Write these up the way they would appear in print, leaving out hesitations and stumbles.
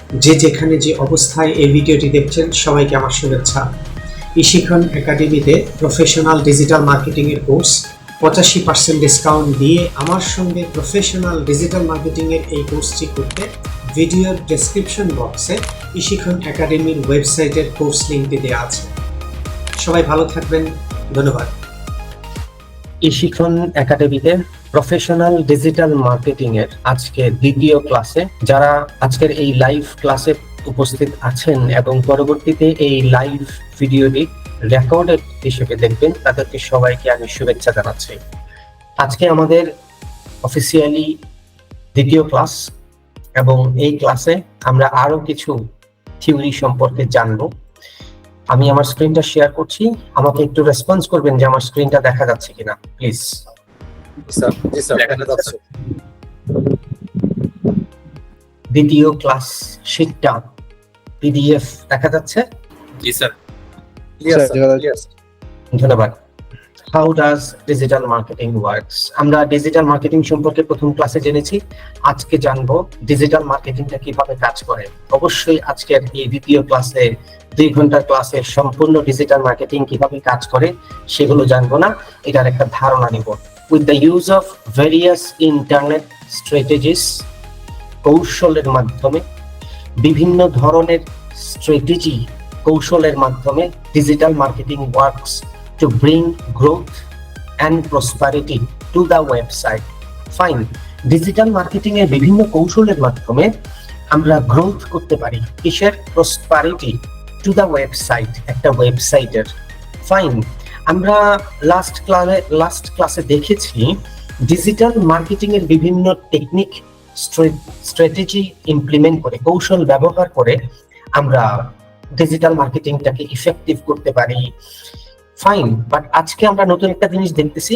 যে যেখানে যে অবস্থায় এই ভিডিওটি দেখছেন সবাইকে আমার শুভেচ্ছা। ইশিখন একাডেমিতে প্রফেশনাল ডিজিটাল মার্কেটিং এর কোর্স 85% ডিসকাউন্ট দিয়ে আমার সঙ্গে প্রফেশনাল ডিজিটাল মার্কেটিং এর এই কোর্সটি করতে ভিডিওর ডেসক্রিপশন বক্সে ইশিখন একাডেমির ওয়েবসাইটের কোর্স লিংকটি দেওয়া আছে। সবাই ভালো থাকবেন, ধন্যবাদ। ইশিখন একাডেমিতে প্রফেশনাল ডিজিটাল মার্কেটিং এর আজকে দ্বিতীয় ক্লাসে যারা আজকের এই লাইভ ক্লাসে উপস্থিত আছেন এবং পরবর্তীতে এই লাইভ ভিডিওটি রেকর্ডেড হিসেবে দেখবেন, তাদেরকে সবাইকে আমি শুভেচ্ছা জানাচ্ছি। আজকে আমাদের অফিসিয়ালি দ্বিতীয় ক্লাস এবং এই ক্লাসে আমরা আরো কিছু থিওরি সম্পর্কে জানবো। আমি আমার স্ক্রিনটা শেয়ার করছি, আমাকে একটু রেসপন্স করবেন যে আমার স্ক্রিনটা দেখা যাচ্ছে কিনা প্লিজ। জি স্যার দেখা যাচ্ছে। দ্বিতীয় ক্লাস শীটটা পিডিএফ দেখা যাচ্ছে? জি স্যার ক্লিয়ার স্যার। ধন্যবাদ। How does digital marketing works? আমরা ডিজিটাল মার্কেটিং সম্পর্কে প্রথম ক্লাসে জেনেছি, আজকে জানবো ডিজিটাল মার্কেটিংটা কিভাবে কাজ করে। অবশ্যই আজকের এই দ্বিতীয় ক্লাসে 2 ঘন্টার ক্লাসে সম্পূর্ণ ডিজিটাল মার্কেটিং কিভাবে কাজ করে সেগুলো জানবো না, এটার একটা ধারণা নিব। With the use of various internet strategies, কৌশলের মাধ্যমে, বিভিন্ন ধরনের স্ট্র্যাটেজি কৌশলের মাধ্যমে digital marketing works to bring growth and prosperity to the website. Fine. Digital marketing এর বিভিন্ন কৌশলের মাধ্যমে আমরা গ্রোথ করতে পারি। কিসের? প্রসপারিটি টু দ্য ওয়েবসাইট, একটা ওয়েবসাইটের। ফাইন। আমরা লাস্ট ক্লাসে দেখেছি ডিজিটাল মার্কেটিং এর বিভিন্ন টেকনিক, স্ট্র্যাটেজি ইমপ্লিমেন্ট করে, কৌশল ব্যবহার করে আমরা ডিজিটাল মার্কেটিংটাকে ইফেক্টিভ করতে পারি। ফাইন, বাট আজকে আমরা নতুন একটা জিনিস দেখতেছি,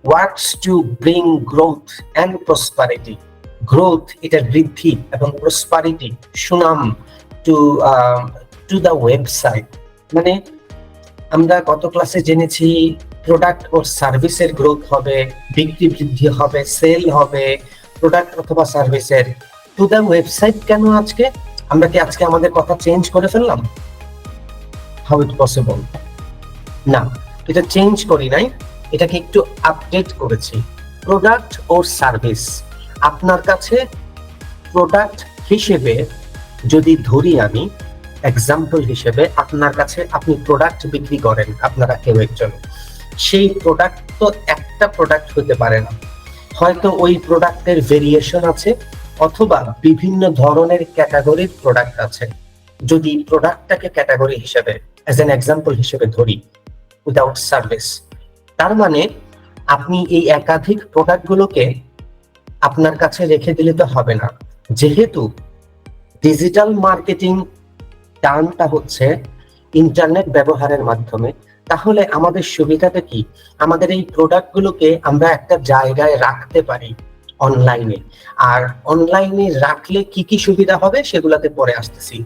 works to bring growth and prosperity. Growth, এটার বৃদ্ধি, এবং প্রসপারিটি, সুনাম, টু দ্য ওয়েবসাইট। মানে আমরা গত ক্লাসে জেনেছি প্রোডাক্ট ও সার্ভিসের গ্রোথ হবে, বিক্রি বৃদ্ধি হবে, সেল হবে প্রোডাক্ট অথবা সার্ভিসের। টু দ্য ওয়েবসাইট কেন আজকে? আমরা কি আজকে আমাদের কথা চেঞ্জ করে ফেললাম? How it possible? না, এটা চেঞ্জ করি নাই, এটাকে একটু আপডেট করেছি। প্রোডাক্ট ও সার্ভিস, আপনার কাছে প্রোডাক্ট হিসেবে যদি ধরি আমি, এক্সাম্পল হিসেবে আপনার কাছে আপনি প্রোডাক্ট বিক্রি করেন, আপনারা কেউ একজন, সেই প্রোডাক্ট তো একটা প্রোডাক্ট হতে পারে না, হয়তো ওই প্রোডাক্টের ভেরিয়েশন আছে অথবা বিভিন্ন ধরনের ক্যাটাগরির প্রোডাক্ট আছে। যদি প্রোডাক্টটাকে ক্যাটাগরি হিসেবে অ্যাজ এন এক্সাম্পল হিসেবে ধরি, উইদাউট সার্ভিস, তার মানে আপনি এই একাধিক প্রোডাক্টগুলোকে আপনার কাছে রেখে দিলে তো হবে না। যেহেতু ডিজিটাল মার্কেটিং টার্মটা হচ্ছে ইন্টারনেট ব্যবহারের মাধ্যমে, তাহলে আমাদের সুবিধাটা কি? আমাদের এই প্রোডাক্টগুলোকে আমরা একটা জায়গায় রাখতে পারি অনলাইনে। আর অনলাইনে রাখলে কি কি সুবিধা হবে সেগুলোতে পরে আসতেছি।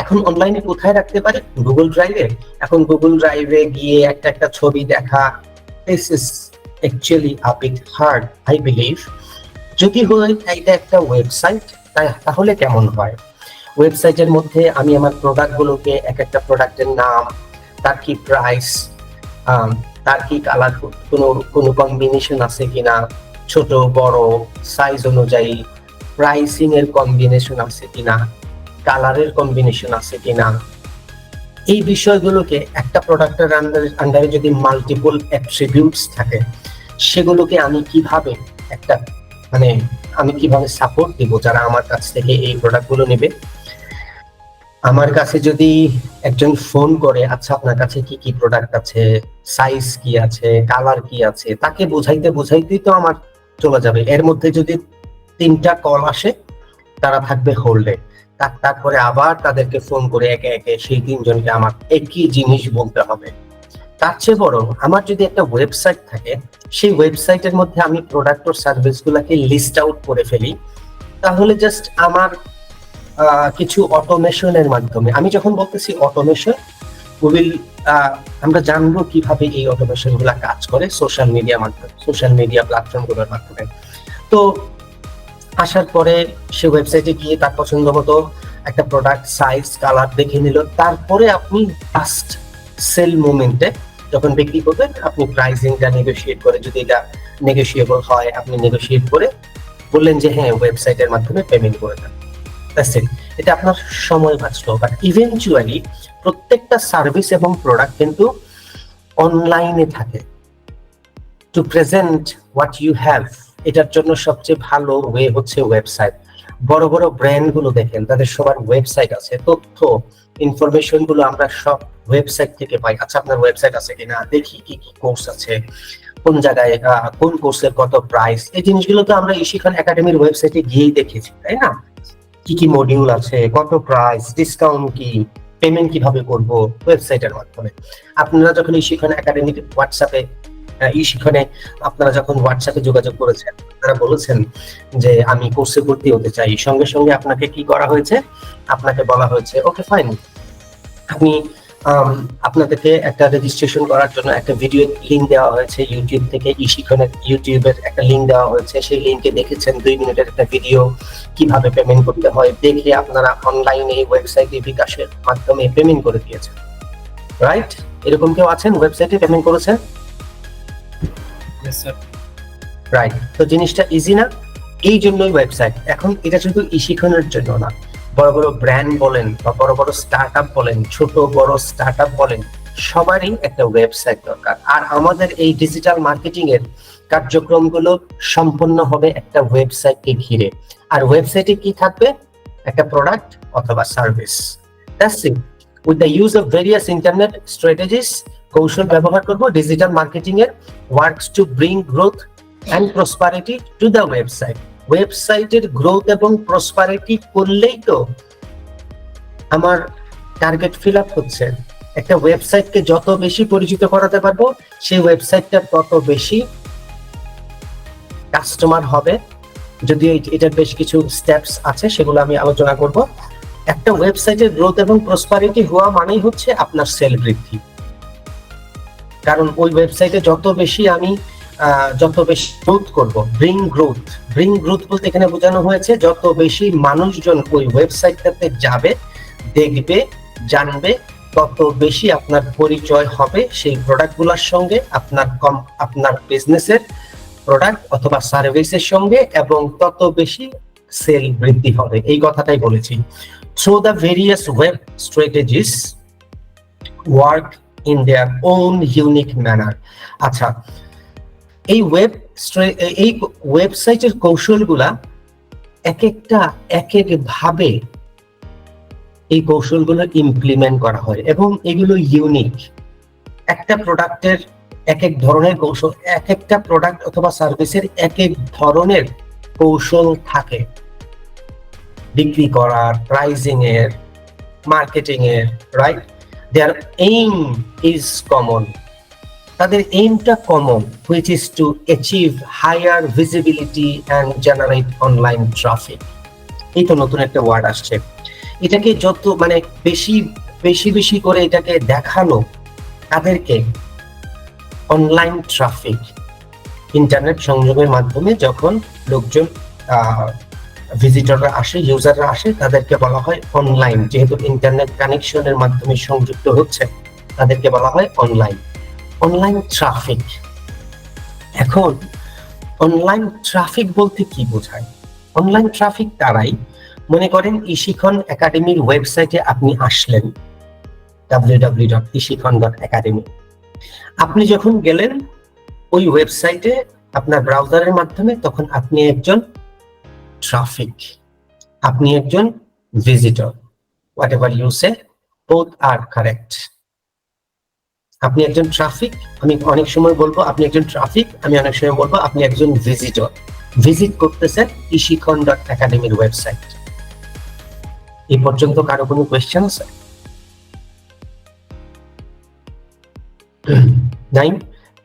এখন অনলাইনে কোথায় রাখতে পারে? গুগল ড্রাইভে। এখন গুগল ড্রাইভে গিয়ে একটা ছবি দেখা, this is actually a bit hard, I believe. যদি হয় এটা একটা ওয়েবসাইট, তাহলে কেমন হয়? ওয়েবসাইটের মধ্যে আমি আমার প্রোডাক্টগুলোকে, এক একটা প্রোডাক্টের নাম, তার কি প্রাইস, তার কি কালার, কোনো কম্বিনেশন আছে কিনা, ছোট বড় সাইজ অনুযায়ী প্রাইসিং এর কম্বিনেশন আছে কিনা, কালারের কম্বিনেশন আছে কিনা, এই বিষয়গুলোকে একটা প্রোডাক্টের আন্ডারে যদি মাল্টিপল অ্যাট্রিবিউটস থাকে, সেগুলোকে আমি কিভাবে আমি কিভাবে সাপোর্ট দিব যারা আমার কাছ থেকে এই প্রোডাক্টগুলো নেবে। আমার কাছে যদি একজন ফোন করে, আচ্ছা আপনার কাছে কি কি প্রোডাক্ট আছে, সাইজ কি আছে, কালার কি আছে, তাকে বুঝাইতেই তো আমার চলে যাবে। এর মধ্যে যদি 3টা কল আসে, তারা থাকবে হোল্ডে, তারপরে আবার তাদেরকে ফোন করে একে একে সেই 3 জনকে আমার একই জিনিস বলতে হবে। তার চেয়ে বরং আমার যদি একটা ওয়েবসাইট থাকে, সেই ওয়েবসাইটের মধ্যে আমি প্রোডাক্ট ও সার্ভিস গুলাকে লিস্ট আউট করে ফেলি, তাহলে জাস্ট আমার কিছু অটোমেশনের মাধ্যমে, আমি যখন বলতেছি অটোমেশন, আমরা জানবো কিভাবে এই অটোমেশন গুলা কাজ করে সোশ্যাল মিডিয়া প্ল্যাটফর্ম গুলোর মাধ্যমে। তো আসার পরে সে ওয়েবসাইটে গিয়ে তার পছন্দ মতো একটা প্রোডাক্ট সাইজ কালার দেখে নিল, তারপরে আপনি লাস্ট সেল মোমেন্টে যখন বিক্রি করবেন আপনি প্রাইসিংটা নেগোশিয়েট করে, যদি এটা নেগোশিয়েবল হয় আপনি নেগোশিয়েট করে বললেন যে হ্যাঁ ওয়েবসাইটের মাধ্যমে পেমেন্ট করে দেন। এটা আপনার সময় বাঁচলো। বাট ইভেনচুয়ালি প্রত্যেকটা সার্ভিস এবং প্রোডাক্ট কিন্তু অনলাইনে থাকে। To present what you have, এটার জন্য সবচেয়ে ভালো ওয়ে হচ্ছে ওয়েবসাইট। বড় বড় ব্র্যান্ড গুলো দেখেন, তাদের সবার ওয়েবসাইট আছে, তথ্য ইনফরমেশন গুলো আমরা সব ওয়েবসাইট থেকে পাই। আচ্ছা আপনার ওয়েবসাইট আছে কিনা, দেখি কি কি কোর্স আছে, কোন জায়গায় কোন কোর্সের কত প্রাইস, এই জিনিসগুলো তো আমরা ইশিখন একাডেমির ওয়েবসাইটে গিয়েই দেখেছি, তাই না? কি কি মডিউল আছে, কত প্রাইস, ডিসকাউন্ট কি, পেমেন্ট কিভাবে করব, ওয়েবসাইটের মাধ্যমে। আপনারা যখন ইশিখন একাডেমির হোয়াটসঅ্যাপে ইশিখনে আপনারা যখন হোয়াটসঅ্যাপে যোগাযোগ করেছেন, আপনারা বলেছেন যে আমি কোর্সে ভর্তি হতে চাই, সঙ্গে সঙ্গে আপনাকে কি করা হয়েছে, আপনাকে বলা হয়েছে ওকে ফাইন, আপনি আপনাদেরকে একটা রেজিস্ট্রেশন করার জন্য একটা ভিডিও লিংক দেওয়া হয়েছে ইউটিউব থেকে, ইশিখনের ইউটিউবের একটা লিংক দেওয়া হয়েছে, সেই লিংকে দেখেছেন 2 মিনিটের একটা ভিডিও কিভাবে পেমেন্ট করতে হয়, দেখে আপনারা অনলাইনে ওয়েবসাইটে বিকাশের মাধ্যমে পেমেন্ট করে দিয়েছেন, রাইট? এরকম কেউ আছেন ওয়েবসাইটে পেমেন্ট করেছেন? রাইট। তো জিনিসটা ইজি না? এই জন্যই ওয়েবসাইট। এখন এটা শুধু ইশিখনের জন্য না, বড় বড় ব্র্যান্ড বলেন বা বড় বড় স্টার্টআপ বলেন, ছোট বড় স্টার্টআপ বলেন, সবারই একটা ওয়েবসাইট দরকার। আর আমাদের এই ডিজিটাল মার্কেটিং এর কার্যক্রমগুলো সম্পন্ন হবে একটা ওয়েবসাইটকে ঘিরে। আর ওয়েবসাইটে কি থাকবে? একটা প্রোডাক্ট অথবা service. That's it. With the use of various internet strategies, কৌশল ব্যবহার করব ডিজিটাল মার্কেটিং এর, works to bring growth and prosperity to the website. ওয়েবসাইটের গ্রোথ এবং প্রসপারিটি করলেই তো আমার টার্গেট ফিল আপ হচ্ছে। একটা ওয়েবসাইটকে যত বেশি পরিচিত করাতে পারবো, সেই ওয়েবসাইটটা তত বেশি কাস্টমার হবে। যদিও এটার বেশ কিছু স্টেপস আছে, সেগুলো আমি আলোচনা করব। একটা ওয়েবসাইটের গ্রোথ এবং প্রসপারিটি হওয়া মানেই হচ্ছে আপনার সেল বৃদ্ধি। কারণ ওই ওয়েবসাইটে যত বেশি গ্রোথ করব, ব্রিং গ্রোথ বলতে এখানে বোঝানো হয়েছে যত বেশি মানুষজন ওই ওয়েবসাইটটাতে যাবে, দেখবে, জানবে, তত বেশি আপনার পরিচয় হবে সেই প্রোডাক্টগুলোর সঙ্গে, আপনার বিজনেসের প্রোডাক্ট অথবা সার্ভিসের সঙ্গে, এবং তত বেশি সেল বৃদ্ধি হবে। এই কথাটাই বলেছি। Through the various web strategies work in their own unique manner. আচ্ছা, এই ওয়েবসাইটের কৌশলগুলা এক এক ভাবে এই কৌশলগুলো ইমপ্লিমেন্ট করা হয় এবং এগুলো ইউনিক। একটা প্রোডাক্টের এক এক ধরনের কৌশল, এক একটা প্রোডাক্ট অথবা সার্ভিসের এক এক ধরনের কৌশল থাকে, বিক্রি করার, প্রাইসিং এর, মার্কেটিং এর, right? There aim is common. তাদের এইমটা common, which is to achieve higher visibility and generate online traffic. এই তো নতুন একটা ওয়ার্ড আসছে। এটাকে যত বেশি করে এটাকে দেখানো, তাদেরকে অনলাইন ট্রাফিক, ইন্টারনেট সংযোগের মাধ্যমে যখন লোকজন ভিজিটররা আসে, ইউজাররা আসে, তাদেরকে বলা হয় অনলাইন। যেহেতু ইন্টারনেট কানেকশনের মাধ্যমে সংযুক্ত হচ্ছে, তাদেরকে বলা হয় অনলাইন ট্রাফিক। এখন অনলাইন ট্রাফিক বলতে কি বোঝায়? অনলাইন ট্রাফিক তারাই, মনে করেন ইশিখন একাডেমির ওয়েবসাইটে আপনি আসলেন, www.ishikon.academy। আপনি যখন গেলেন ওই ওয়েবসাইটে আপনার ব্রাউজারের মাধ্যমে, তখন আপনি একজন ট্রাফিক, আপনি একজন visitor. Whatever you say, both are correct. আপনি একজন ট্রাফিক, আমি অনেক সময় বলবো আপনি একজন ট্রাফিক, আমি অনেক সময় বলবো আপনি একজন ভিজিটর। ভিজিট করতেছেন ishikon.academy ওয়েবসাইট। এই পর্যন্ত কারো কোনো কোয়েশ্চেন আছে? নাই?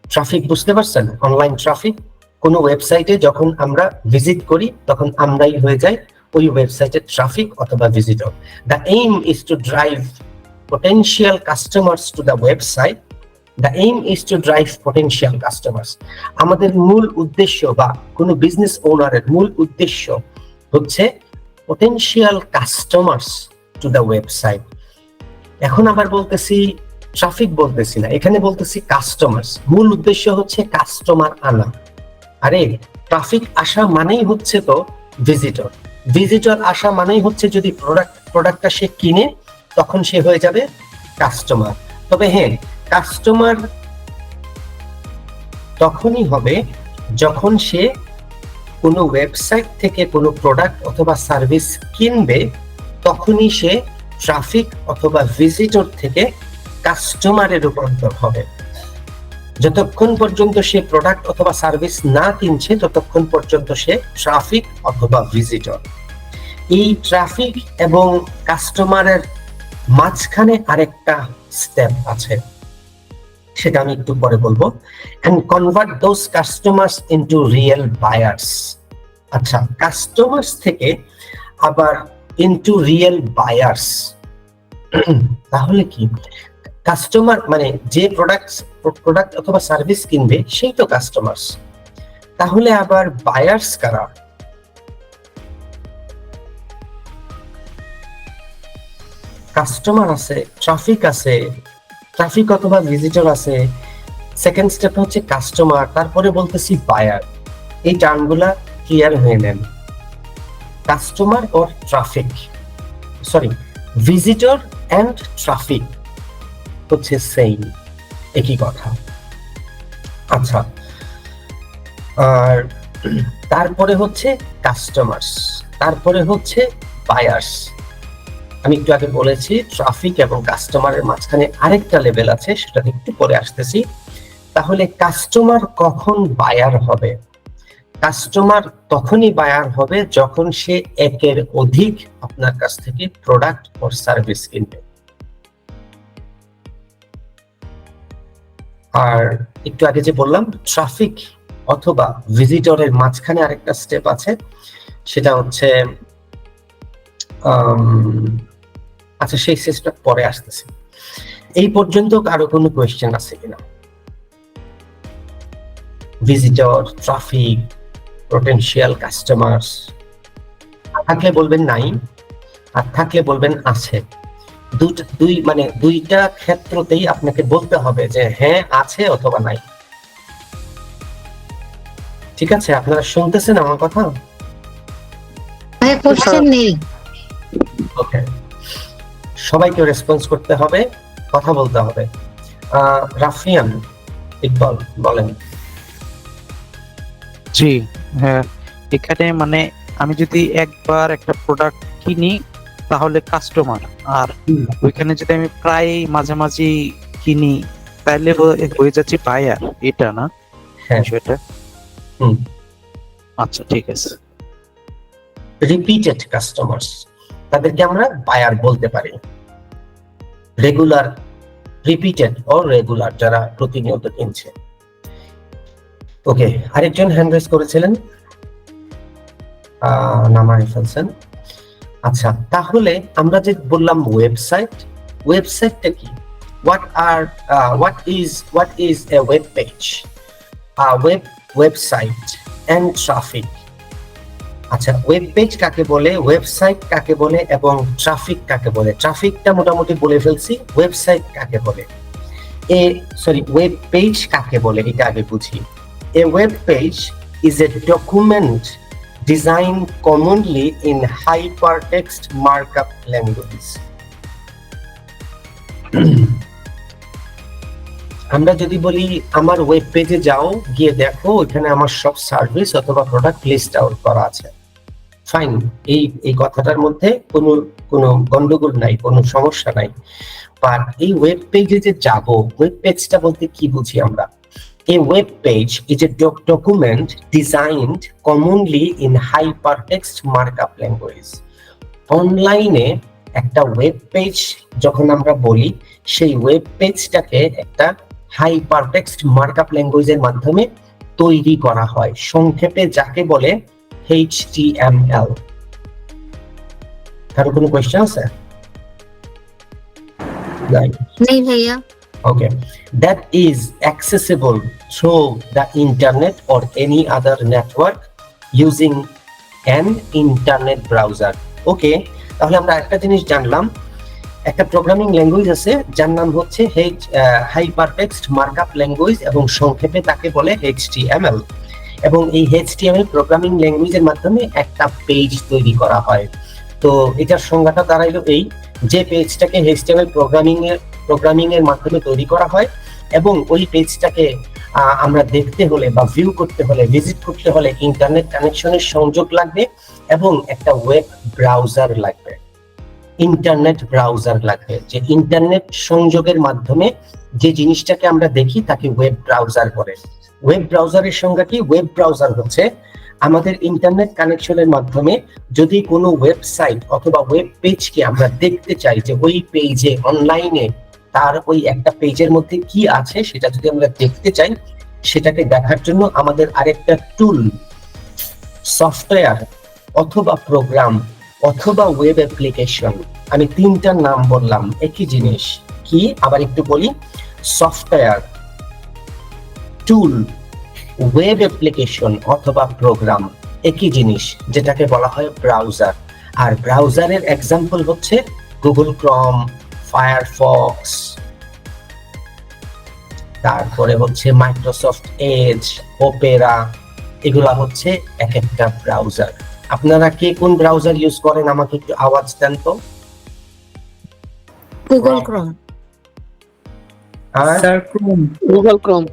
ট্রাফিক বুঝতে পারছেন? অনলাইন ট্রাফিক, কোনো ওয়েবসাইটে যখন আমরা ভিজিট করি তখন আমরাই হয়ে যাই ওই ওয়েবসাইটের ট্রাফিক অথবা visitor. The aim is to drive potential customers to the website. The aim is to drive potential customers. আমাদের মূল উদ্দেশ্য বা কোনো বিজনেস ওনারের মূল উদ্দেশ্য হচ্ছে potential customers to the website. এখন আবার বলতেছি ট্রাফিক বলতেছি না, এখানে বলতেছি কাস্টমার্স। মূল উদ্দেশ্য হচ্ছে কাস্টমার আনা। আরে ট্রাফিক আসা মানেই হচ্ছে তো ভিজিটর, ভিজিটর আসা মানেই হচ্ছে যদি প্রোডাক্টটা সে কিনে তখন সে হয়ে যাবে কাস্টমার। তবে হ্যাঁ, কাস্টমার তখনই হবে যখন সে কোনো ওয়েবসাইট থেকে কোনো প্রোডাক্ট অথবা সার্ভিস কিনবে, তখনই সে ট্রাফিক অথবা ভিজিটর থেকে কাস্টমারে রূপান্তর হবে। যতক্ষণ পর্যন্ত সে প্রোডাক্ট অথবা সার্ভিস না কিনছে ততক্ষণ পর্যন্ত সে ট্রাফিক অথবা ভিজিটর। এই ট্রাফিক এবং কাস্টমারের মাঝখানে আরেকটা স্টেপ আছে, সেটা আমি একটু পরে বলবো। and convert those customers into real buyers. আচ্ছা, কাস্টমার্স থেকে আবার into real buyers তাহলে কি? কাস্টমার মানে যে প্রোডাক্ট অথবা সার্ভিস কিনবে সেই তো কাস্টমার্স। তাহলে আবার বায়ার্স কারা? কাস্টমার আছে, ট্রাফিক আছে, ট্রাফিক অথবা ভিজিটর আছে, সেকেন্ড স্টেপ হচ্ছে কাস্টমার, তারপরে বলতেছি বায়ার। এই টার্মগুলা ক্লিয়ার হয়ে নেন। Customer or traffic, sorry, visitor and traffic হচ্ছে সেম, একই কথা। আচ্ছা, আর তারপরে হচ্ছে কাস্টমার্স, তারপরে হচ্ছে বায়ার্স। আমি একটু আগে বলেছি ট্রাফিক এবং কাস্টমারের মাঝখানে আরেকটা লেভেল আছে, সেটা একটু পরে আসতেছি। তাহলে কাস্টমার কখন বায়ার হবে? কাস্টমার তখনই বায়ার হবে যখন সে একের অধিক আপনার কাছ থেকে প্রোডাক্ট ও সার্ভিস কিনবে। আর একটু আগে যে বললাম ট্রাফিক অথবা ভিজিটরের মাঝখানে আরেকটা স্টেপ আছে, সেটা হচ্ছে আচ্ছা, সেই স্টেপটা পরে আসতেছে। এই পর্যন্ত আরো কোনো কোয়েশ্চেন আছে কিনা? ভিজিটর, ট্রাফিক, পটেনশিয়াল কাস্টমার্স থাকলে বলবেন নাই, আর থাকলে বলবেন আছে। দুইটা ক্ষেত্রতেই আপনাকে বলতে হবে যে হ্যাঁ আছে অথবা নাই। ঠিক আছে, আপনারা শুনতেছেন আমার কথা? ওকে, সবাইকে রেসপন্স করতে হবে, কথা বলতে হবে। রাফিয়ান, ইকবাল বলেন। জি হ্যাঁ, এখানে মানে আমি যদি একবার একটা প্রোডাক্ট কিনি তাহলে কাস্টমার, আর ওইখানে যদি আমি প্রায় মাঝামাঝি কিনি তাহলে হয়ে যাচ্ছে বায়ার, এটা না বিষয়টা? আচ্ছা ঠিক আছে। রিপিটেড কাস্টমার্স, তাদেরকে আমরা বায়ার বলতে পারি। রেগুলার, রিপিটেড অর রেগুলার, যারা প্রতিনিয়ত কিনছে। ওকে, আরেকজন হ্যান্ড রেজ করেছিলেন, নামায় ফেলছেন। আচ্ছা, তাহলে আমরা যে বললাম ওয়েবসাইট, ওয়েবসাইটটা কি? what is a web page? Website and traffic. আচ্ছা, ওয়েব পেজ কাকে বলে, ওয়েবসাইট কাকে বলে এবং ট্রাফিক কাকে বলে? ট্রাফিকটা মোটামুটি বলে ফেলছি, ওয়েবসাইট কাকে বলে, ওয়েব পেজ কাকে বলে এটা আগে বুঝি। A web page is a document designed commonly in hypertext markup language. আমরা যদি বলি আমার ওয়েব পেজে যাও, গিয়ে দেখো ওইখানে আমার সব সার্ভিস অথবা প্রোডাক্ট লিস্ট আউট করা আছে, ফাইন, এই কথাটার মধ্যে কোনো গন্ডগোল নাই, কোনো সমস্যা নাই। বাট এই ওয়েব পেজে যে যাব, ওয়েব পেজটা বলতে কি বুঝি আমরা? A web page is a document designed commonly in hypertext markup language. অনলাইনে একটা ওয়েব পেজ যখন আমরা বলি, সেই ওয়েব পেজটাকে একটা হাইপারটেক্সট মার্কআপ ল্যাঙ্গুয়েজের মাধ্যমে তৈরি করা হয়, সংক্ষেপে যাকে বলে HTML। কারো কোনো কোয়েশ্চেন আছে? নেই ভাইয়া। Okay, that is accessible through the internet or any other network using an internet browser. ওকে, তাহলে আমরা একটা জিনিস জানলাম, একটা প্রোগ্রামিং ল্যাঙ্গুয়েজ আছে যার নাম হচ্ছে হাইপারটেক্সট মার্কআপ ল্যাঙ্গুয়েজ, এবং সংক্ষেপে তাকে বলে HTML। এবং এই HTML প্রোগ্রামিং ল্যাঙ্গুয়েজের মাধ্যমে একটা পেজ তৈরি করা হয়। তো এটার সংজ্ঞাটা দাঁড়াইলো এই, যে পেজটাকে HTML প্রোগ্রামিং এর মাধ্যমে তৈরি করা হয়, এবং ওই পেজটাকে আমরা দেখতে হলে বা ভিউ করতে হলে, ভিজিট করতে হলে ইন্টারনেট কানেকশনের সংযোগ লাগবে এবং একটা ওয়েব ব্রাউজার লাগবে। ইন্টারনেট ব্রাউজার লাগবে, যে ইন্টারনেট সংযোগের মাধ্যমে যে জিনিসটাকে আমরা দেখি তাকে ওয়েব ব্রাউজার বলে। ওয়েব ব্রাউজারের সংজ্ঞা কি? ওয়েব ব্রাউজার হচ্ছে আমাদের ইন্টারনেট কানেকশনের মাধ্যমে যদি কোনো ওয়েবসাইট অথবা ওয়েব পেজকে আমরা দেখতে চাই, যে ওই পেজে অনলাইনে তার ওই একটা পেজের মধ্যে কি আছে সেটা যদি আমরা দেখতে চাই, সেটাকে দেখার জন্য আমাদের আরেকটা টুল, সফটওয়্যার অথবা প্রোগ্রাম অথবা ওয়েব অ্যাপ্লিকেশন, আমি তিনটার নাম বললাম, একই জিনিস কি আবার একটু বলি, সফটওয়্যার, টুল, ওয়েব অ্যাপ্লিকেশন অথবা প্রোগ্রাম, একই জিনিস, যেটাকে বলা হয় ব্রাউজার। আর ব্রাউজারের এক্সাম্পল হচ্ছে গুগল ক্রোম, ফায়ারফক্স, তারপরে হচ্ছে মাইক্রোসফট এজ, ওপেরা, এগুলা হচ্ছে এক একটা ব্রাউজার। আপনারা কে কোন ব্রাউজার ইউজ করেন আমাকে একটু আওয়াজ দেন তো। Google Chrome. আর গুগল ক্রোম।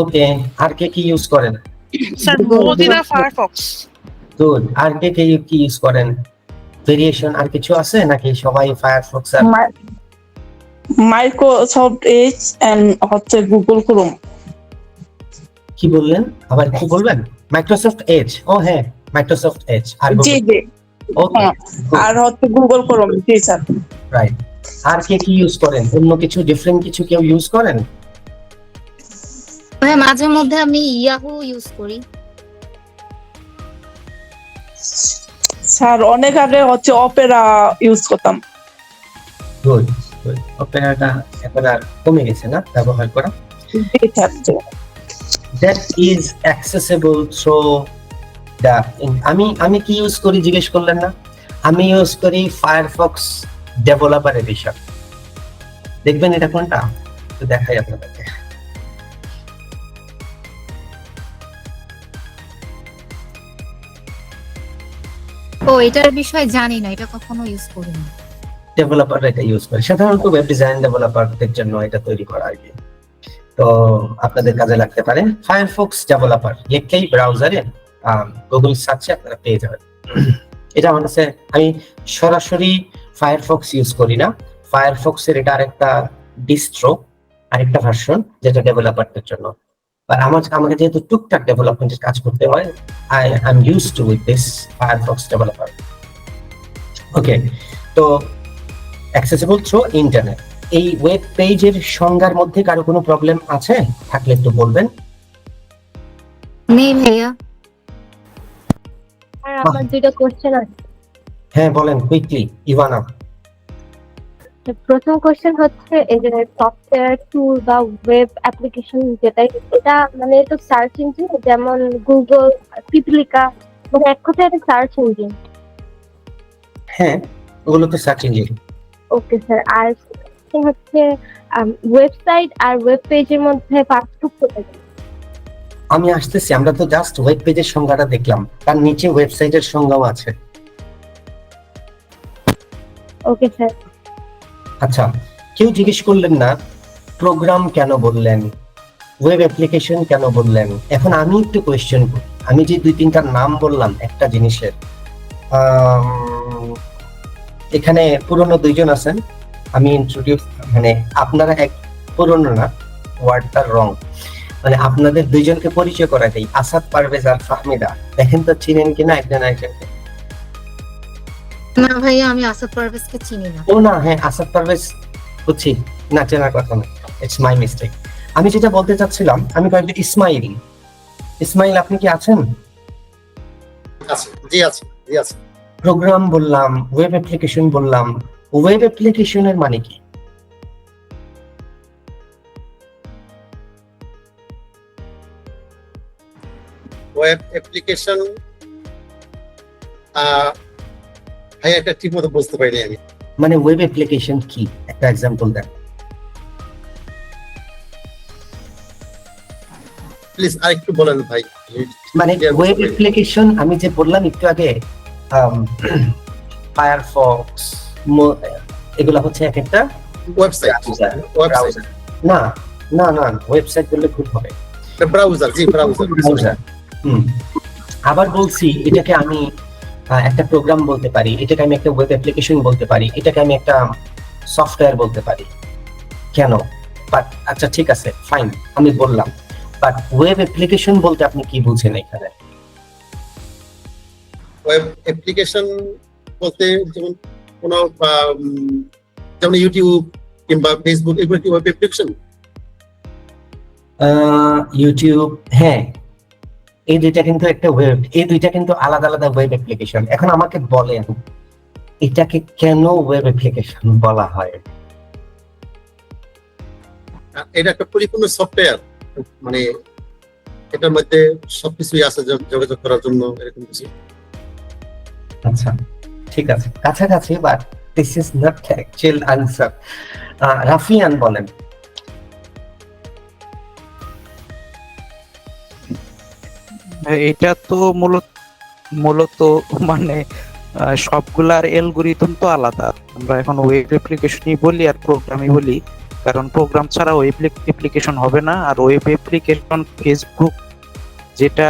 ওকে, আর কে কি ইউজ করেন? Sir Mozilla Firefox. গুড। আর কে কে কি ইউজ করেন? ভেরিয়েশন আর কিছু আছে নাকি সবাই ফায়ারফক্স আর মাইক্রোসফট এজ এন্ড হচ্ছে গুগল ক্রোম। কি বললেন, আবার কি বলবেন? মাইক্রোসফট এজ, ও হ্যাঁ মাইক্রোসফট এজ আর জি জি, ওকে, আর হচ্ছে গুগল ক্রোম। জি স্যার। রাইট। আর কে কি ইউজ করেন? অন্য কিছু ডিফারেন্ট কিছু কেউ ইউজ করেন? ভাইয়া মাঝে মধ্যে আমি ইয়াহু ইউজ করি। স্যার অনেক আগে হচ্ছে অপেরা ইউজ করতাম। Good good. ওপেনাটা এখন আর কমে গেছে না ব্যবহার করা? জি sir. that is accessible through the আমি কি ইউজ করি জিজ্ঞেস করলেন না? আমি ইউজ করি ফায়ারফক্স ডেভেলপার এডিশন। দেখবেন এটা কোনটা, তো দেখাই আপনাদেরকে। ও এটার বিষয়ে জানি না, এটা কখনো ইউজ করিনি। ডেভেলপাররা এটা ইউজ করে, সাধারণত ওয়েব ডিজাইন ডেভেলপারদের জন্য এটা তৈরি করা আর কি। তো আপনাদের কাজে লাগতে পারে। ফায়ারফক্স ডেভেলপার লিখলেই ব্রাউজারে গুগল সার্চে আপনারা পেয়ে যাবেন। এটা আমার কাছে, আমি সরাসরি ফায়ারফক্স ইউজ করি না, ফায়ারফক্সের এটা আরেকটা ডিস্ট্রো, আরেকটা ভার্সন যেটা ডেভেলপারদের জন্য। আর আমাকে যেহেতু টুকটাক ডেভেলপমেন্টের কাজ করতে হয়, I am used to with this Firefox developer. Okay, তো অ্যাক্সেসিবল থ্রু ইন্টারনেট। এই ওয়েব পেজের সংজ্ঞার মধ্যে কারো কোনো প্রবলেম আছে? থাকলে একটু বলবেন। নেই ভাইয়া। আর আমার দুইটা কোশ্চেন আছে। হ্যাঁ বলেন কুইকলি ইভানা। প্রথম কোশ্চেন হচ্ছে এই যে সফটওয়্যার টুল বা ওয়েব অ্যাপ্লিকেশন যেটাই, এটা মানে তো সার্চ ইঞ্জিন, যেমন গুগল, পিপলিকা, মানে এক কথায় এটা সার্চ ইঞ্জিন। হ্যাঁ, ওগুলো তো সার্চ ইঞ্জিন। Okay sir. আর হচ্ছে ওয়েবসাইট আর ওয়েব পেজের মধ্যে পার্থক্যটা কি? আমি আসতেছি, আমরা তো জাস্ট ওয়েব পেজের সংজ্ঞাটা দেখলাম, তার নিচে ওয়েবসাইটের সংজ্ঞাও আছে। Okay sir. আচ্ছা, কেউ জিজ্ঞেস করলেন না প্রোগ্রাম কেন বললেন, ওয়েব অ্যাপ্লিকেশন কেন বললেন? এখন আমি একটু কোয়েশ্চেন করি। আমি যে দুই তিনটার নাম বললাম একটা জিনিসের, এখানে পুরনো দুইজন আছেন, আমি ইন্ট্রোডিউস, মানে আপনারা এক পুরনো না, ওয়ার্ডটা রং, মানে আপনাদের দুইজনকে পরিচয় করা দেই। আসাদ পারভেজ আর ফাহমিদা, দেখেন তো চিনেন কিনা একজন একজনকে। না ভাইয়া, আমি আসাদ পারভেজকে চিনি না। ও না, হ্যাঁ আসাদ পারভেজ বুঝছি, না চেনার কথা না, ইটস মাই মিস্টেক। আমি যেটা বলতে চাচ্ছিলাম, আমি কয়েকটা ইসমাইল আপনি কি আছেন? আছে, জি আছে, জি আছে। প্রোগ্রাম বললাম, ওয়েব অ্যাপ্লিকেশন বললাম, ওয়েব অ্যাপ্লিকেশনের মানে কি? ওয়েব অ্যাপ্লিকেশন ভাই একটা ঠিক মতো বুঝতে পারিনি আমি। মানে ওয়েব অ্যাপ্লিকেশন কি, একটা এক্সাম্পল দেন। প্লিজ আরেকটু বলেন ভাই। মানে Clear বুঝতে ওয়েব পারিনি। অ্যাপ্লিকেশন আমি যে বললাম একটু আগে, ফায়ারফক্স, এগুলো হচ্ছে এক একটা ওয়েবসাইট, ব্রাউজার। না না না, ওয়েবসাইট বললে ভুল হবে, ব্রাউজার, জি ব্রাউজার। ব্রাউজার। আবার বলছি, এটাকে আমি একটা প্রোগ্রাম বলতে পারি, এটাকে আমি একটা ওয়েব অ্যাপ্লিকেশন বলতে পারি, এটাকে আমি একটা সফটওয়্যার বলতে পারি। কেন? বাট আচ্ছা ঠিক আছে, ফাইন, আমি বললাম, বাট ওয়েব অ্যাপ্লিকেশন বলতে আপনি কি বুঝেন এখানে? ওয়েব অ্যাপ্লিকেশন বলতে যেমন কোনো যেমন ইউটিউব কিংবা ফেসবুক, এগুলো কি ওয়েব অ্যাপ্লিকেশন? ইউটিউব, হ্যাঁ, এই দুইটা কিন্তু একটা ওয়েব, এই দুইটা কিন্তু আলাদা আলাদা ওয়েব অ্যাপ্লিকেশন। এখন আমাকে বলেন, এটাকে কেন ওয়েব অ্যাপ্লিকেশন বলা হয়? এটা একটা পরিপূর্ণ সফটওয়্যার, মানে এটার মধ্যে সবকিছুই আছে যোগাযোগ করার জন্য, এরকম কিছু। আচ্ছা ঠিক আছে, কাছাকাছি, but this is not the actual answer. Rafian বলেন। এটা তো মূলত মানে সবগুলার অ্যালগরিদম তো আলাদা। আমরা এখন ওয়েব অ্যাপ্লিকেশনই বলি আর প্রোগ্রামই বলি, কারণ প্রোগ্রাম ছাড়া ওয়েব অ্যাপ্লিকেশন হবে না। আর ওয়েব অ্যাপ্লিকেশন ফেসবুক যেটা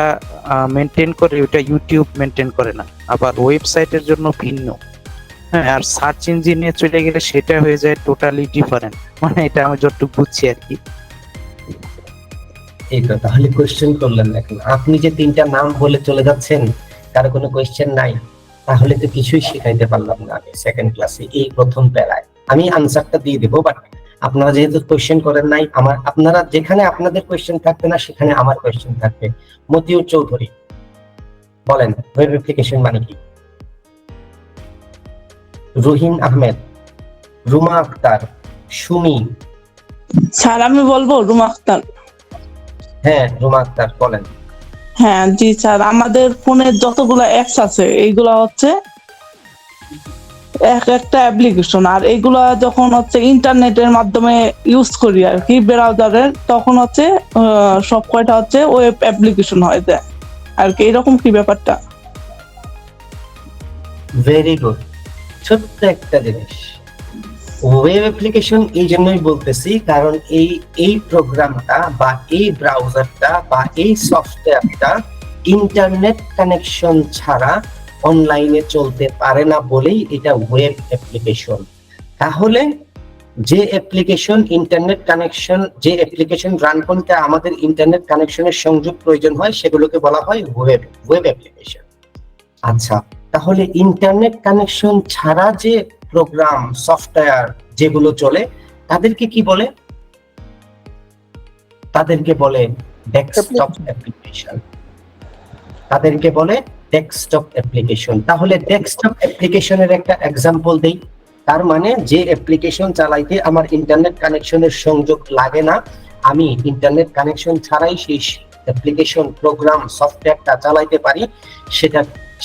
মেনটেন করে, ওটা ইউটিউব মেনটেন করে না। আবার ওয়েবসাইটের জন্য ভিন্ন, হ্যাঁ। আর সার্চ ইঞ্জিনে চলে গেলে সেটা হয়ে যায় টোটালি ডিফারেন্ট। মানে এটা আমি যতটুকু বুঝছি আর কি। এই তো, তাহলে কোয়েশ্চেন করলেন এখন। আপনি যে তিনটা নাম বলে চলে যাচ্ছেন, কারো কোনো কোয়েশ্চেন নাই, তাহলে তো কিছুই শিখাইতে পারলাম না আমি সেকেন্ড ক্লাসে। এই প্রথম প্যারায় আমি আনসারটা দিয়ে দেবো, বাট আপনারা যেহেতু কোয়েশ্চেন করেন নাই, আপনারা যেখানে আপনাদের কোয়েশ্চেন থাকবে না, সেখানে আমার কোয়েশ্চেন থাকবে। মতিউর চৌধুরী বলেন, ওয়েব অ্যাপ্লিকেশন মানে কি? রহিম আহমেদ, রুমা আক্তার, সুমি। স্যার আমি বলবো রুমা আক্তার। হ্যাঁ, রুমা আক্তার বলেন। হ্যাঁ জি স্যার, আমাদের ফোনের যতগুলো অ্যাপস আছে এইগুলা হচ্ছে এক একটা অ্যাপ্লিকেশন। আর এইগুলা যখন হচ্ছে ইন্টারনেটের মাধ্যমে ইউজ করি আর কি, ব্রাউজারের, তখন হচ্ছে সব কয়টা হচ্ছে ওয়েব অ্যাপ্লিকেশন হয়ে যায় আর কি। এরকম কি ব্যাপারটা? Very good. ছোট্ট একটা জিনিস, ওয়েব অ্যাপ্লিকেশন এই জন্যই বলতেছি কারণ এই প্রোগ্রামটা বা এই ব্রাউজারটা বা এই সফটওয়্যারটা ইন্টারনেট কানেকশন ছাড়া অনলাইনে চলতে পারে না বলেই এটা ওয়েব অ্যাপ্লিকেশন। তাহলে যে অ্যাপ্লিকেশন যে অ্যাপ্লিকেশন রান করতে আমাদের ইন্টারনেট কানেকশনের সংযোগ প্রয়োজন হয়, সেগুলোকে বলা হয় ওয়েব অ্যাপ্লিকেশন। আচ্ছা, তাহলে ইন্টারনেট কানেকশন ছাড়া যে প্রোগ্রাম সফটওয়্যার যেগুলো চলে, তাদেরকে কি বলে? তাদেরকে বলে ডেস্কটপ অ্যাপ্লিকেশন। তাদেরকে বলে ডেস্কটপ অ্যাপ্লিকেশন। তাহলে ডেস্কটপ অ্যাপ্লিকেশনের একটা এক্সাম্পল দেই। তার মানে যে অ্যাপ্লিকেশন চালাইতে আমার ইন্টারনেট কানেকশনের সংযোগ লাগে না, আমি ইন্টারনেট কানেকশন ছাড়াই সেই অ্যাপ্লিকেশন, প্রোগ্রাম, সফটওয়্যারটা চালাইতে পারি,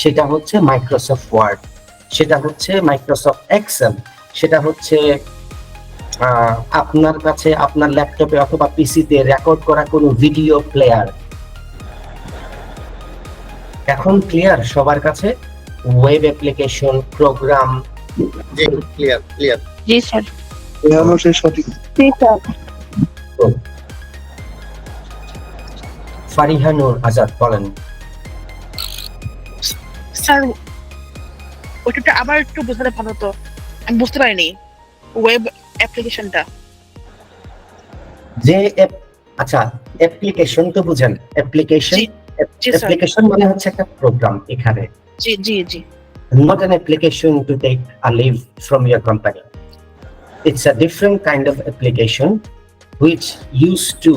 সেটা হচ্ছে মাইক্রোসফট ওয়ার্ড, সেটা হচ্ছে মাইক্রোসফট এক্সেল, সেটা হচ্ছে আপনার কাছে আপনার ল্যাপটপে অথবা পিসিতে রেকর্ড করা কোনো ভিডিও প্লেয়ার। এখন ক্লিয়ার সবার কাছে? Web application, program. জি ক্লিয়ার ক্লিয়ার। জি স্যার। জি স্যার। ফারিহা নূর আজাদ বলেন। স্যার ওইটা আবার একটু বোঝালে ভালো হতো, আমি বুঝতে পারিনি ওয়েব অ্যাপ্লিকেশনটা। যে আচ্ছা, অ্যাপ্লিকেশন তো বুঝেন, অ্যাপ্লিকেশন মানে হচ্ছে একটা প্রোগ্রাম। এখানে জি জি জি। not an application to take a leave from your company. It's a different kind of application which used to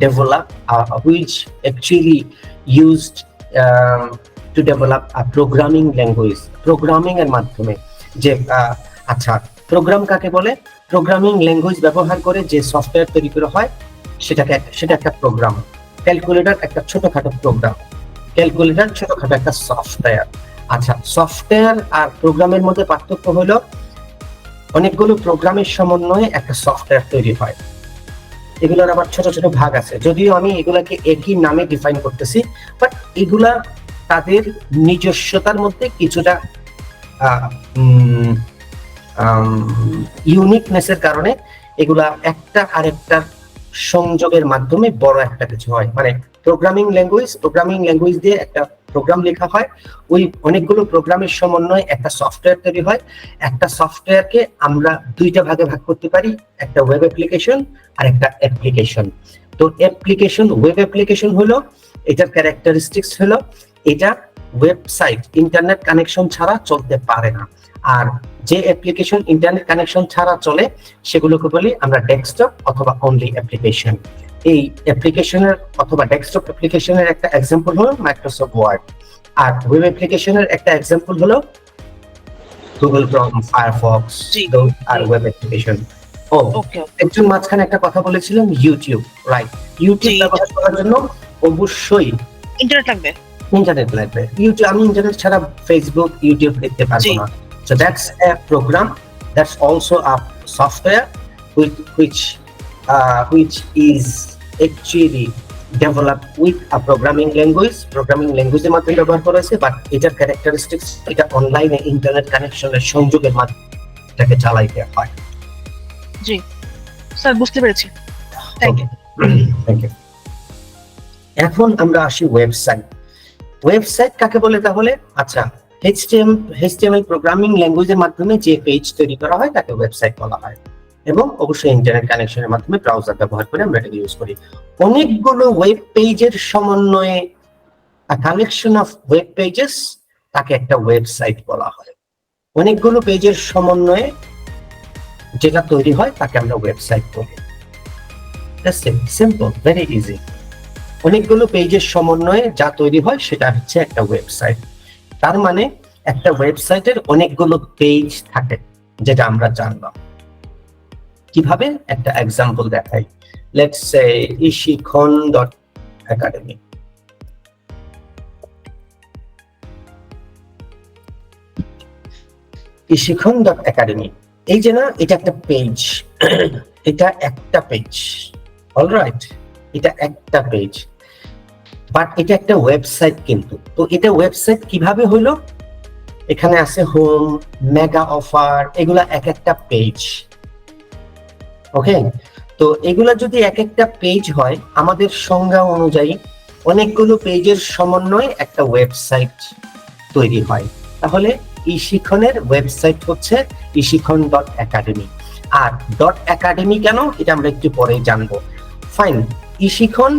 develop, which actually used to develop a programming language. Programming এর মাধ্যমে যে আচ্ছা, programme কাকে বলে? Programming language ব্যবহার করে যে software তৈরি করা হয় সেটা একটা প্রোগ্রাম। ক্যালকুলেটর একটা ছোটখাটো প্রোগ্রাম, ক্যালকুলেটর ছোটখাটো একটা সফটওয়্যার। আচ্ছা, সফটওয়্যার আর প্রোগ্রামের মধ্যে পার্থক্য হলো অনেকগুলো প্রোগ্রামের সমন্বয়ে একটা সফটওয়্যার তৈরি হয়। এগুলোর আবার ছোট ছোট ভাগ আছে, যদিও আমি এগুলাকে একই নামে ডিফাইন করতেছি, বাট এগুলা তাদের নিজস্বতার মধ্যে কিছুটা ইউনিকনেসের কারণে এগুলা একটা আরেকটার সংযোগের মাধ্যমে বড় একটা কিছু হয়। মানে প্রোগ্রামিং ল্যাঙ্গুয়েজ দিয়ে একটা প্রোগ্রাম লেখা হয়, ওই অনেকগুলো প্রোগ্রামের সমন্বয়ে একটা সফটওয়্যার তৈরি হয়। একটা সফটওয়্যারকে আমরা দুইটা ভাগে ভাগ করতে পারি, একটা ওয়েব অ্যাপ্লিকেশন আর একটা অ্যাপ্লিকেশন। তো ওয়েব অ্যাপ্লিকেশন হলো, এটার ক্যারেক্টারিস্টিক্স হলো এটা ওয়েবসাইট ইন্টারনেট কানেকশন ছাড়া চলতে পারে না। আর যে অ্যাপ্লিকেশন ইন্টারনেট কানেকশন ছাড়া চলে সেগুলোকে বলি আমরা ডেস্কটপ অথবা অনলি অ্যাপ্লিকেশন। এই অ্যাপ্লিকেশনের অথবা ডেস্কটপ অ্যাপ্লিকেশনের একটা এক্সাম্পল হলো মাইক্রোসফট ওয়ার্ড, আর ওয়েব অ্যাপ্লিকেশনের একটা এক্সাম্পল হলো গুগল ক্রোম, ফায়ারফক্স, আর ওয়েব অ্যাপ্লিকেশন। একজন মাঝখানে একটা কথা বলেছিলাম, ইউটিউব, রাইট? ইউটিউব ব্যবহার করার জন্য অবশ্যই ইন্টারনেট লাগবে। ইউটিউব, আমি ইন্টারনেট ছাড়া ফেসবুক, ইউটিউব দেখতে পারবো না। So that's a program, that's also a software which is actually developed with a programming language এর মাধ্যমে ব্যবহার করা হয়েছে, বাট এটার ক্যারেক্টারিস্টিক্স এটা অনলাইনে ইন্টারনেট কানেকশনের সংযোগের মাধ্যমে এটাকে চালাইতে হয়। জি স্যার, বুঝতে পেরেছি। Thank you. এখন আমরা আসি ওয়েবসাইট কাকে বলে তাহলে? আচ্ছা, HTML প্রোগ্রামিং ল্যাঙ্গুয়েজের মাধ্যমে যে পেজ তৈরি করা হয় তাকে ওয়েবসাইট বলা হয়, এবং অবশ্যই ইন্টারনেট কানেকশনের মাধ্যমে ব্রাউজার ব্যবহার করে আমরা এটা ইউজ করি। অনেকগুলো ওয়েব পেজের সমন্বয়ে, কালেকশন অফ ওয়েব পেজেস, তাকে একটা ওয়েবসাইট বলা হয়। অনেকগুলো পেজের সমন্বয়ে যেটা তৈরি হয় তাকে আমরা ওয়েবসাইট বলি। Simple, very easy. অনেকগুলো পেজের সমন্বয়ে যা তৈরি হয় সেটা হচ্ছে একটা ওয়েবসাইট। তার মানে একটা ওয়েবসাইটের অনেকগুলো পেজ থাকে, যেটা আমরা জানলাম। কিভাবে? একটা এক্সাম্পল দেখাই। Let's say ishikhon.academy। ishikhon.academy, এই যে না, এটা একটা পেজ, এটা একটা পেজ, অলরাইট, এটা একটা পেজ, বাট এটা একটা ওয়েবসাইট কিন্তু। তো এটা ওয়েবসাইট কিভাবে হলো? এখানে আছে হোম, মেগা অফার, এগুলা এক একটা পেজ। ওকে, তো এগুলা যদি এক একটা পেজ হয়, আমাদের সংজ্ঞা অনুযায়ী অনেকগুলো পেজের সমন্বয়ে একটা ওয়েবসাইট তৈরি হয়। তাহলে ইশিখনের ওয়েবসাইট হচ্ছে ishikhon.academy। আর .academy কেন, এটা আমরা একটু পরেই জানবো। ফাইন, ইশিখন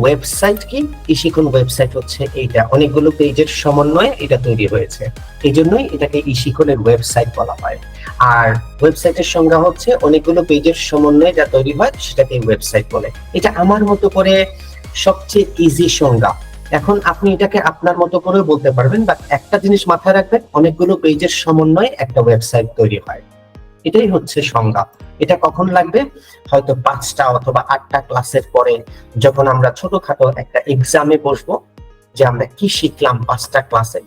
ওয়েবসাইট কি? ইশিখন ওয়েবসাইট হচ্ছে এইটা, অনেকগুলো পেজের সমন্বয়ে এটা তৈরি হয়েছে, এই জন্যই এটাকে ইশিখনের ওয়েবসাইট বলা হয়। আর ওয়েবসাইটের সংজ্ঞা হচ্ছে অনেকগুলো পেজের সমন্বয়ে যা তৈরি হয় সেটাকে ওয়েবসাইট বলে। এটা আমার মতো করে সবচেয়ে ইজি সংজ্ঞা। এখন আপনি এটাকে আপনার মতো করে বলতে পারবেন, বাট একটা জিনিস মাথায় রাখবেন, অনেকগুলো পেজের সমন্বয়ে একটা ওয়েবসাইট তৈরি হয়, এটাই হচ্ছে সংজ্ঞা। এটা কখন লাগবে? হয়তো 5টা অথবা 8টা ক্লাসের পরে, যখন আমরা ছোটখাটো একটা এক্সামে বসবো, যে আমরা কি শিখলাম 5টা ক্লাসে,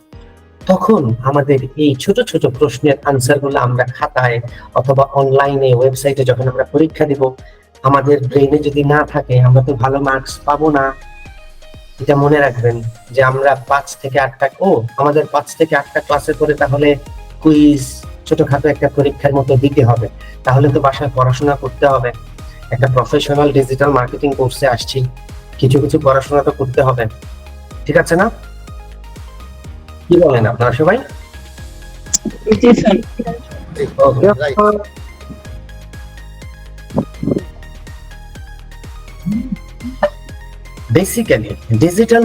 তখন আমাদের এই ছোট ছোট প্রশ্নের আনসার গুলো আমরা খাতায় অথবা অনলাইনে ওয়েবসাইটে যখন আমরা পরীক্ষা দিব, আমাদের ব্রেনে যদি না থাকে, আমরা তো ভালো মার্কস পাবো না। এটা মনে রাখবেন যে আমরা 5 থেকে 8টা, আমাদের 5 থেকে 8টা ক্লাসের পরে তাহলে কুইজ, ছোটখাটো একটা পরীক্ষার মতো দিতে হবে। তাহলে তো বাসায় পড়াশোনা করতে হবে। একটা প্রফেশনাল ডিজিটাল মার্কেটিং কোর্সে আসছি, কিছু কিছু পড়াশোনা তো করতে হবে, ঠিক আছে না? কি বলেন আপনারা সবাই? Basically, digital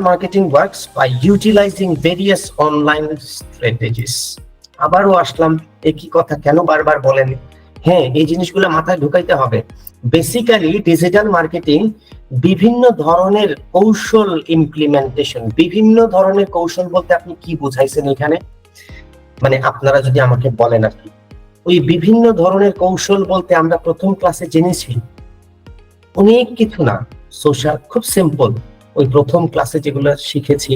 marketing works by utilizing various online strategies. আবারও আসলাম, একই কথা কেন বারবার বলেন? হ্যাঁ, এই জিনিসগুলো মাথায় ঢুকাইতে হবে। বেসিক্যালি ডিজিটাল মার্কেটিং বিভিন্ন ধরনের কৌশল ইমপ্লিমেন্টেশন। বিভিন্ন ধরনের কৌশল বলতে আপনি কি বুঝাইছেন এখানে? মানে আপনারা যদি আমাকে বলেন আর কি, ওই বিভিন্ন ধরনের কৌশল বলতে আমরা প্রথম ক্লাসে জেনেছি অনেক কিছু না, সোশ্যাল, খুব সিম্পল, ওই প্রথম ক্লাসে যেগুলো শিখেছি।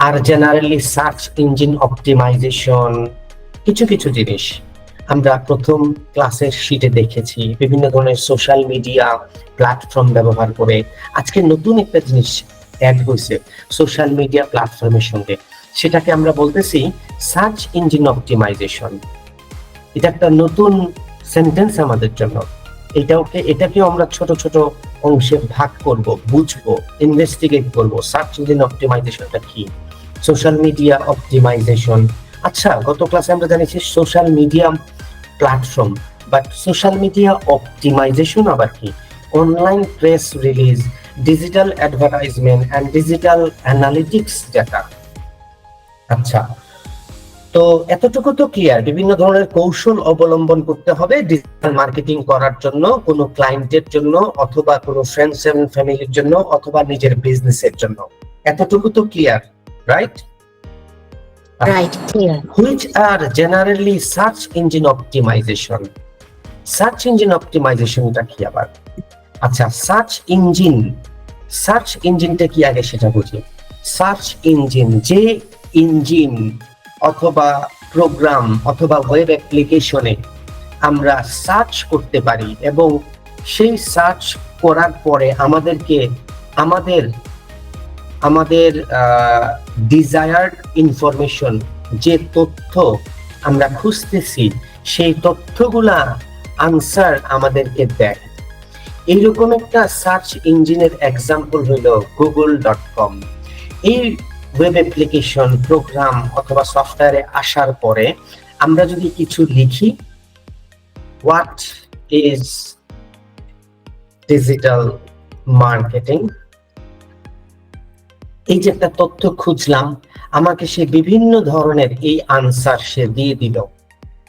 Are generally search engine optimisation, কিছু কিছু জিনিস আমরা প্রথম ক্লাসের শিটে দেখেছি, বিভিন্ন ধরনের সোশ্যাল মিডিয়া প্ল্যাটফর্ম ব্যবহার করে। আজকে নতুন একটা জিনিস অ্যাড হয়েছে সোশ্যাল মিডিয়া প্ল্যাটফর্মের সঙ্গে, সেটাকে আমরা বলতেছি সার্চ ইঞ্জিন অপটিমাইজেশন। এটা একটা নতুন সেন্টেন্স আমাদের জন্য। এটাকেও আমরা ছোট ছোট অংশে ভাগ করব, বুঝবো, ইনভেস্টিগেট করব। সার্চ ইঞ্জিন অপটিমাইজেশনটা কি, সোশ্যাল মিডিয়া অপটিমাইজেশন। আচ্ছা, গত ক্লাসে আমরা জানিয়েছি social media platform, but social media optimization আবার কি? Online press release, digital advertisement and digital analytics data. আচ্ছা, তো এতটুকু তো ক্লিয়ার। বিভিন্ন ধরনের কৌশল অবলম্বন করতে হবে ডিজিটাল মার্কেটিং করার জন্য, কোনো ক্লায়েন্টের জন্য, অথবা কোনো ফ্রেন্ডস এন্ড ফ্যামিলির জন্য, অথবা নিজের বিজনেসের জন্য। এতটুকু তো clear, right? Right, clear. Which are generally search engine optimization? Search engine অপটিমাইজেশনটা কি আবার? আচ্ছা, সার্চ ইঞ্জিনটা কি আগে সেটা বুঝি। সার্চ ইঞ্জিন, যে ইঞ্জিন অথবা প্রোগ্রাম অথবা ওয়েব অ্যাপ্লিকেশনে আমরা সার্চ করতে পারি এবং সেই সার্চ করার পরে আমাদেরকে আমাদের ডিজায়ার্ড ইনফরমেশন, যে তথ্য আমরা খুঁজতেছি, সেই তথ্যগুলা আনসার আমাদেরকে দেয়। এইরকম একটা সার্চ ইঞ্জিনের এক্সাম্পল হলো google.com। এই ওয়েব অ্যাপ্লিকেশন, প্রোগ্রাম অথবা সফটওয়্যারে আসার পরে আমরা যদি কিছু লিখি, হোয়াট ইজ ডিজিটাল মার্কেটিং, এই যে একটা তথ্য খুঁজলাম, আমাকে সে বিভিন্ন ধরনের এই আনসার সে দিয়ে দিল।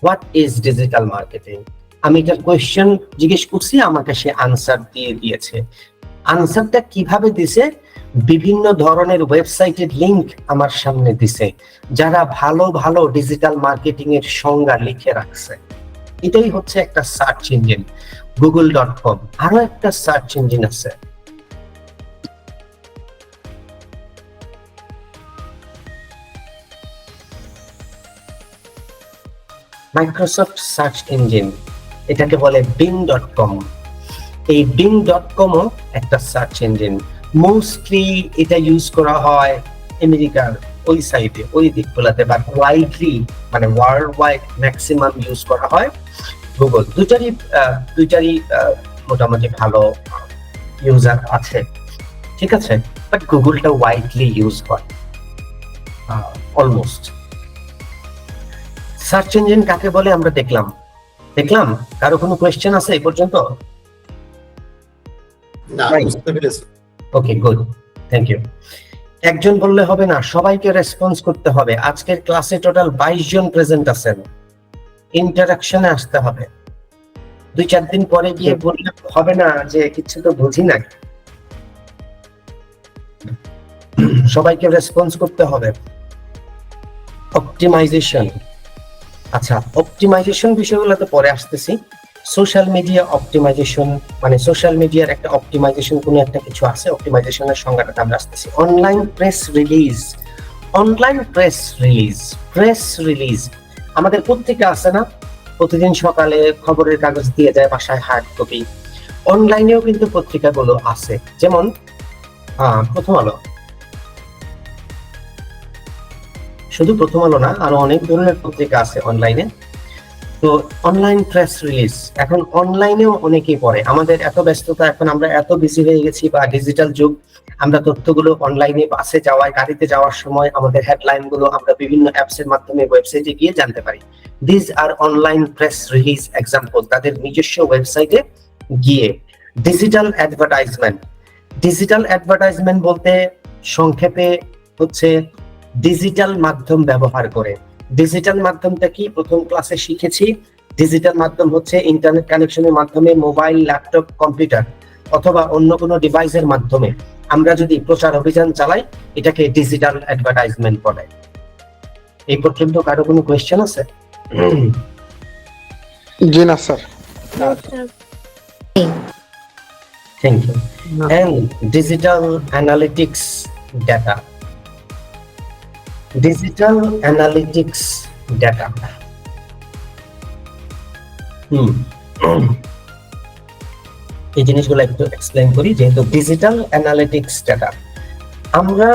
হোয়াট ইজ ডিজিটাল মার্কেটিং, আমি একটা কোয়েশ্চেন জিজ্ঞেস করছি, আমাকে সে আনসার দিয়ে দিয়েছে। আনসারটা কিভাবে দিছে? বিভিন্ন ধরনের ওয়েবসাইটের লিংক আমার সামনে দিছে, যারা ভালো ভালো ডিজিটাল মার্কেটিং এর সংজ্ঞা লিখে রাখছে। এটাই হচ্ছে একটা সার্চ ইঞ্জিন, google.com। আরো একটা সার্চ ইঞ্জিন আছে, মাইক্রোসফট সার্চ ইঞ্জিন, এটাকে বলে bing.com। এই bing.com ও একটা সার্চ ইঞ্জিন। মোস্টলি এটা ইউজ করা হয় আমেরিকার ওই সাইডে, ওই দিকগুলোতে, বাট ওয়াইডলি মানে ওয়ার্ল্ড ওয়াইড ম্যাক্সিমাম ইউজ করা হয় গুগল। দুইটারই মোটামুটি ভালো ইউজার আছে, ঠিক আছে, বাট গুগলটা ওয়াইডলি ইউজ হয় অলমোস্ট। সার্চ ইঞ্জিন কাকে বলে আমরা দেখলাম। কারো কোনো কোয়েশ্চেন আছে এই পর্যন্ত? না, বুঝতে পেরেছি। ওকে, গুড, থ্যাংক ইউ। একজন বললে হবে না, সবাইকে রেসপন্স করতে হবে। আজকের ক্লাসে টোটাল 22 জন প্রেজেন্ট আছেন, ইন্টারাকশনে আসতে হবে। 2-4 দিন পরে গিয়ে বললে হবে না যে কিছু তো বুঝি না। সবাইকে রেসপন্স করতে হবে। অপটিমাইজেশন, আচ্ছা, অপটিমাইজেশন বিষয়গুলোতে পরে আসতেছি। সোশ্যাল মিডিয়া অপটিমাইজেশন মানে সোশ্যাল মিডিয়ার একটা অপটিমাইজেশন, কোনো একটা কিছু আছে, অপটিমাইজেশনের সংজ্ঞাটা আমরা আসতেছি। অনলাইন প্রেস রিলিজ, আমাদের পত্রিকা আছে না, প্রতিদিন সকালে খবরের কাগজ দিয়ে যায় বাসায় হার্ড কপি। অনলাইনেও কিন্তু পত্রিকাগুলো আছে, যেমন প্রথম আলো। শুধু প্রথম আলো না, আরো অনেক ধরনের পত্রিকা আছে অনলাইনে। তো অনলাইন প্রেস রিলিজ এখন অনলাইনেও অনেকেই পড়ে। আমাদের এত ব্যস্ততা, এখন আমরা এত বিজি হয়ে গেছি, বা ডিজিটাল যুগ, আমরা তথ্যগুলো অনলাইনে, বাসে যাওয়ায়, গাড়িতে যাওয়ার সময় আমাদের হেডলাইন গুলো আমরা বিভিন্ন অ্যাপস এর মাধ্যমে ওয়েবসাইটে গিয়ে জানতে পারি। This are online press release example, তাদের নিজস্ব ওয়েবসাইটে গিয়ে। ডিজিটাল অ্যাডভার্টাইজমেন্ট বলতে সংক্ষেপে হচ্ছে ডিজিটাল মাধ্যম ব্যবহার করে। ডিজিটাল মাধ্যমটা কি প্রথম ক্লাসে শিখেছি। ডিজিটাল মাধ্যম হচ্ছে ইন্টারনেট কানেকশনের মাধ্যমে, মোবাইল, ল্যাপটপ, কম্পিউটার অথবা অন্য কোনো ডিভাইসের মাধ্যমে আমরা যদি প্রচার অভিযান চালাই, এটাকে ডিজিটাল অ্যাডভার্টাইজমেন্ট বলে। এই পর্যন্ত কারো কোনো কোয়েশ্চেন আছে? জি না sir. Thank you. And digital analytics data. Digital analytics data. এই জিনিসগুলো একটু এক্সপ্লেইন করি, যেহেতু ডিজিটাল অ্যানালিটিক্স ডাটা, আমরা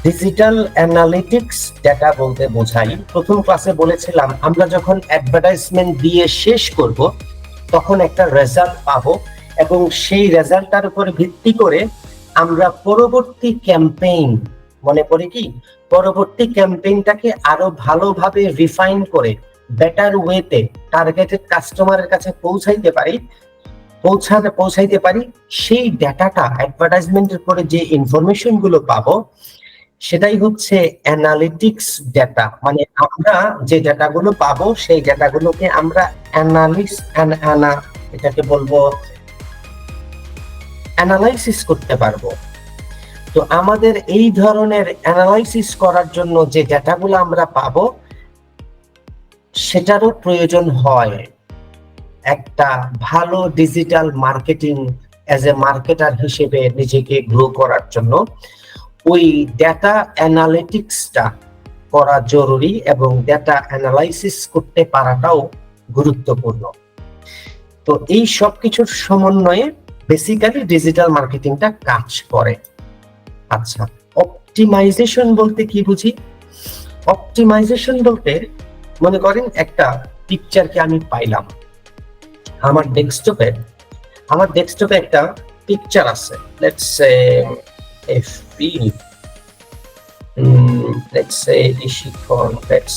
ডিজিটাল অ্যানালিটিক্স ডাটা বলতে বোঝাই, প্রথম ক্লাসে বলেছিলাম আমরা যখন অ্যাডভার্টাইজমেন্ট দিয়ে শেষ করব তখন একটা রেজাল্ট পাবো, এবং সেই রেজাল্টটার উপর ভিত্তি করে আমরা পরবর্তী ক্যাম্পেইন, মনে পড়ে কি, পরবর্তী ক্যাম্পেইনটাকে আরো ভালোভাবে রিফাইন করে বেটার ওয়েতে টার্গেটেড কাস্টমারের কাছে পৌঁছাইতে পারি। সেই ডাটাটা, অ্যাডভার্টাইজমেন্টের পরে যে ইনফরমেশন গুলো পাবো সেটাই হচ্ছে অ্যানালিটিক্স ডাটা। মানে আমরা যে ডাটাগুলো পাবো সেই ডাটাগুলোকে আমরা এটাকে বলবো অ্যানালাইসিস করতে পারবো। তো আমাদের এই ধরনের অ্যানালাইসিস করার জন্য যে ডাটাগুলো আমরা পাবো সেটারও প্রয়োজন হয় একটা ভালো digital marketing, as a marketer হিসেবে নিজেকে গ্রো করার জন্য ওই ডেটা অ্যানালিটিক্সটা করা জরুরি, এবং ডেটা অ্যানালাইসিস করতে পারাটাও গুরুত্বপূর্ণ। তো এই সব কিছুর সমন্বয়ে বেসিক্যালি ডিজিটাল মার্কেটিংটা কাজ করে। আচ্ছা, অপটিমাইজেশন বলতে কি বুঝি? অপটিমাইজেশন বলতে, মনে করেন একটা পিকচারকে আমি পাইলাম আমার ডেস্কটপে একটা পিকচার আছে, লেটস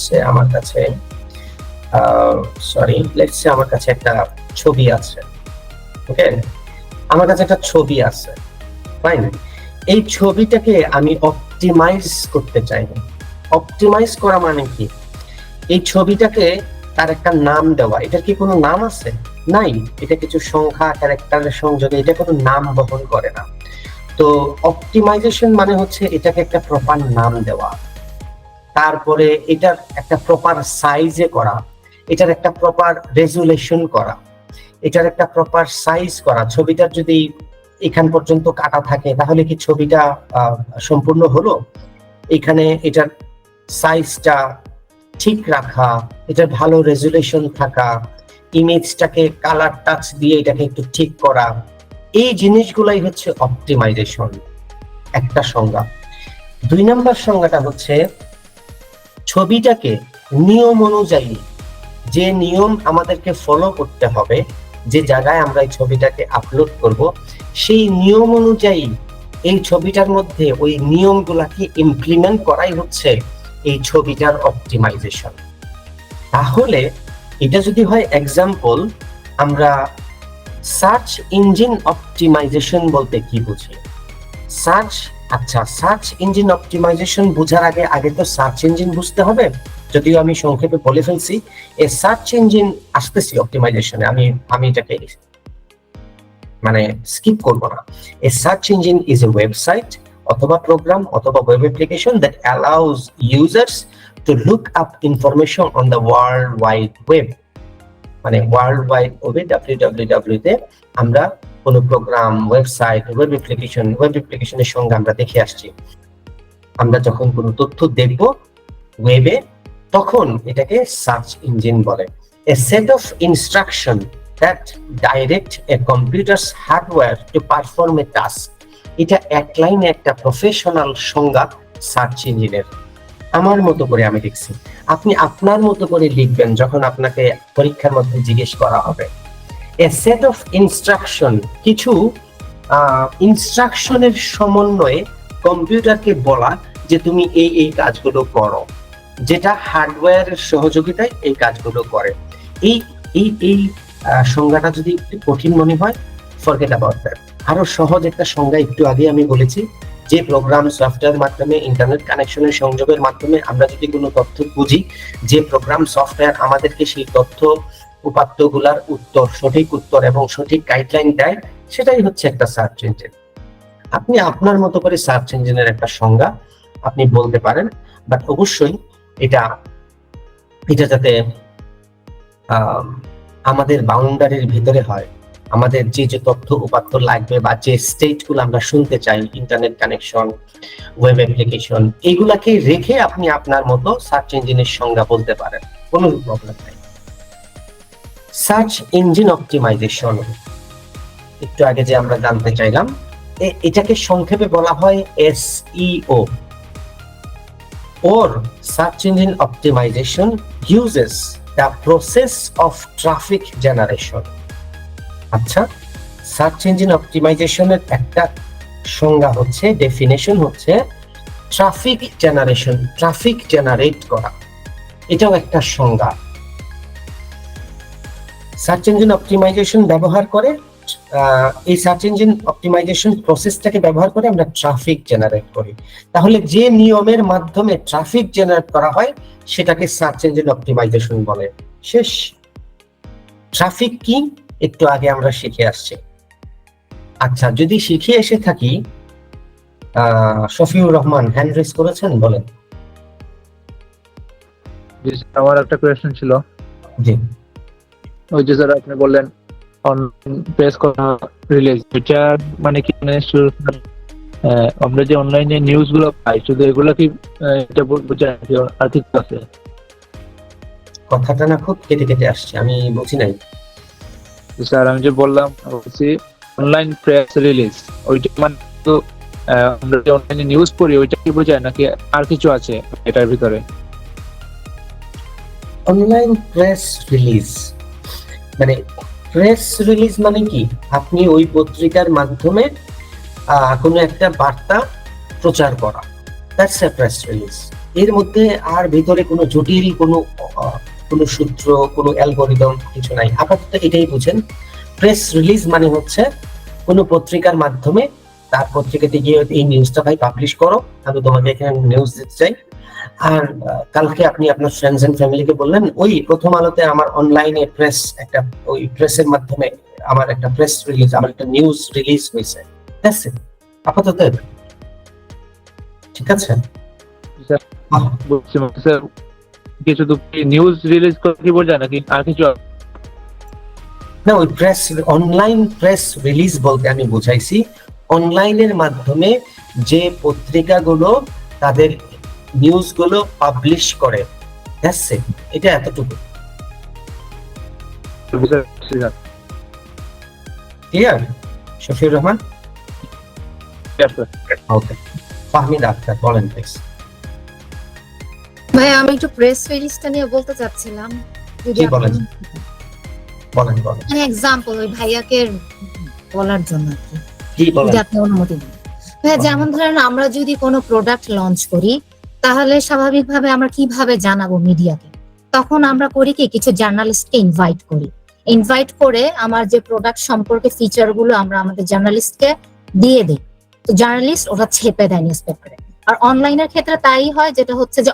সে আমার কাছে আমার কাছে একটা ছবি আছে, ওকে, আমার কাছে একটা ছবি আছে, ফাইন। এই ছবিটাকে আমি অপটিমাইজ করতে চাই। অপটিমাইজ করা মানে কি? এই ছবিটাকে তার একটা নাম দেওয়া। এটার কি কোনো নাম আছে? নাই। এটা কিছু সংখ্যা, ক্যারেক্টারের সংযোগে, এটা কোনো নাম বহন করে না। তো অপটিমাইজেশন মানে হচ্ছে এটাকে একটা প্রপার নাম দেওয়া, তারপরে এটার একটা প্রপার সাইজে করা, এটার একটা প্রপার রেজুলেশন করা, এটার একটা প্রপার সাইজ করা। ছবিটার যদি এখান পর্যন্ত কাটা থাকে তাহলে কি ছবিটা সম্পূর্ণ হলো? এখানে এটার সাইজটা ঠিক রাখা, এটার ভালো রেজুলেশন থাকা, ইমেজটাকে কালার টাচ দিয়ে এটাকে একটু ঠিক করা, এই জিনিসগুলাই হচ্ছে অপটিমাইজেশন, একটা সংজ্ঞা। 2 নম্বর সংজ্ঞাটা হচ্ছে ছবিটাকে নিয়ম অনুযায়ী, যে নিয়ম আমাদেরকে ফলো করতে হবে, যে জায়গায় আমরা এই ছবিটাকে আপলোড করব, সেই নিয়ম অনুযায়ী এই ছবিটার মধ্যে ওই নিয়মগুলাকে ইমপ্লিমেন্ট করাই হচ্ছে এই ছবিটার অপটিমাইজেশন। তাহলে এটা যদি হয় এক্সাম্পল, আমরা সার্চ ইঞ্জিন অপটিমাইজেশন বলতে কি বুঝি? সার্চ ইঞ্জিন অপটিমাইজেশন বোঝার আগে তো সার্চ ইঞ্জিন বুঝতে হবে। যদিও আমি সংক্ষেপে বলে ফেলছি, এই সার্চ ইঞ্জিন আসতেছি অপটিমাইজেশনে, আমি এটাকে মানে স্কিপ করব না। A search engine is a website অথবা প্রোগ্রাম অথবা web application that allows users to look up information on the world wide web. মানে ওয়ার্ল্ড ওয়াইড ওয়েবে, www তে আমরা কোনো প্রোগ্রাম, ওয়েবসাইট, ওয়েব অ্যাপ্লিকেশনের সঙ্গে আমরা দেখে আসছি। আমরা যখন কোনো তথ্য দেখব ওয়েবে, তখন এটাকে সার্চ ইঞ্জিন বলে। A set of instruction that direct a computer's hardware to perform a task. এটা এক লাইনে একটা প্রফেশনাল সংজ্ঞা সার্চ ইঞ্জিনের। আমার মতো করে আমি লিখছি, আপনি আপনার মতো করে লিখবেন যখন আপনাকে পরীক্ষার মধ্যে জিজ্ঞেস করা হবে। A set of instruction, কিছু ইনস্ট্রাকশনের সমন্বয়ে কম্পিউটারকে বলা যে তুমি এই কাজগুলো করো, যেটা হার্ডওয়্যারের সহযোগিতায় এই কাজগুলো করে। এই সংজ্ঞাটা যদি একটু কঠিন মনে হয়, ফরগেট অ্যাবাউট দ্যাট। আরো সহজ একটা সংজ্ঞা একটু আগে আমি বলেছি, যে প্রোগ্রাম সফটওয়্যার মাধ্যমে, ইন্টারনেট কানেকশনের সংযোগের মাধ্যমে আমরা যদি কোনো তথ্য বুঝি, যে প্রোগ্রাম সফটওয়্যার আমাদেরকে সেই তথ্য উপাত্তগুলার সঠিক উত্তর এবং সঠিক গাইডলাইন দেয়, সেটাই হচ্ছে একটা সার্চ ইঞ্জিন। আপনি আপনার মতো করে সার্চ ইঞ্জিনের একটা সংজ্ঞা আপনি বলতে পারেন, বাট অবশ্যই এটা যাতে আমাদের বাউন্ডারির ভিতরে হয়, আমাদের যে যে তথ্য উপাত্ত লাগবে বা যে স্টেটগুলো আমরা শুনতে চাই, ইন্টারনেট কানেকশন, ওয়েব অ্যাপ্লিকেশন, এগুলাকে রেখে আপনি আপনার মতো সার্চ ইঞ্জিনের সংজ্ঞা বলতে পারেন, কোনো প্রবলেম নাই। সার্চ ইঞ্জিন অপটিমাইজেশন, একটু আগে যে আমরা জানতে চাইলাম, এটাকে সংক্ষেপে বলা হয় SEO, or search engine optimization uses the process of traffic generation. আচ্ছা, সার্চ ইঞ্জিন অপটিমাইজেশনের একটা সংজ্ঞা হচ্ছে, ডেফিনেশন হচ্ছে ট্রাফিক জেনারেশন, ট্রাফিক জেনারেট করা, এটাও একটা সংজ্ঞা। সার্চ ইঞ্জিন অপটিমাইজেশন ব্যবহার করে, এই সার্চ ইঞ্জিন অপটিমাইজেশন প্রসেসটাকে ব্যবহার করে আমরা ট্রাফিক জেনারেট করি। তাহলে যে নিয়মের মাধ্যমে ট্রাফিক জেনারেট করা হয় সেটাকে সার্চ ইঞ্জিন অপটিমাইজেশন বলে। শেষ। ট্রাফিক কি একটু আগে আমরা শিখে আসছি। আচ্ছা, যদি শিখে এসে থাকি, শফিউর রহমান হ্যান্ড রেজ করেছেন, বলেন। আমার একটা কোয়েশ্চেন ছিল। জি, ওই যে স্যার আপনি বললেন অনলাইন প্রেস করা রিলিজ, এটা মানে কি, আমরা যে অনলাইনে নিউজ গুলো পাই শুধু এগুলো কি এটা বোঝায় আর ঠিক আছে? কথাটা না খুব কেটে কেটে আসছে, আমি বুঝি নাই। স্যার আমি যে বললাম বলছি অনলাইন প্রেস রিলিজ, ওইটা মানে তো আমরা যে অনলাইনে নিউজ পড়ি ওইটা কি বোঝায় নাকি আর কিছু আছে এটার ভিতরে? অনলাইন প্রেস রিলিজ মানে, প্রেস রিলিজ মানে কি, আপনি ওই পত্রিকার মাধ্যমে কোনো একটা বার্তা প্রচার করা, দ্যাটস এ প্রেস রিলিজ। এর মধ্যে আর ভিতরে কোনো জটিল কোনো সূত্র, কোনো অ্যালগরিদম কিছু নাই। আপাতত এটাই বুঝেন, প্রেস রিলিজ মানে হচ্ছে কোনো পত্রিকার মাধ্যমে তার পত্রিকাতে গিয়ে এই নিউজটা ভাই পাবলিশ করো, আমি তোমাকে এখানে নিউজ দিতে চাই। আর কালকে আপনি আপনার ফ্রেন্ডস এন্ড ফ্যামিলিকে বললেন ওই প্রথম আলোতে আমার অনলাইনে প্রেস একটা, ওই প্রেসের মাধ্যমে আমার একটা প্রেস রিলিজ, আমার একটা নিউজ রিলিজ হয়েছে। আপাতত ঠিক আছে। কিছু তো নিউজ রিলিজ করে কি বোঝায় নাকি আর কিছু? না, ওই প্রেস, অনলাইন প্রেস রিলিজ বলতে আমি বুঝাইছি অনলাইনের মাধ্যমে যে পত্রিকাগুলো তাদের নিউজগুলো পাবলিশ করে, এটা এতটুকু। ক্লিয়ার? শফিউর রহমান, ওকে। ফাহমিদ আক্তার, বলেন প্লিজ। ভাই আমি একটু প্রেস রিলিজটা নিয়ে বলতে চাচ্ছিলাম, যদি জি, বলেন বলেন বলেন। মানে এক্সাম্পল ওই ভাইয়াকে বলার জন্য আর কি, জি বলেন। যদি আপনি অনুমতি দেন। ভাইয়া যেমন ধরেন আমরা যদি কোনো প্রোডাক্ট লঞ্চ করি তাহলে স্বাভাবিকভাবে আমরা কিভাবে জানাবো মিডিয়াকে? তখন আমরা করি কি, কিছু জার্নালিস্টকে ইনভাইট করি, ইনভাইট করে আমার যে প্রোডাক্ট সম্পর্কে ফিচার গুলো আমরা আমাদের জার্নালিস্টকে দিয়ে দিই, তো জার্নালিস্ট ওটা ছেপে দেয় নিউজ পেপারে। আর অনলাইনের ক্ষেত্রে তাই হয়, যেটা হচ্ছে যে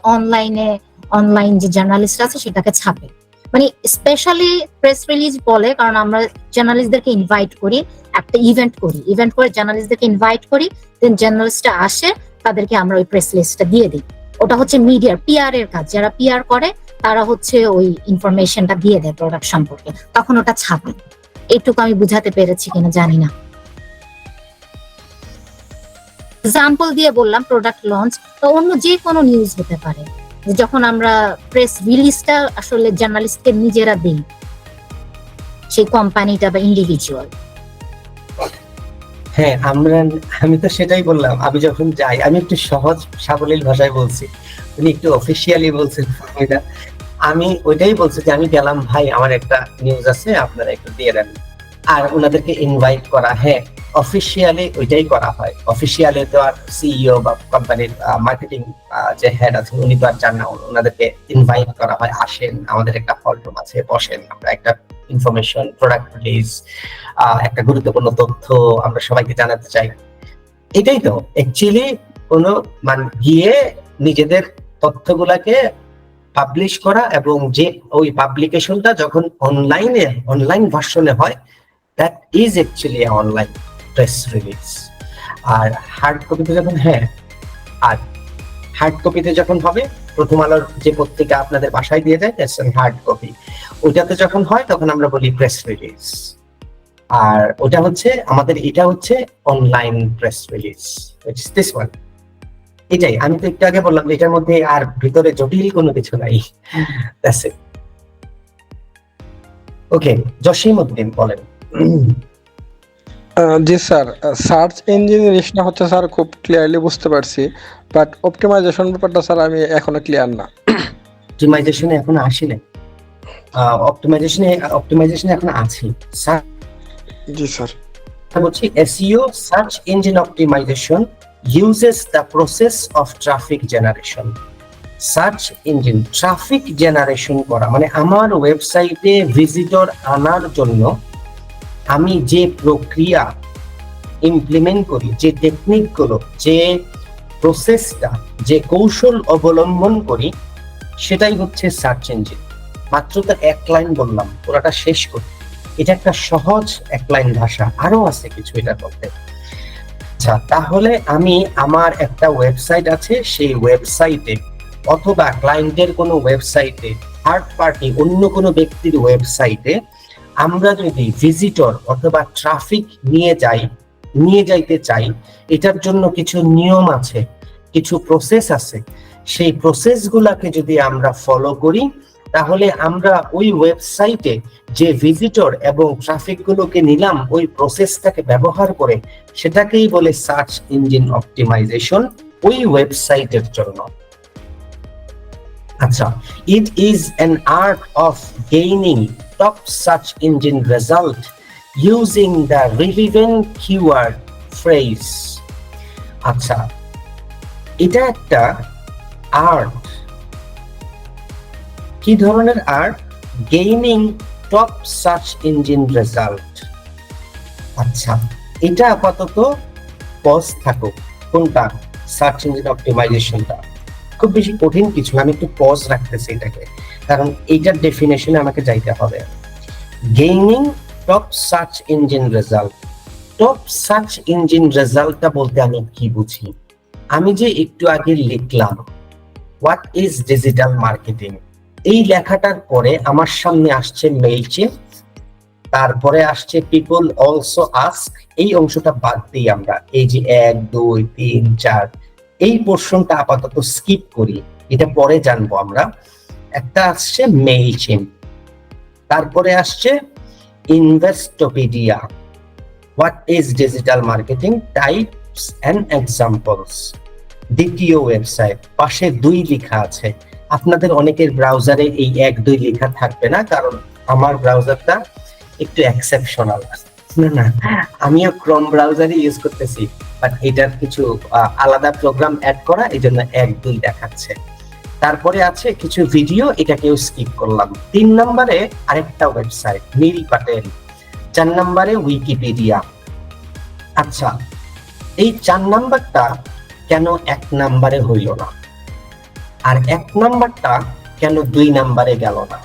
অনলাইন যে জার্নালিস্ট আছে সেটাকে ছাপে। মানে স্পেশালি প্রেস রিলিজ বলে কারণ আমরা জার্নালিস্টদেরকে ইনভাইট করি, একটা ইভেন্ট করে জার্নালিস্টদেরকে ইনভাইট করি, দেন জার্নালিস্টরা আসে, তাদেরকে আমরা ওই প্রেস লিস্টটা দিয়ে দিই। ওটা হচ্ছে মিডিয়ার পিআর এর কাজ, যারা পিআর করে তারা হচ্ছে ওই ইনফরমেশনটা দিয়ে দেয় প্রোডাক্ট সম্পর্কে, তখন ওটা ছাপে। এইটুকু আমি বুঝাতে পেরেছি কিনা জানি না। এক্সাম্পল দিয়ে বললাম প্রোডাক্ট লঞ্চ, তো অন্য যে কোনো নিউজ হতে পারে, যখন আমরা প্রেস রিলিজটা আসলে জার্নালিস্টকে নিজেরা দেই, সেই কোম্পানিটা বা ইন্ডিভিজুয়াল। হ্যাঁ, আমি তো সেটাই বললাম, আমি যখন যাই আমি একটু সহজ সাবলীল ভাষায় বলছি, উনি একটু অফিসিয়ালি বলছেন, আমি ওইটাই বলছি যে আমি গেলাম, ভাই আমার একটা নিউজ আছে আপনারা একটু দিয়ে দেন, আর ওনাদেরকে ইনভাইট করা। হ্যাঁ, অফিসিয়ালি ওইটাই করা হয়। অফিসিয়ালি তো আর সিইও বা কোম্পানির মার্কেটিং যে হেড আছেন উনি তো আর চান না, ওনাদেরকে ইনভাইট করা হয়, আসেন আমাদের একটা হল রুম আছে, বসেন, আমরা একটা ইনফরমেশন, প্রোডাক্ট রিলিজ, একটা গুরুত্বপূর্ণ তথ্য আমরা সবাইকে জানাতে চাই। এটাই তো অ্যাকচুয়ালি কোনো গিয়ে নিজেদের তথ্যগুলাকে পাবলিশ করা, এবং যে ওই পাবলিকেশনটা যখন অনলাইন ভার্সনে হয়, that is actually online press release. আর হার্ড কপিতে যখন, আর হার্ড কপিতে যখন হবে, প্রথম আলোর যে পত্রিকা আপনাদের বাসায় দিয়ে দেয়, দ্যাটস হার্ড কপি, ওইটাতে যখন হয় তখন আমরা বলি প্রেস রিলিজ। আর ওটা হচ্ছে আমাদের, এটা হচ্ছে online press release, this one. এটাই আমি তো একটু আগে বললাম যে এটার মধ্যে আর ভিতরে জটিল কোনো কিছু নাই। That's it. ওকে, জসিমউদ্দিন বলেন। জি স্যার, সার্চ ইঞ্জিন জিনিসটা হচ্ছে স্যার খুব ক্লিয়ারলি বুঝতে পারছি, বাট অপটিমাইজেশন ব্যাপারটা স্যার আমি এখনো ক্লিয়ার না। অপটিমাইজেশনে এখনো আসিনি। অপটিমাইজেশনে এখন আছি স্যার। জি স্যার। বলছি SEO, search engine optimization uses the process of traffic generation. Search engine traffic generation করা মানে আমার ওয়েবসাইটে ভিজিটর আনার জন্য আমি যে প্রক্রিয়া ইমপ্লিমেন্ট করি, যে টেকনিকগুলো, যে প্রসেসটা, যে কৌশল অবলম্বন করি, সেটাই হচ্ছে সার্চ ইঞ্জিন। মাত্র তো এক লাইন বললাম, পুরোটা শেষ করি। এটা একটা সহজ এক লাইন ভাষা, আরো আছে কিছু এটা বলতে। আচ্ছা, তাহলে আমি আমার একটা ওয়েবসাইট আছে, সেই ওয়েবসাইটে অথবা ক্লায়েন্টের কোনো ওয়েবসাইটে, থার্ড পার্টি অন্য কোনো ব্যক্তির ওয়েবসাইটে আমরা যদি ভিজিটর অথবা ট্রাফিক নিয়ে যাইতে চাই, এটার জন্য কিছু নিয়ম আছে, কিছু প্রসেস আছে। সেই প্রসেসগুলোকে যদি আমরা ফলো করি, তাহলে আমরা ওই ওয়েবসাইটে যে ভিজিটর এবং ট্রাফিক গুলোকে নিলাম, ওই প্রসেসটাকে ব্যবহার করে, সেটাকেই বলে সার্চ ইঞ্জিন অপটিমাইজেশন ওই ওয়েবসাইটের জন্য। আচ্ছা, it is an art of gaining top search engine result using the relevant keyword phrase. আচ্ছা, এটা একটা আর্ট। কি ধরনের art? Gaining top search engine result. আচ্ছা, এটা আপাতত পজ থাকুক। কোনটা? সার্চ ইঞ্জিন অপটিমাইজেশনটা। খুব বেশি কঠিন কিছু, আমি একটু পজ রাখতেছি এটাকে, কারণ এইটার ডেফিনেশনে আমাকে যাইতে হবে। Gaining top search engine result. Top search engine রেজাল্টটা বলতে আমি কি বুঝি? আমি যে একটু আগে লিখলাম হোয়াট ইজ ডিজিটাল মার্কেটিং, এই লেখাটার পরে আমার সামনে আসছে মেইলচিম্প, তারপরে আসছে পিপল অলসো আস্ক। এই অংশটা বাদ দিই আমরা, এই যে 1 2 3 4 এই পোরশনটা আপাতত স্কিপ করি, এটা পরে জানবো আমরা। একটা আসছে মেইলচিম্প, তারপরে আসছে Investopedia, what is digital marketing, types and examples. দ্বিতীয় ওয়েবসাইট, পাশে 2 লেখা আছে। আপনাদের অনেকের ব্রাউজারে এই 1 2 লেখা থাকবে না, কারণ আমার ব্রাউজারটা একটু এক্সেপশনাল। না, আমিও ক্রোম ব্রাউজারে ইউজ করতেছি, বাট এটার কিছু আলাদা প্রোগ্রাম অ্যাড করা, এই জন্য 1 2 দেখাচ্ছে। তারপরে আছে কিছু ভিডিও, এটাকেও স্কিপ করলাম। 3 নম্বরে আরেকটা ওয়েবসাইট নীল পাটেল, 4 নম্বরে উইকিপিডিয়া। আচ্ছা, এই 4 নাম্বারটা কেন 1 নম্বরে হইল না, আর 1 নাম্বারটা কেন 2 নম্বরে গেল না?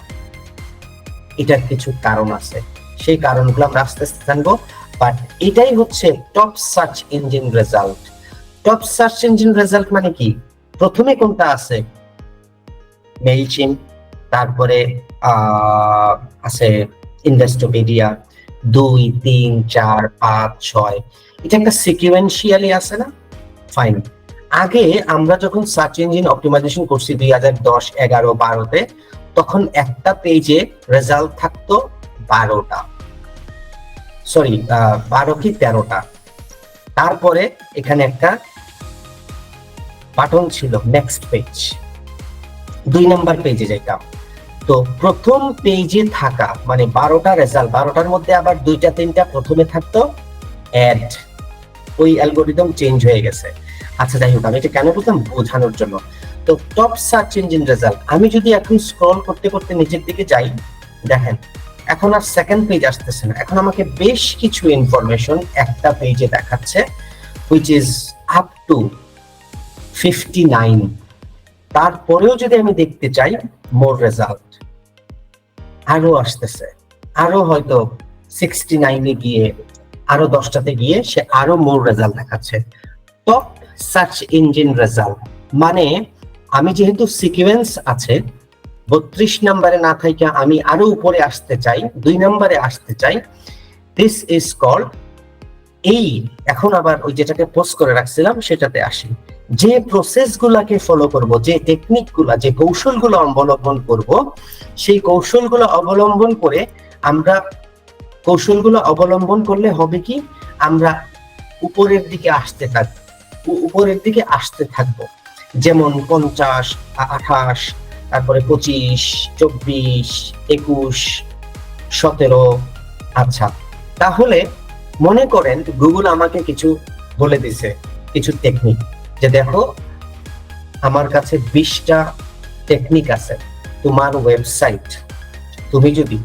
এটার কিছু কারণ আছে, সেই কারণগুলো আমরা আস্তে আস্তে জানবো। বাট এটাই হচ্ছে top search engine result. Top search engine result মানে কি? প্রথমে কোনটা আছে? মেইলচিম্প, তারপরে আছে ইনভেস্টোপিডিয়া, 2 3 4 5 6। এটা একটা সিকুয়েন্সিয়ালি আছে না? ফাইন। আগে আমরা যখন সার্চ ইঞ্জিন অপটিমাইজেশন করছি 2010 11 12তে, তখন একটা পেজে রেজাল্ট থাকতো 12টা, সরি 12 কি 13টা। তারপরে এখানে একটা বাটন ছিল নেক্সট পেজ, 2 নাম্বার পেজে যেতাম। তো প্রথম পেজে থাকা মানে 12টা রেজাল্ট, 12টার মধ্যে আবার 2টা 3টা প্রথমে থাকতো অ্যাড। ওই অ্যালগরিদম চেঞ্জ হয়ে গেছে। আচ্ছা, যাই হোক, আমি এটা কেন বলতাম? বোঝানোর জন্য। তো টপ সার্চ ইঞ্জিন রেজাল্ট, আমি যদি এখন স্ক্রল করতে করতে নিচের দিকে যাই, দেখেন এখন আর সেকেন্ড পেজ আসতেছে না, এখন আমাকে বেশ কিছু ইনফরমেশন একটা পেজে দেখাচ্ছে, হুইচ ইজ আপ টু 59। তারপরেও যদি আমি দেখতে চাই মোর রেজাল্ট, আরো আসতেছে, আরো হয়তো 69-এ গিয়ে, আরো 10টাতে গিয়ে সে আরো মোর রেজাল্ট দেখাচ্ছে। টপ সার্চ ইঞ্জিন রেজাল্ট মানে আমি যেহেতু সিকোয়েন্স আছে, 32 নম্বরে না থাইকা আমি আরো উপরে আসতে চাই, 2 নম্বরে আসতে চাই, দিস ইজ কল্ড, এই এখন আবার ওই যেটাকে পোস্ট করে রাখছিলাম সেটাতে আসি, যে প্রসেস গুলাকে ফলো করব, যে টেকনিক গুলা, যে কৌশলগুলো অবলম্বন করব, সেই কৌশলগুলো অবলম্বন করে আমরা কৌশলগুলো অবলম্বন করলে হবে কি, আমরা উপরের দিকে আসতে থাকবো। যেমন 50, 28, তারপরে 25, 24, 21, 17। আচ্ছা, তাহলে মনে করেন গুগল আমাকে কিছু বলে দিছে, কিছু টেকনিক, যে দেখো আমার কাছে 20টা টেকনিক আছে, তোমার ওয়েবসাইট তুমি যদি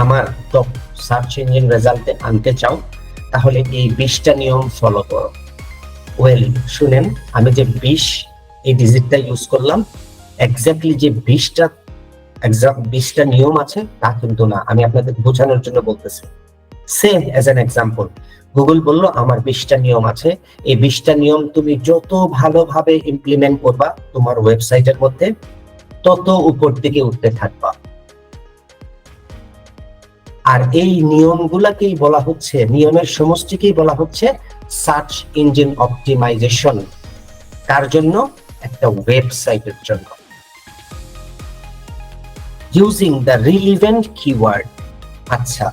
আমার টপ সার্চ ইঞ্জিন রেজাল্টে আনতে চাও তাহলে এই 20টা নিয়ম ফলো করো। ওয়েল শুনেন, আমি যে 20 এই ডিজিটটা ইউজ করলাম, এক্স্যাক্টলি যে 20টা নিয়ম আছে তা কিন্তু না, আমি আপনাদের বোঝানোর জন্য বলতেছি। সে অ্যাজ অ্যান এক্সাম্পল, গুগল বলল আমার 20টা নিয়ম আছে, এই 20টা নিয়ম তুমি যত ভালোভাবে ইমপ্লিমেন্ট করবা তোমার ওয়েবসাইটের মধ্যে, তত উপর দিকে উঠতে থাকবা। আর এই নিয়মগুলাকেই বলা হচ্ছে, নিয়মের সমষ্টিকেই বলা হচ্ছে সার্চ ইঞ্জিন অপটিমাইজেশন। কার জন্য? একটা ওয়েবসাইটের জন্য। Using the relevant keyword. আচ্ছা,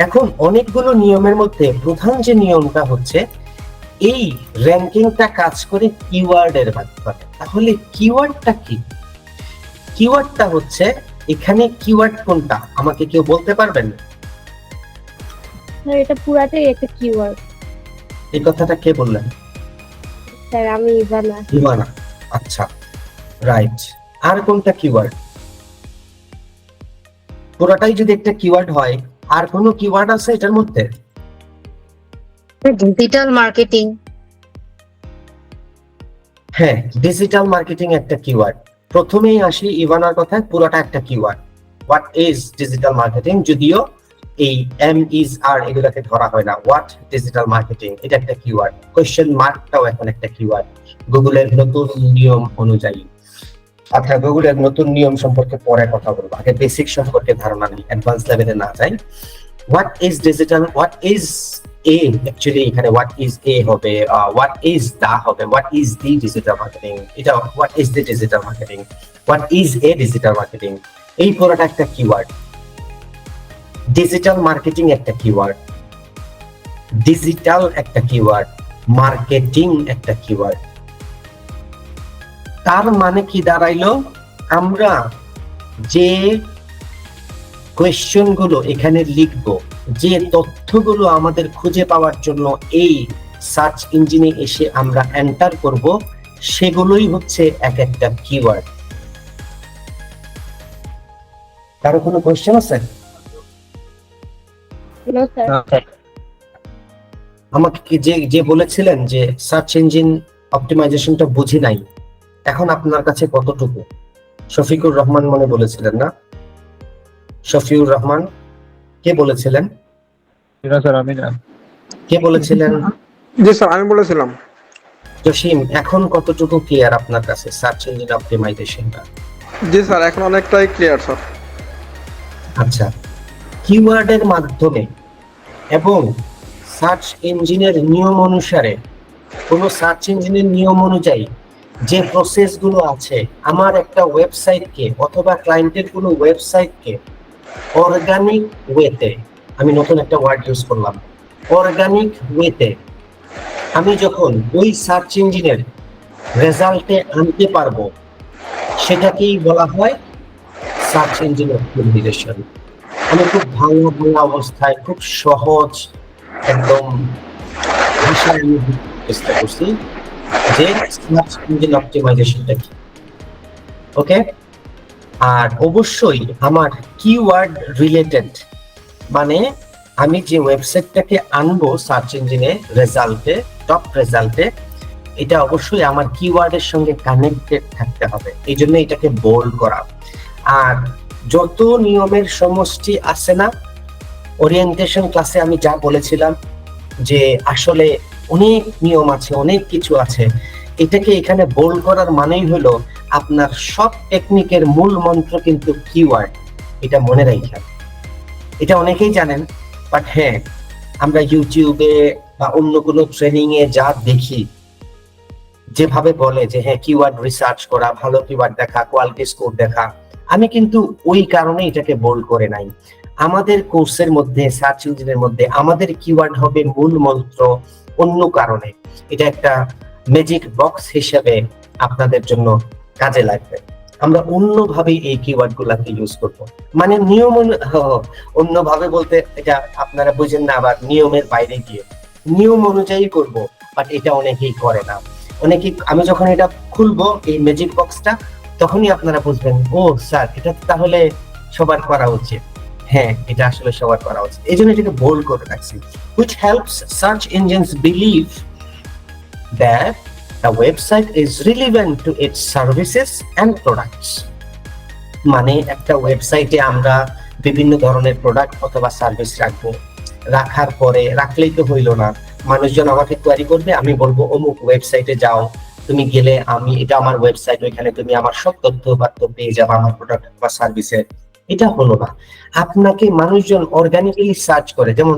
এখন অনেকগুলো নিয়মের মধ্যে প্রধান যে নিয়মটা হচ্ছে, এই র্যাঙ্কিংটা কাজ করে কিওয়ার্ডের মাধ্যমে। তাহলে কিওয়ার্ডটা কি? কিওয়ার্ডটা হচ্ছে, এখানে কিওয়ার্ড কোনটা আমাকে কেউ বলতে পারবেন? স্যার এটা পুরাটাই একটা কিওয়ার্ড। এই কথাটা কে বললেন? স্যার আমি ইভানা। আচ্ছা, রাইট। আর কোনটা কিওয়ার্ড? পুরাটাই যদি একটা কিওয়ার্ড হয়, আর কোনো কিওয়ার্ড আছে এটার মধ্যে? Digital marketing. হ্যাঁ, ডিজিটাল মার্কেটিং একটা কিওয়ার্ড। প্রথমেই আসি ইভানার কথায়, পুরোটা একটা keyword. What is digital marketing? যদিও এই এম ইজ আর এগুলাকে ধরা হয় না। হোয়াট ডিজিটাল মার্কেটিং, এটা একটা কিওয়ার্ড। কোয়েশ্চেন মার্কটাও এখন একটা কিওয়ার্ড গুগলের নতুন নিয়ম অনুযায়ী। আচ্ছা, গুগলের নতুন নিয়ম সম্পর্কে পরে কথা বলবো, আগে বেসিক সম্পর্কে ধারণা নেই, অ্যাডভান্স লেভেলে না যাই। What is digital, what is a, actually এখানে হোয়াট ইজ এ হবে, হোয়াট ইজ দা হবে, what is the digital marketing, এটা what is the digital marketing, what is a digital marketing, এই পুরোটা একটা কিওয়ার্ড। ডিজিটাল মার্কেটিং একটা keyword, digital একটা keyword, marketing একটা কিওয়ার্ড। তার মানে কি দাঁড়াইলো, আমরা যে কোয়েশ্চেন গুলো এখানে লিখবো, যে তথ্যগুলো আমাদের খুঁজে পাওয়ার জন্য এই সার্চ ইঞ্জিনে এসে আমরা এন্টার করব, সেগুলোই হচ্ছে এক একটা কিওয়ার্ড। কারো কোনো কোয়েশ্চেন আছে? আমাকে যে বলেছিলেন যে সার্চ ইঞ্জিন অপটিমাইজেশনটা বুঝি নাই, এখন আপনার কাছে কতটুকু? শফিকুর রহমান মনে বলেছিলেন না? শফিউর রহমান কে বলেছিলেন? স্যার আমি না। কে বলেছিলেন? জি স্যার আমি বলেছিলাম। জসিম, এখন কতটুকু ক্লিয়ার আপনার কাছে সার্চ ইঞ্জিন অপটিমাইজেশনটা? জি স্যার এখন অনেকটাই ক্লিয়ার স্যার। আচ্ছা, কিওয়ার্ডের মাধ্যমে এবং সার্চ ইঞ্জিনের নিয়ম অনুসারে, কোন সার্চ ইঞ্জিনের নিয়ম অনুযায়ী যে প্রসেসগুলো আছে, আমার একটা ওয়েবসাইটকে অথবা ক্লায়েন্টের কোনো ওয়েবসাইটকে অর্গানিক ওয়েতে, আমি নতুন একটা ওয়ার্ড ইউজ করলাম, অর্গানিক ওয়েতে আমি যখন ওই সার্চ ইঞ্জিনের রেজাল্টে আনতে পারবো, সেটাকেই বলা হয় সার্চ ইঞ্জিন অপটিমাইজেশন। আমি খুব ভাঙা অবস্থায়, খুব সহজ একদম ভাষায় চেষ্টা করছি যে সার্চ ইঞ্জিন অপটিমাইজেশনটা কি। ওকে, আর অবশ্যই আমার কিওয়ার্ড রিলেটেড, মানে আমি যে ওয়েবসাইটটাকে আনবো সার্চ ইঞ্জিনে রেজাল্টে, টপ রেজাল্টে, এটা অবশ্যই আমার কিওয়ার্ডের সঙ্গে কানেক্টেড থাকতে হবে। এই জন্য এটাকে বোল্ড করা। আর যত নিয়মের সমষ্টি আছে না, ওরিয়েন্টেশন ক্লাসে আমি যা বলেছিলাম যে আসলে অনেক নিয়ম আছে, অনেক কিছু আছে, এটাকে এখানে বোল্ড করার মানেই হলো আপনার সব টেকনিকের মূল মন্ত্র কিন্তু কিওয়ার্ড। এটা মনে রাখেন। এটা অনেকেই জানেন, বাট হ্যাঁ, আমরা ইউটিউবে বা অন্য কোনো ট্রেনিং এ যা দেখি, যেভাবে বলে যে হ্যাঁ কিওয়ার্ড রিসার্চ করা, ভালো কিওয়ার্ড দেখা, কোয়ালিটি স্কোর দেখা, আমি কিন্তু ওই কারণে এটাকে বোল্ড করে নাই। আমাদের কোর্সের মধ্যে, সার্চ ইঞ্জিনের মধ্যে আমাদের কিওয়ার্ড হবে মূল মন্ত্র, অন্য কারণে এটা একটা ম্যাজিক বক্স হিসেবে আপনাদের জন্য কাজে লাগবে। আমরা অন্যভাবে এই কিওয়ার্ড গুলাকে ইউজ করবো, মানে নিয়ম অন্যভাবে বলতে এটা আপনারা বুঝেন না, আবার নিয়মের বাইরে গিয়ে নিয়ম অনুযায়ী করব, বাট এটা অনেকেই করে না। অনেকেই, আমি যখন এটা খুলবো এই ম্যাজিক বক্সটা, তখনই আপনারা বুঝবেন ও স্যার এটা তাহলে সবার করা উচিত। হ্যাঁ, এটা আসলে সবার করা উচিত, এই জন্য এটাকে বোল্ড করে রাখছি। which helps search engines believe that the website is relevant to its services and products. মানে একটা ওয়েবসাইটে আমরা বিভিন্ন ধরনের প্রোডাক্ট অথবা সার্ভিস রাখবো, রাখার পরে রাখলেই তো হইলো না, মানুষজন আমাকে কোয়ারি করবে, আমি বলবো অমুক ওয়েবসাইটে যাও, তুমি গেলে আমি এটা আমার ওয়েবসাইট, ওইখানে তুমি আমার সব তথ্য পেয়ে যাবে আমার প্রোডাক্ট বা সার্ভিসের। এটা হলো না। আপনাকে মানুষজন অর্গানিক্যালি সার্চ করে, যেমন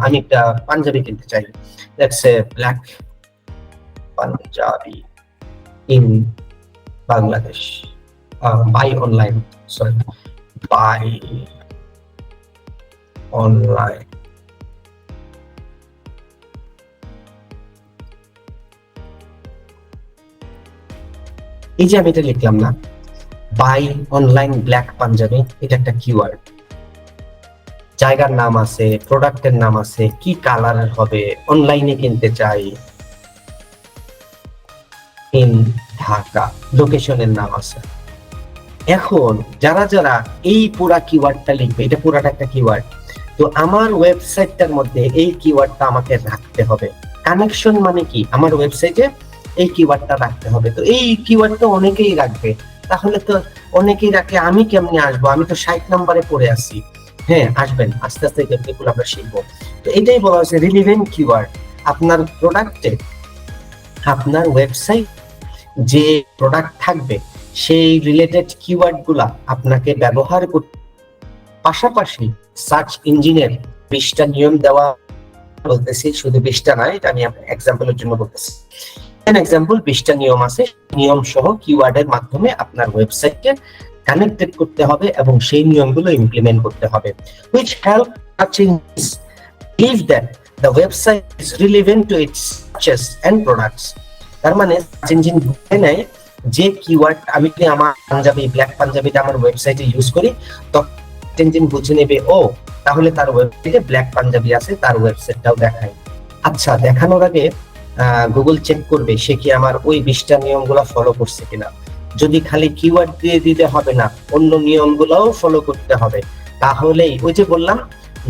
আমি একটা পাঞ্জাবি কিনতে চাই, let's say black Punjabi in Bangladesh, buy online, sorry buy online. এই যে আমি এটা লিখলাম না, বাই অনলাইন ব্ল্যাক পাঞ্জাবি, এটা একটা কিওয়ার্ড। জায়গার নাম আছে, প্রোডাক্টের নাম আছে, কি কালারের হবে, অনলাইনে কিনতে চাই, ইন ঢাকা, লোকেশনের নাম আছে। এখন যারা যারা এই পুরা কিওয়ার্ডটা লিখবে, এটা পুরাটা একটা কিওয়ার্ড, তো আমার ওয়েবসাইটটার মধ্যে এই কিওয়ার্ডটা আমাকে রাখতে হবে। কানেকশন মানে কি, আমার ওয়েবসাইটে এই কিওয়ার্ডটা রাখতে হবে। তো এই কিওয়ার্ডটা অনেকেই রাখবে, তাহলে তো অনেকেই রাখে, আমি কেমনে আসবো, আমি তো 60 নম্বরে পড়ে আছি। হ্যাঁ, আসবেন, আস্তে আস্তে এগুলো আমরা শিখবো। তো এটাই বলা হয়েছে রিলেভেন্ট কিওয়ার্ড। আপনার প্রোডাক্টে, আপনার ওয়েবসাইট যে প্রোডাক্ট থাকবে সেই রিলেটেড কিওয়ার্ড গুলা আপনাকে ব্যবহার করতে, পাশাপাশি সার্চ ইঞ্জিনের 20টা নিয়ম দেওয়া বলতেছি, শুধু 20টা নয়, এটা আমি এক্সাম্পলের জন্য বলতেছি। এক্সাম্পল 20টা নিয়ম আছে, নিয়ম সহ কিওয়ার্ডের মাধ্যমে আপনার ওয়েবসাইটকে কানেক্টেড করতে হবে এবং সেই নিয়মগুলো ইমপ্লিমেন্ট করতে হবে। which help search engines believe that the website is relevant to its searches and products. তার মানে সার্চ ইঞ্জিন বুঝে নেয় যে কিওয়ার্ড আমি আমার পাঞ্জাবি, ব্ল্যাক পাঞ্জাবিটা আমার ওয়েবসাইটে ইউজ করি, তখন সার্চ ইঞ্জিন বুঝে নেবে ও তাহলে তার ওয়েবসাইটে ব্ল্যাক পাঞ্জাবি আছে, তার ওয়েবসাইটটাও দেখায়। আচ্ছা, দেখানোর আগে গুগল চেক করবে সে কি আমার ওই 20টা নিয়মগুলো ফলো করছে কিনা। যদি খালি কিওয়ার্ড দিয়ে দিতে হবে না, অন্য নিয়মগুলোও ফলো করতে হবে, তাহলেই ওই যে বললাম,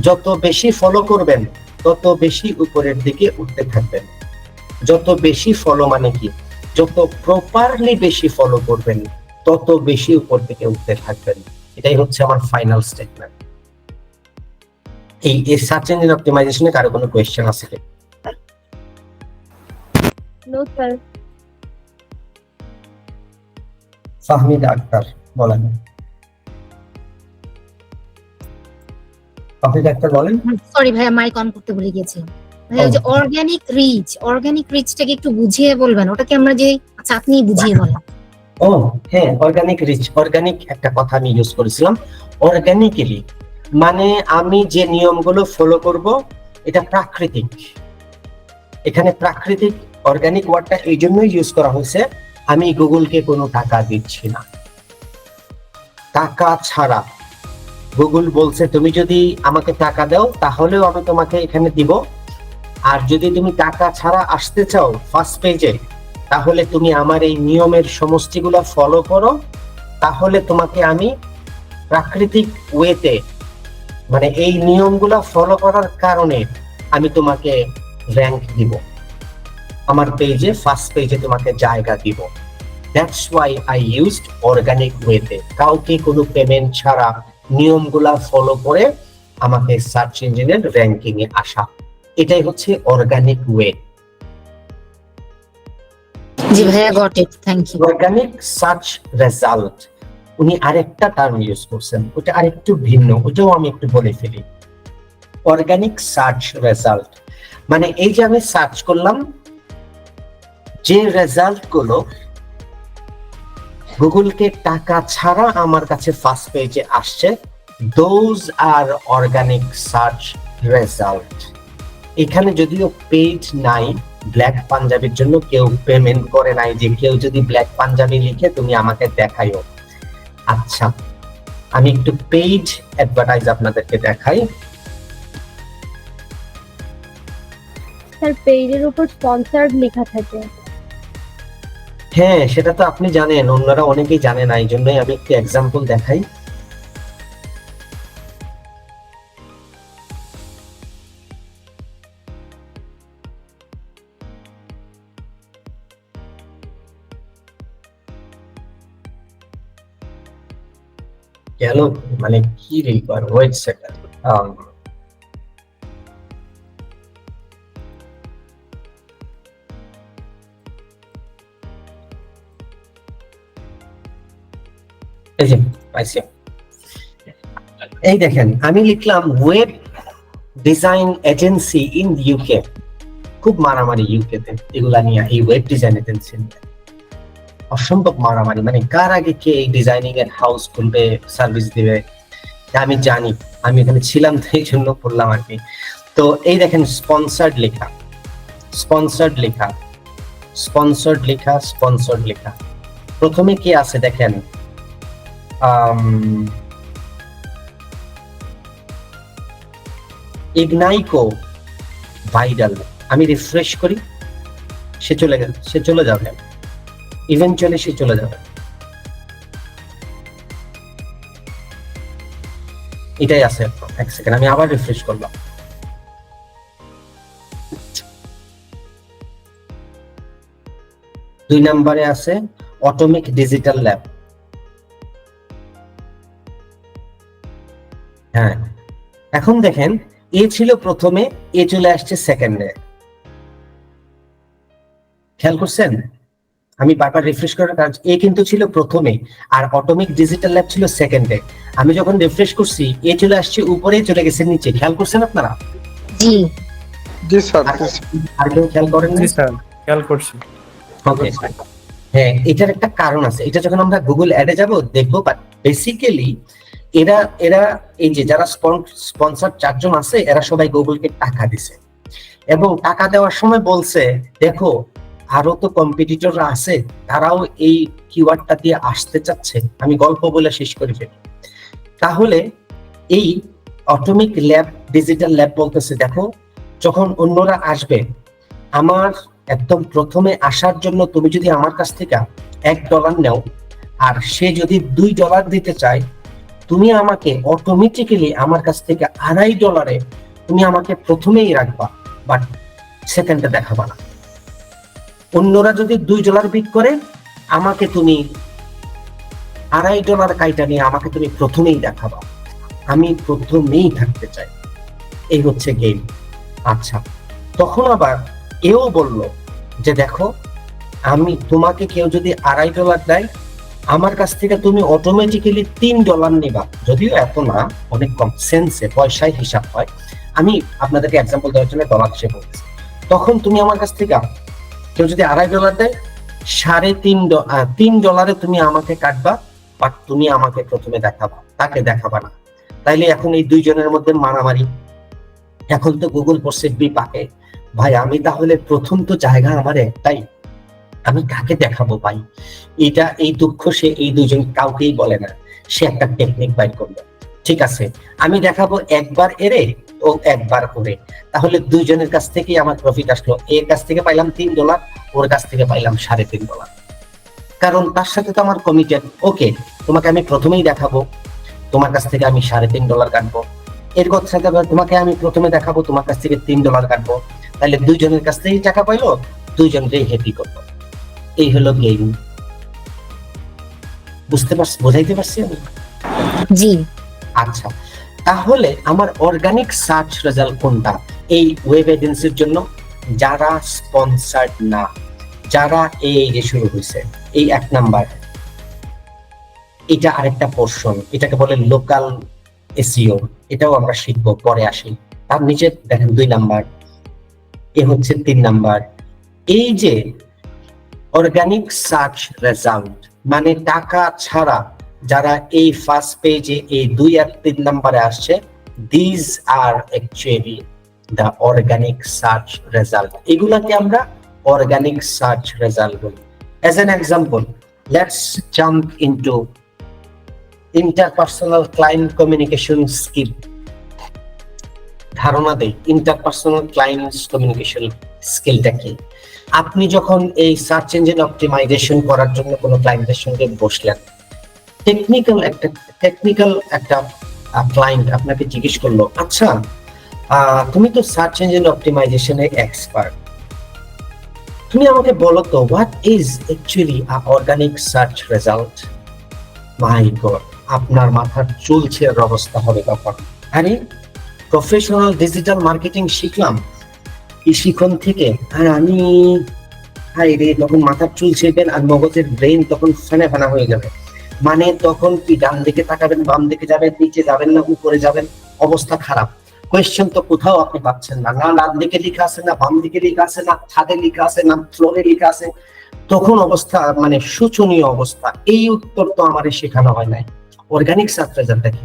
যত বেশি ফলো করবেন তত বেশি উপরের দিকে উঠতে থাকবেন। যত বেশি ফলো মানে কি, যত প্রপারলি বেশি ফলো করবেন তত বেশি উপর দিকে উঠতে থাকবেন। এটাই হচ্ছে আমার ফাইনাল স্টেটমেন্ট। এই সার্চ ইঞ্জিন অপটিমাইজেশনে কারো কোনো কোয়েশ্চেন আছে কি? No sir. ফাহমিদা আক্তার বলেন। ফাহমিদা আক্তার বলেন। সরি ভাইয়া, মাইক অন করতে ভুলে গিয়েছিলাম। ভাইয়া, ওই যে অর্গানিক রিচটাকে একটু বুঝিয়ে বলবেন, ওটাকে আমরা যে, আচ্ছা আপনি বুঝিয়ে বলেন। ও হ্যাঁ, অর্গানিক রিচ, অর্গানিক একটা কথা আমি ইউজ করেছিলাম। অর্গানিক্যালি মানে আমি যে নিয়মগুলো ফলো করব এটা প্রাকৃতিক। এখানে প্রাকৃতিক অর্গানিক ওয়ার্ডটা এই জন্যই ইউজ করা হয়েছে, আমি গুগলকে কোনো টাকা দিচ্ছি না, টাকা ছাড়া। গুগল বলছে তুমি যদি আমাকে টাকা দাও তাহলেও আমি তোমাকে এখানে দিব, আর যদি তুমি টাকা ছাড়া আসতে চাও ফার্স্ট পেজে, তাহলে তুমি আমার এই নিয়মের সমষ্টিগুলো ফলো করো, তাহলে তোমাকে আমি প্রাকৃতিক ওয়েতে, মানে এই নিয়মগুলো ফলো করার কারণে আমি তোমাকে র্যাঙ্ক দিব, আমার পেজে ফার্স্ট পেজে তোমাকে জায়গা দিব। That's why I used organic ওয়েতে, কাউকে কোনো পেমেন্ট ছাড়া নিয়মগুলা ফলো করে আমাকে সার্চ ইঞ্জিনের র্যাঙ্কিং এ আসা, এটাই হচ্ছে অর্গানিক ওয়ে। জি ভাইয়া, got it, thank you. Organic search result, উনি আরেকটা টার্ম ইউজ করছেন, ওটা আরেকটু ভিন্ন, ওটাও আমি একটু বলে ফেলি। অর্গানিক সার্চ রেজাল্ট, মানে এই যে আমি সার্চ করলাম, যে রেজাল্ট গুলো গুগলকে টাকা ছাড়া আমার কাছে ফার্স্ট পেজে আসছে, those are organic search result. এখানে যদিও পেইড নাই, ব্ল্যাক পাঞ্জাবির জন্য কেউ পেমেন্ট করে নাই যে কেউ যদি ব্ল্যাক পাঞ্জাবি লিখে তুমি আমাকে দেখাইও। আচ্ছা, আমি একটু পেইড অ্যাডভার্টাইজ আপনাদেরকে দেখাই। স্যার পেজের উপর স্পন্সর্ড লেখা থাকে। হ্যাঁ, সেটা তো আপনি জানেন, অন্যরা অনেকেই জানে না, এই জন্যই আমি একটু এক্সাম্পল দেখাই। গেল মানে কি রিকোয়ার, ওয়েট সেকেন্ড। এই যে পাইছি, এই দেখেন আমি লিখলাম web design agency in UK. খুব মারামারি ইউকে তে এগুলা নিয়ে, এই ওয়েব ডিজাইন এজেন্সি অসম্ভব মারামারি, মানে কার আগে কে এই ডিজাইনিং এর হাউস খুলবে, সার্ভিস দিবে। আমি জানি, আমি এখানে ছিলাম তো এই জন্য বললাম আর কি। তো এই দেখেন স্পন্সর্ড লেখা, স্পন্সর্ড লেখা, স্পন্সর্ড লেখা, স্পন্সর্ড লেখা। প্রথমে কি আছে দেখেন, ইগনাইকো ভাইরাল। আমি রিফ্রেশ করি, সে চলে যাবে, ইভেনচুয়ালি সে চলে যাবে। এটাই আছে। এক সেকেন্ড, আমি আবার রিফ্রেশ করলাম। দুই নম্বরে আছে অটোমিক ডিজিটাল ল্যাব। হ্যাঁ, এখন দেখেন এ ছিল প্রথমে, এ চলে আসছে সেকেন্ডে। খেয়াল করছেন? আমি বারবার রিফ্রেশ করার কারণ এ কিন্তু ছিল প্রথমে আর অটোমিক ডিজিটাল ল্যাব ছিল সেকেন্ডে। আমি যখন রিফ্রেশ করছি এ চলে আসছে উপরে, চলে গেছে নিচে। খেয়াল করছেন আপনারা? জি জি স্যার। আর কেউ খেয়াল করেন? জি স্যার, খেয়াল করছি। ওকে, হ্যাঁ, এটার একটা কারণ আছে। এটা যখন আমরা গুগল অ্যাডে যাব দেখবো, বাট বেসিক্যালি এরা এই যে যারা স্পন্সর 4 জন আছে, এরা সবাই গুগলকে টাকা দিছে এবং টাকা দেওয়ার সময় বলছে দেখো আরো তো কম্পিটিটররা আছে, তারাও এই কিওয়ার্ডটা দিয়ে আসতে চাচ্ছে। আমি গল্প বলে শেষ করে ফেলি। তাহলে এই অটোমিক ল্যাব ডিজিটাল ল্যাব বলতেছে দেখো, যখন অন্যরা আসবে, আমার একদম প্রথমে আসার জন্য তুমি যদি আমার কাছ থেকে $1 নেও আর সে যদি $2 দিতে চায়, তুমি আমাকে অটোমেটিক্যালি আমার কাছ থেকে $2.5 তুমি আমাকে প্রথমেই রাখবা, বাট সেকেন্ডে দেখাবা না। অন্যরা যদি $2 বিট করে, আমাকে তুমি $2.5 কাইটা নিয়ে আমাকে তুমি প্রথমেই দেখাবা। আমি প্রথমেই থাকতে চাই, এই হচ্ছে গেম। আচ্ছা, তখন আবার এও বলল যে দেখো, আমি তোমাকে কেউ যদি $2.5 দেয়, আমার কাছ থেকে তুমি অটোমেটিক্যালি $3 নিবা। যদিও এত না, অনেক কম, সেন্সে পয়সায় হিসাব হয়। আমি আপনাদেরকে এক্সাম্পল দেওয়ার জন্য ডলার হিসেবে বলতেছি। তখন তুমি আমার কাছ থেকে কেউ যদি $2.5 দেয়, $3.5 তুমি আমাকে কাটবা, বাট তুমি আমাকে প্রথমে দেখাবা, তাকে দেখাবা না। তাইলে এখন এই দুইজনের মধ্যে মারামারি। এখন তো গুগল পড়ছে বিপাকে, ভাই আমি তাহলে প্রথম তো জায়গা আমার একটাই, আমি কাকে দেখাবো ভাই? এটা এই দুঃখ সে এই দুইজন কাউকেই বলে না। সে একটা টেকনিক বাইর করলো, ঠিক আছে আমি দেখাবো একবার এরে ও একবার ওরে, তাহলে দুইজনের কাছ থেকেই আমার প্রফিট আসলো। এর কাছ থেকে পাইলাম $3, ওর কাছ থেকে পাইলাম $3.5, কারণ তার সাথে তো আমার কমিটেড। ওকে, তোমাকে আমি প্রথমেই দেখাবো, তোমার কাছ থেকে আমি $3.5 কাটবো। এর কথা তোমাকে আমি প্রথমে দেখাবো, তোমার কাছ থেকে $3 কাটবো। তাহলে দুইজনের কাছ থেকেই টাকা পাইলো, দুইজনকেই হ্যাপি করবো। এই হলো গেম। বুঝতে পারছি, বোঝাইতে পারছি আমি? জি। আচ্ছা, তাহলে আমার অর্গানিক সার্চ রেজাল্ট কোনটা এই ওয়েব এজেন্সির জন্য? যারা স্পন্সর্ড না, যারা এই যে শুরু হয়েছে, এই 1 নাম্বার। এটা আরেকটা পোর্শন, এটাকে বলে লোকাল এসইও। এটাও আমরা শিখবো, পরে আসি। তার নিচে দেখেন 2 নাম্বার, এ হচ্ছে 3 নাম্বার। এই যে অর্গানিক সার্চ রেজাল্ট মানে টাকা ছাড়া যারা এই ফার্স্ট পেজে এই 2 আর 3 নাম্বারে আসছে, this are actually the organic search result. এগুলাকে আমরা অর্গানিক সার্চ রেজাল্ট বলি। As an example, let's jump into interpersonal client communication skill. ধারণা দেই ইন্টারপার্সোনাল ক্লায়েন্ট কমিউনিকেশন স্কিলটা কি। আপনি যখন এই সার্চ ইঞ্জিন অপটিমাইজেশন করার জন্য কোনো ক্লায়েন্টের সঙ্গে বসলেন, টেকনিক্যাল একটা ক্লায়েন্ট আপনাকে জিজ্ঞেস করলো, আচ্ছা তুমি তো সার্চ ইঞ্জিন অপটিমাইজেশনে এক্সপার্ট, তুমি আমাকে বলো তো what is actually a organic search result. My god, আপনার মাথার চুল ছেঁড়ার অবস্থা হবে তখন। আরে প্রফেশনাল ডিজিটাল মার্কেটিং শিখলাম এই শিখন থেকে, আর আমি তখন মাথার চুল ছেড়বেন আর মগজের ব্রেন তখন ফেনা ফেনা হয়ে যাবে। মানে তখন কি ডান দিকে তাকাবেন, বাম দিকে যাবেন, নিচে যাবেন না উপরে যাবেন, অবস্থা খারাপ। কোয়েশ্চেন তো কোথাও আপনি পাচ্ছেন না, না ডান দিকে লেখা আছে, না বাম দিকে লেখা আছে, না ছাদে লেখা আছে, না ফ্লোরে লেখা আছে। তখন অবস্থা মানে শোচনীয় অবস্থা। এই উত্তর তো আমার শেখানো হয় নাই। অর্গানিক সার্চ রেজাল্ট কি?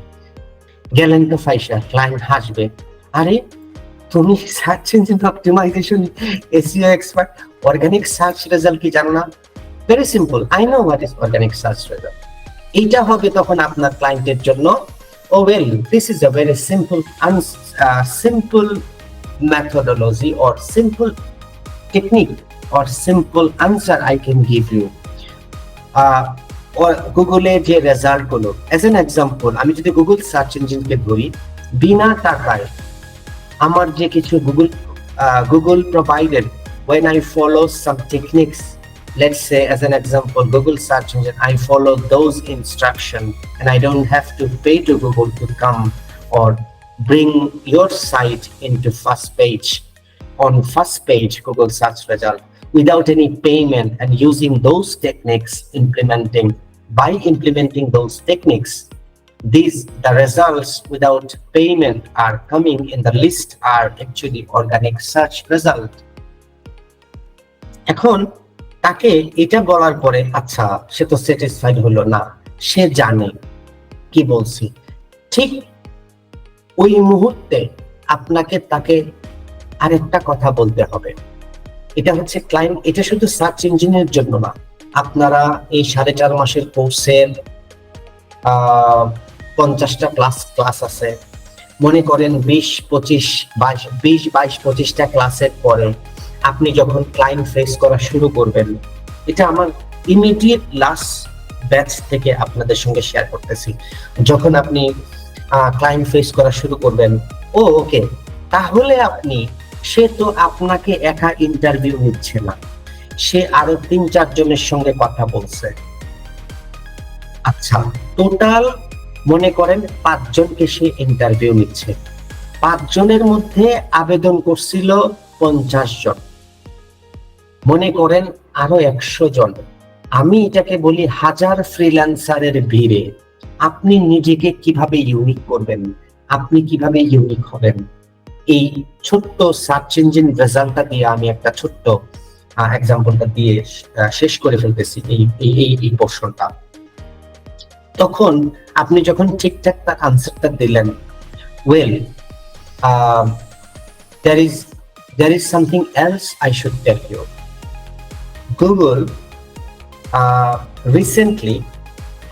গেলেন তো ফাইসা, ক্লায়েন্ট হাসবে, আরে তুমি search engine optimization SEO expert, organic search result কি জানো না? Very simple, I know what is organic search result. এইটা হবে তখন আপনার ক্লায়েন্টের জন্য, oh well, this is a very simple methodology or simple technique or simple answer I can give you. গুগলে যে রেজাল্ট গুলো, as an example, আমি যদি গুগল সার্চ ইঞ্জিনকে ধরি, বিনা টাকায় আমার যে কিছু Google provided when I follow some techniques, let's say as an example Google search engine, I follow those instructions and I don't have to pay to Google to come or bring your site into first page, on first page Google search result without any payment, and using those techniques, by implementing those techniques, the results without payment are coming in the list are actually organic search result. এখন তাকে এটা বলার পরে আচ্ছা সে তো satisfied হলো না, সে জানে কি বলছি, ঠিক ওই মুহূর্তে আপনাকে তাকে আরেকটা কথা বলতে হবে। এটা হচ্ছে ক্লায়েন্ট, এটা শুধু সার্চ ইঞ্জিনের জন্য না, আপনারা এই 4.5 মাসের কোর্সের 50টা ক্লাস আছে, মনে করেন 20-22-25টা ক্লাসের পরে আপনি যখন ক্লায়েন্ট ফেস করা শুরু করবেন, এটা আমার ইমিডিয়েট লাস্ট ব্যাচ থেকে আপনাদের সঙ্গে শেয়ার করতেছি, যখন আপনি ক্লায়েন্ট ফেস করা শুরু করবেন, ওকে, তাহলে সে তো আপনাকে একা ইন্টারভিউ নিচ্ছে না, সে আরো 3-4 জনের সঙ্গে কথা বলছে। আচ্ছা, টোটাল মনে করেন 5 জনকে সে ইন্টারভিউ নিচ্ছে, 5 জনের মধ্যে আবেদন করছিল 50 জন, মনে করেন আরো 100 জন। আমি এটাকে বলি 1000 ফ্রিল্যান্সারের ভিড়ে আপনি নিজেকে কিভাবে ইউনিক করবেন, আপনি কিভাবে ইউনিক হবেন। এই ছোট্ট সার্চ ইঞ্জিন রেজাল্টটা দিয়ে আমি একটা ছোট্ট এক্সাম্পলটা দিয়ে শেষ করে ফেলতেছি এই পোর্শনটা। তখন আপনি যখন ঠিকঠাক তার আনসারটা দিলেন, well there is something else I should tell you. Google recently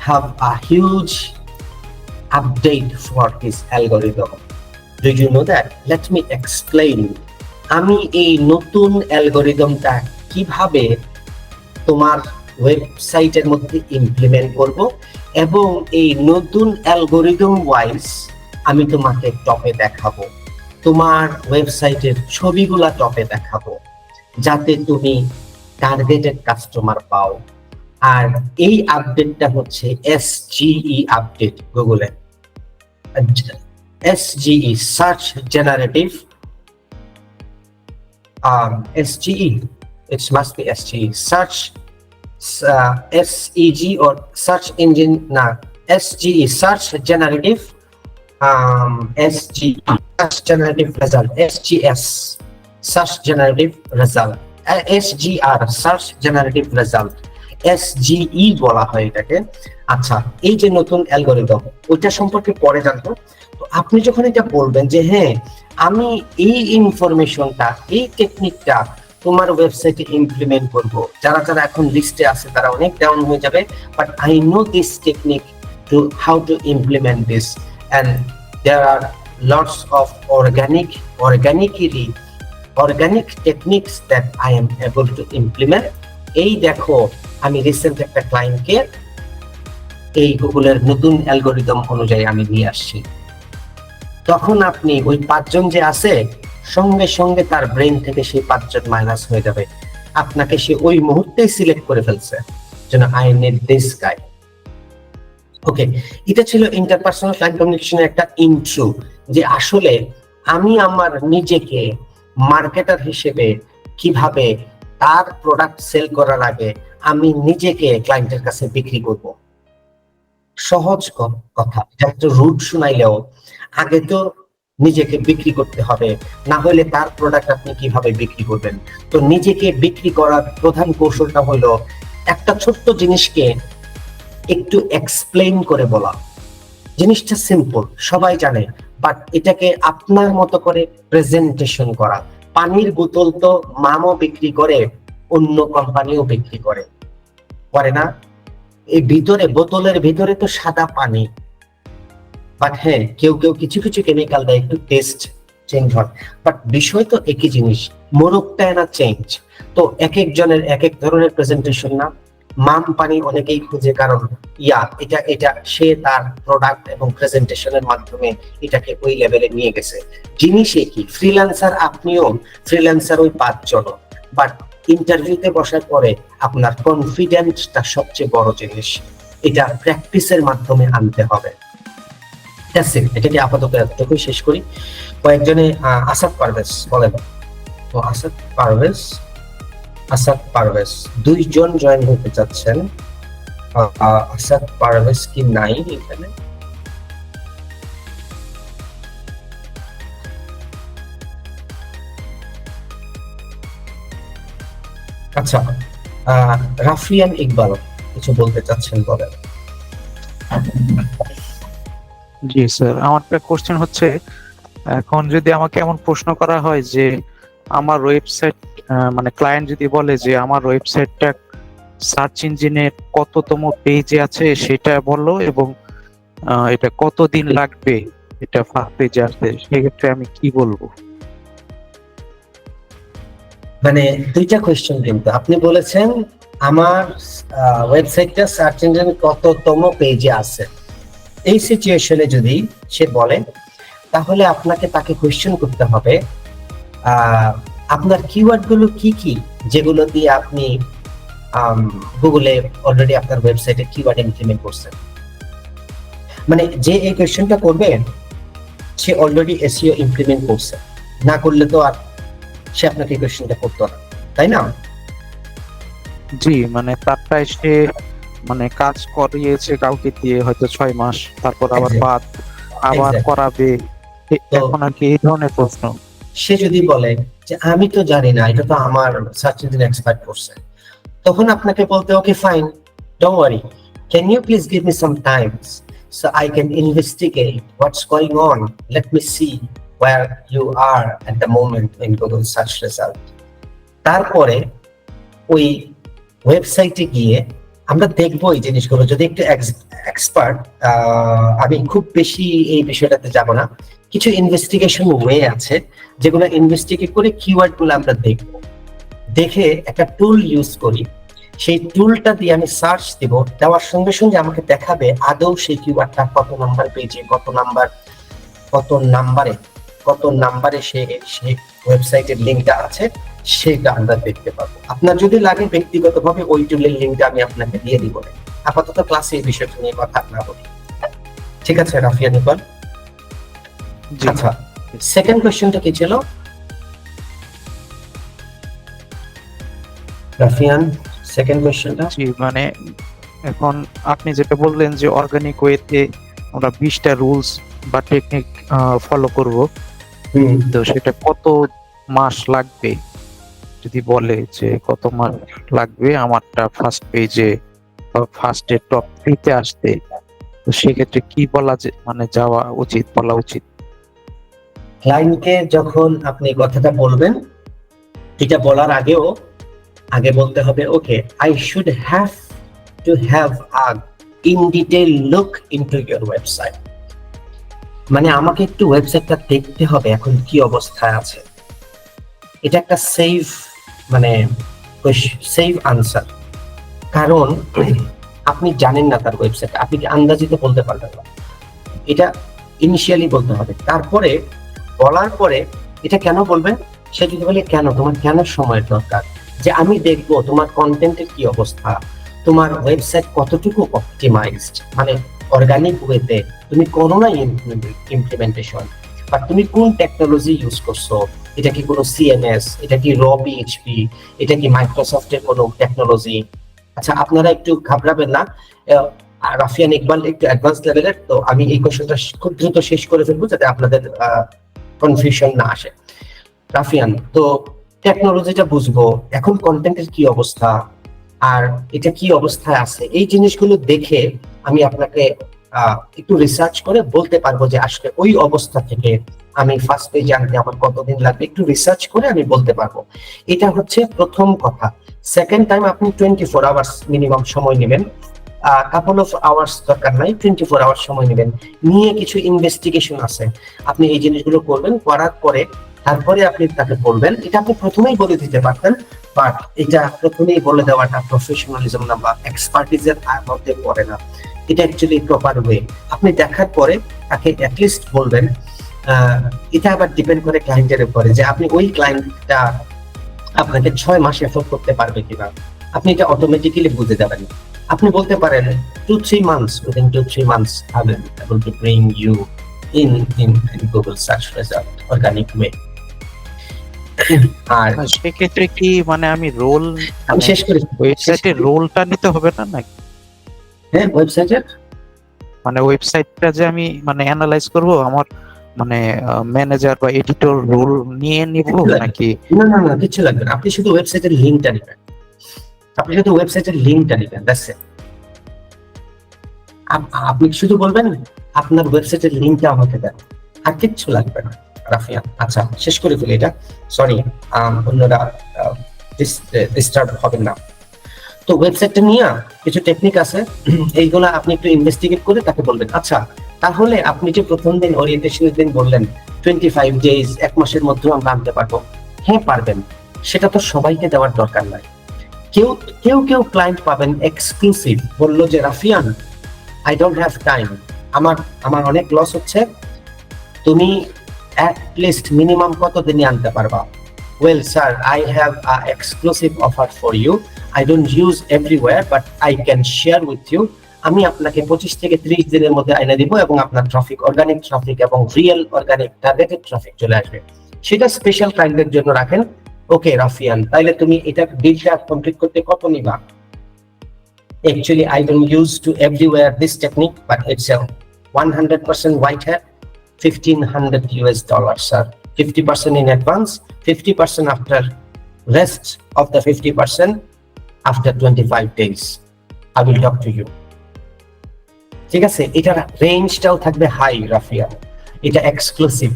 have a huge update for his algorithm. Do you know that? Let me explain. আমি এই নতুন অ্যালগরিদমটা কিভাবে তোমার ওয়েবসাইটের মধ্যে ইমপ্লিমেন্ট করব, এবং এই নতুন অ্যালগরিদম ওয়াইজ আমি তোমাকে টপে দেখাবো, তোমার ওয়েবসাইটের ছবিগুলা টপে দেখাবো, যাতে তুমি টার্গেটেড কাস্টমার পাও। আর এই আপডেটটা হচ্ছে SGE আপডেট, গুগলের SGE, search generative, SGE, it must be SGE, search SEG or search engine, SGE, search generative SGE, Search Generative Result, SGS, Search Generative Result, SGR, Search Generative Result, SGE বলা হয় এটাকে। আচ্ছা, এই যে নতুন algorithm, ওইটা সম্পর্কে পরে জানবো। তো আপনি যখন এটা বলবেন যে হ্যাঁ আমি এই ইনফরমেশনটা, এই টেকনিকটা তোমার ওয়েবসাইটে ইমপ্লিমেন্ট করব, যারা যারা এখন লিস্টে আছে তারা অনেক ডাউন হয়ে যাবে, but I know this technique to how to implement this, and there are lots of organic techniques that I am able to implement. এই দেখো আমি রিসেন্ট একটা ক্লায়েন্টকে এই গুগলের নতুন অ্যালগরিদম অনুযায়ী আমি নিয়ে আসছি। তখন আপনি ওই 5 জন যে আছে সঙ্গে সঙ্গে তার ব্রেন থেকে সেই 5 জন মাইনাস হয়ে যাবে, আপনাকে সে ওই মুহূর্তেই সিলেক্ট করে ফেলছে যেন আই নিড দিস গাই। ওকে, এটা ছিল ইন্টারপার্সোনাল ক্লায়েন্ট কমিউনিকেশনের একটা ইন্ট্রো, যে আসলে আমি আমার নিজেকে মার্কেটার হিসেবে কিভাবে তার প্রোডাক্ট সেল করার আগে আমি নিজেকে ক্লায়েন্টের কাছে বিক্রি করব। সহজ কথা, একটা রুট শুনাইলেও আগে তো নিজেকে বিক্রি করতে হবে, না হলে তার প্রোডাক্ট আপনি কিভাবে বিক্রি করবেন। তো নিজেকে বিক্রি করার প্রধান কৌশলটা হলো একটা ছোট্ট জিনিসকে একটু এক্সপ্লেইন করে বলা। জিনিসটা সিম্পল, সবাই জানে, বাট এটাকে আপনার মতো করে প্রেজেন্টেশন করা। পানির বোতল তো মামও বিক্রি করে, অন্য কোম্পানিও বিক্রি করে না? এই ভিতরে বোতলের ভিতরে তো সাদা পানি, বাট হ্যাঁ কেউ কেউ কিছু কিছু কেমিক্যাল দেয়, একটু টেস্ট চেঞ্জ হয়, বাট বিষয় তো একই জিনিস, মোড়কটা না চেঞ্জ। তো এক একজনের এক এক ধরনের প্রেজেন্টেশন না। মাম পানি অনেকেই খুঁজে, কারণ এটা সে তার প্রোডাক্ট এবং প্রেজেন্টেশনের মাধ্যমে এটাকে ওই লেভেলে নিয়ে গেছে। জিনিসই কি, ফ্রিল্যান্সার আপনিও, ফ্রিল্যান্সার ওই 5 জন, বাট ইন্টারভিউতে বসার পরে আপনার কনফিডেন্সটা সবচেয়ে বড় জিনিস, এটা প্র্যাকটিসের মাধ্যমে আনতে হবে। এটাকে আপাতত এতটুকুই শেষ করি। কয়েকজনে আসাদ পারভেজ বলেন, তো আসাদ পারভেজ 2 জন জয়েন হতে চাচ্ছেন। আসাদ পারভেজ কি নাই এখানে? আচ্ছা, রাফিয়ান ইকবাল কিছু বলতে চাচ্ছেন, বলেন। জি স্যার, আমার একটা কোশ্চেন হচ্ছে, এখন যদি আমাকে এমন প্রশ্ন করা হয় যে আমার ওয়েবসাইট, মানে ক্লায়েন্ট যদি বলে যে আমার ওয়েবসাইটটা সার্চ ইঞ্জিনের কততম পেজে আছে সেটা বলো, এবং এটা কতদিন লাগবে এটা ফার্স্ট পেজে আসতে, সেক্ষেত্রে আমি কি বলবো? মানে 2টা কোয়েশ্চেন, কিন্তু আপনি বলেছেন আমার ওয়েবসাইটটা সার্চ ইঞ্জিন কততম পেজে আছে। এই সিচুয়েশনে যদি সে বলে, তাহলে আপনাকে তাকে কোয়েশ্চেন করতে হবে আপনার কিওয়ার্ড গুলো কি কি, যেগুলো দিয়ে আপনি গুগলে অলরেডি আপনার ওয়েবসাইটে কিওয়ার্ড ইমপ্লিমেন্ট করছেন। মানে যে এই কোয়েশ্চেনটা করবে সে অলরেডি এসইও ইমপ্লিমেন্ট করছে, না করলে তো আর সে আপনাকে এই কোয়েশ্চেনটা করতো না, তাই না? জি, মানে তারটা সে মানে কাজ করিয়েছে কাউকে দিয়ে হয়তো 6 মাস, তারপর আবার বাদ আবার করাবে, এখন আর কি এই ধরনের প্রশ্ন। সে যদি বলে যে আমি তো জানি না, এটা তো আমার সার্চ ইঞ্জিন এক্সপার্ট করছে, তখন আপনাকে বলতে okay fine, don't worry, can you please give me some time so I can investigate what's going on, let me see where you are at the moment in Google search result. তারপরে ওই ওয়েবসাইটে গিয়ে আমরা দেখবো এই জিনিসগুলো, যদি একটু এক্সপার্ট, আমি খুব বেশি এই বিষয়টাতে যাব না, কিছু ইনভেস্টিগেশন ওয়ে আছে যেগুলো ইনভেস্টিগেট করে কিওয়ার্ড গুলো আমরা দেখব, দেখে একটা টুল ইউজ করি, সেই টুলটা দিয়ে আমি সার্চ দিব, দেওয়ার সঙ্গে সঙ্গে আমাকে দেখাবে আদৌ সেই কিওয়ার্ডটা কত নাম্বার পেজে, কত নাম্বারে সেই ওয়েবসাইটের লিঙ্কটা আছে, সেটা আমরা দেখতে পাবো। আপনার যদি লাগে ব্যক্তিগতভাবে ওই টুলের লিঙ্কটা আমি আপনাকে দিয়ে দিব, আপাতত ক্লাসে এই বিষয়টা নিয়ে কথা না বলি, ঠিক আছে রাফিয়া নিকল? আচ্ছা, সেকেন্ড কোশ্চেনটা কি ছিল রাফিয়ান? সেকেন্ড কোশ্চেনটা জি, মানে এখন আপনি যেটা বললেন যে অর্গানিক ওয়েতে আমরা 20টা রুলস বা টেকনিক ফলো করব, তো সেটা কত মাস লাগবে যদি বলে যে কত মাস লাগবে আমারটা ফার্স্ট পেজে বা ফার্স্টে টপ 3-তে আসতে, তো সেক্ষেত্রে কি বলা মানে যাওয়া উচিত, বলা উচিত? ক্লায়েন্টকে যখন আপনি কথাটা বলবেন, এটা বলার আগেও আগে বলতে হবে okay I should have to have a in detail look into your website. মানে আমাকে একটু ওয়েবসাইটটা দেখতে হবে এখন কি অবস্থায় আছে। এটা একটা সেফ মানে সেফ আনসার, কারণ আপনি জানেন না তার ওয়েবসাইট, আপনি কি আন্দাজিত বলতে পারবেন না। এটা ইনিশিয়ালি বলতে হবে, তারপরে বলার পরে এটা কেন বলবেন, সে যদি বলে কেন, তোমার কেন সময়ের দরকার, যে আমি দেখবো তোমার কন্টেন্টের কি অবস্থা, তোমার ওয়েবসাইট কতটুকু অপটিমাইজড, মানে অর্গানিক ওয়েতে তুমি করো না ইমপ্লিমেন্টেশন, বা তুমি কোন টেকনোলজি ইউজ করছো, এটা কি কোনো সিএমএস, এটা কি র পিএইচপি, এটা কি মাইক্রোসফটের কোনো টেকনোলজি। আচ্ছা আপনারা একটু ঘাবড়াবেন না, রাফিয়ান ইকবাল একটু অ্যাডভান্স লেভেলের, তো আমি এই কোশ্চেনটা খুব দ্রুত শেষ করে ফেলবো যাতে আপনাদের কনফিউশন না আসে। রাফিয়ান, তো টেকনোলজিটা বুঝবো, এখন কন্টেন্টের কি অবস্থা আর এটা কি অবস্থায় আছে, এই জিনিসগুলো দেখে আমি আপনাকে একটু রিসার্চ করে বলতে পারবো যে আসলে ওই অবস্থা থেকে আমি ফার্স্ট পেজে আনতে আমার কতদিন লাগবে, একটু রিসার্চ করে আমি বলতে পারবো। এটা হচ্ছে প্রথম কথা। সেকেন্ড টাইম আপনি 24 আওয়ার্স মিনিমাম সময় নেবেন, কাপল অফ আওয়ার্স দরকার নাই, 24 আওয়ার্স সময় নেবেন, নিয়ে কিছু ইনভেস্টিগেশন আছে, আপনি এই জিনিসগুলো করবেন, করার পরে তারপরে আপনি তাকে বলবেন। এটা আপনি প্রথমেই বলে দিতে পারতেন, বাট এটা প্রথমেই বলে দেওয়াটা প্রফেশনালিজম না বা এক্সপার্টিজের মধ্যে পড়ে না, এটা অ্যাকচুয়ালি প্রপার ওয়ে। আপনি দেখার পরে তাকে অ্যাটলিস্ট বলবেন। এটা আবার ডিপেন্ড করে ক্লায়েন্টের উপরে যে আপনি ওই ক্লায়েন্টটা আপনাকে 6 মাস এফোর্ড করতে পারবে কিনা, আপনি এটা অটোমেটিক্যালি বুঝে যাবেন। আপনি বলতে পারেন 2-3 months, within 2-3 months I will be able to bring you in Google search result organic way। আর সেক্ষেত্রে কি মানে আমি রোল, আমি শেষ করি, ওয়েবসাইটে রোলটা নিতে হবে না নাকি? হ্যাঁ, ওয়েবসাইটে মানে ওয়েবসাইটটা যে আমি মানে অ্যানালাইজ করব, আমার মানে ম্যানেজার বা এডিটর রোল নিয়ে নিব নাকি? না না না, কিছু লাগবে না, আপনি শুধু ওয়েবসাইটের লিংকটা নেবেন, আপনি শুধু ওয়েবসাইটের লিংকটা নেবেন, দ্যাটস ইট। আপনি শুধু বলবেন আপনার ওয়েবসাইটের লিংকটা আমাকে দেন, আর কিচ্ছু লাগবে না রাফিয়া। আচ্ছা শেষ করে ফেলি এটা, সরি অন্যরা ডিস্টার্ব হবেন না। তো ওয়েবসাইটটা নিয়ে কিছু টেকনিক আছে, এইগুলা আপনি একটু ইনভেস্টিগেট করে তাকে বলবেন। আচ্ছা তাহলে আপনি যে প্রথম দিন ওরিয়েন্টেশনের দিন বললেন 25 ডেজ, 1 মাসের মধ্যে আমরা আনতে পারবো, হ্যাঁ পারবেন, সেটা তো সবাইকে দেওয়ার দরকার নাই। কেউ ক্লায়েন্ট পাবেন এক্সক্লুসিভ, বললো যে রাফিয়ান আই ডোন্ট হ্যাভ টাইম, আমার অনেক লস হচ্ছে, তুমি at least minimum কত দিনে আনতে পারবা? Well sir, I have an exclusive offer for you. I don't use everywhere but I can share with you. আমি আপনাকে 25 থেকে 30 দিনের মধ্যে আইনা দিব এবং আপনার ট্রাফিক, অর্গানিক ট্রাফিক এবং রিয়েল অর্গানিক টার্গেটেড ট্রাফিক চলে আসবে। সেটা স্পেশাল ক্লায়েন্টদের জন্য রাখেন। ওকে রাফিয়ান, তাইলে তুমি এটা ডিলটা কমপ্লিট করতে কত নিবা? Actually I don't use to everywhere this technique but it's a 100% white hat, $1,500 sir, 50% in advance, 50% after, rest of the 50% after 25 days I will talk to you। ঠিক আছে, এটার রেঞ্জটাও থাকবে হাই রাফিয়া, এটা এক্সক্লুসিভ।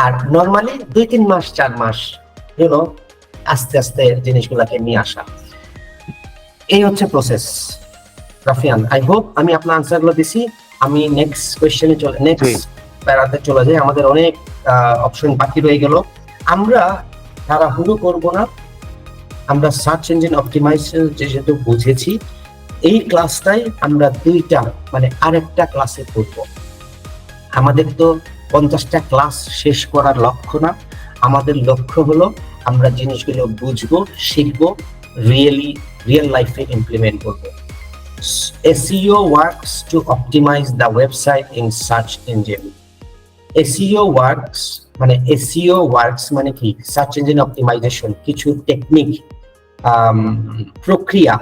আর নরমালি 2-3 মাস 4 মাস YONO আস্তে আস্তে জিনিসগুলোকে নিয়ে আসা, এই হচ্ছে প্রসেস রাফিয়ান। আই হোপ আমি আপনার আনসারগুলো দিছি। আমি নেক্সট কোয়েশ্চেনে চলে, নেক্সট প্যারাতে চলে যাই, আমাদের অনেক অপশন বাকি রয়ে গেল। আমরা তাড়াহুড়ো করব না, আমরা সার্চ ইঞ্জিন অপটিমাইজেশন যেহেতু বুঝেছি, এই ক্লাসটাই আমরা 2টা মানে আরেকটা ক্লাসে করব। আমাদের তো 50টা ক্লাস শেষ করার লক্ষ্য না, আমাদের লক্ষ্য হলো আমরা জিনিসগুলো বুঝবো, শিখবো, রিয়েল লাইফে ইমপ্লিমেন্ট করবো। SEO works to optimize the website in search engine. SEO works মানে কি? সার্চ ইঞ্জিন অপটিমাইজেশন, কিছু টেকনিক, প্রক্রিয়া,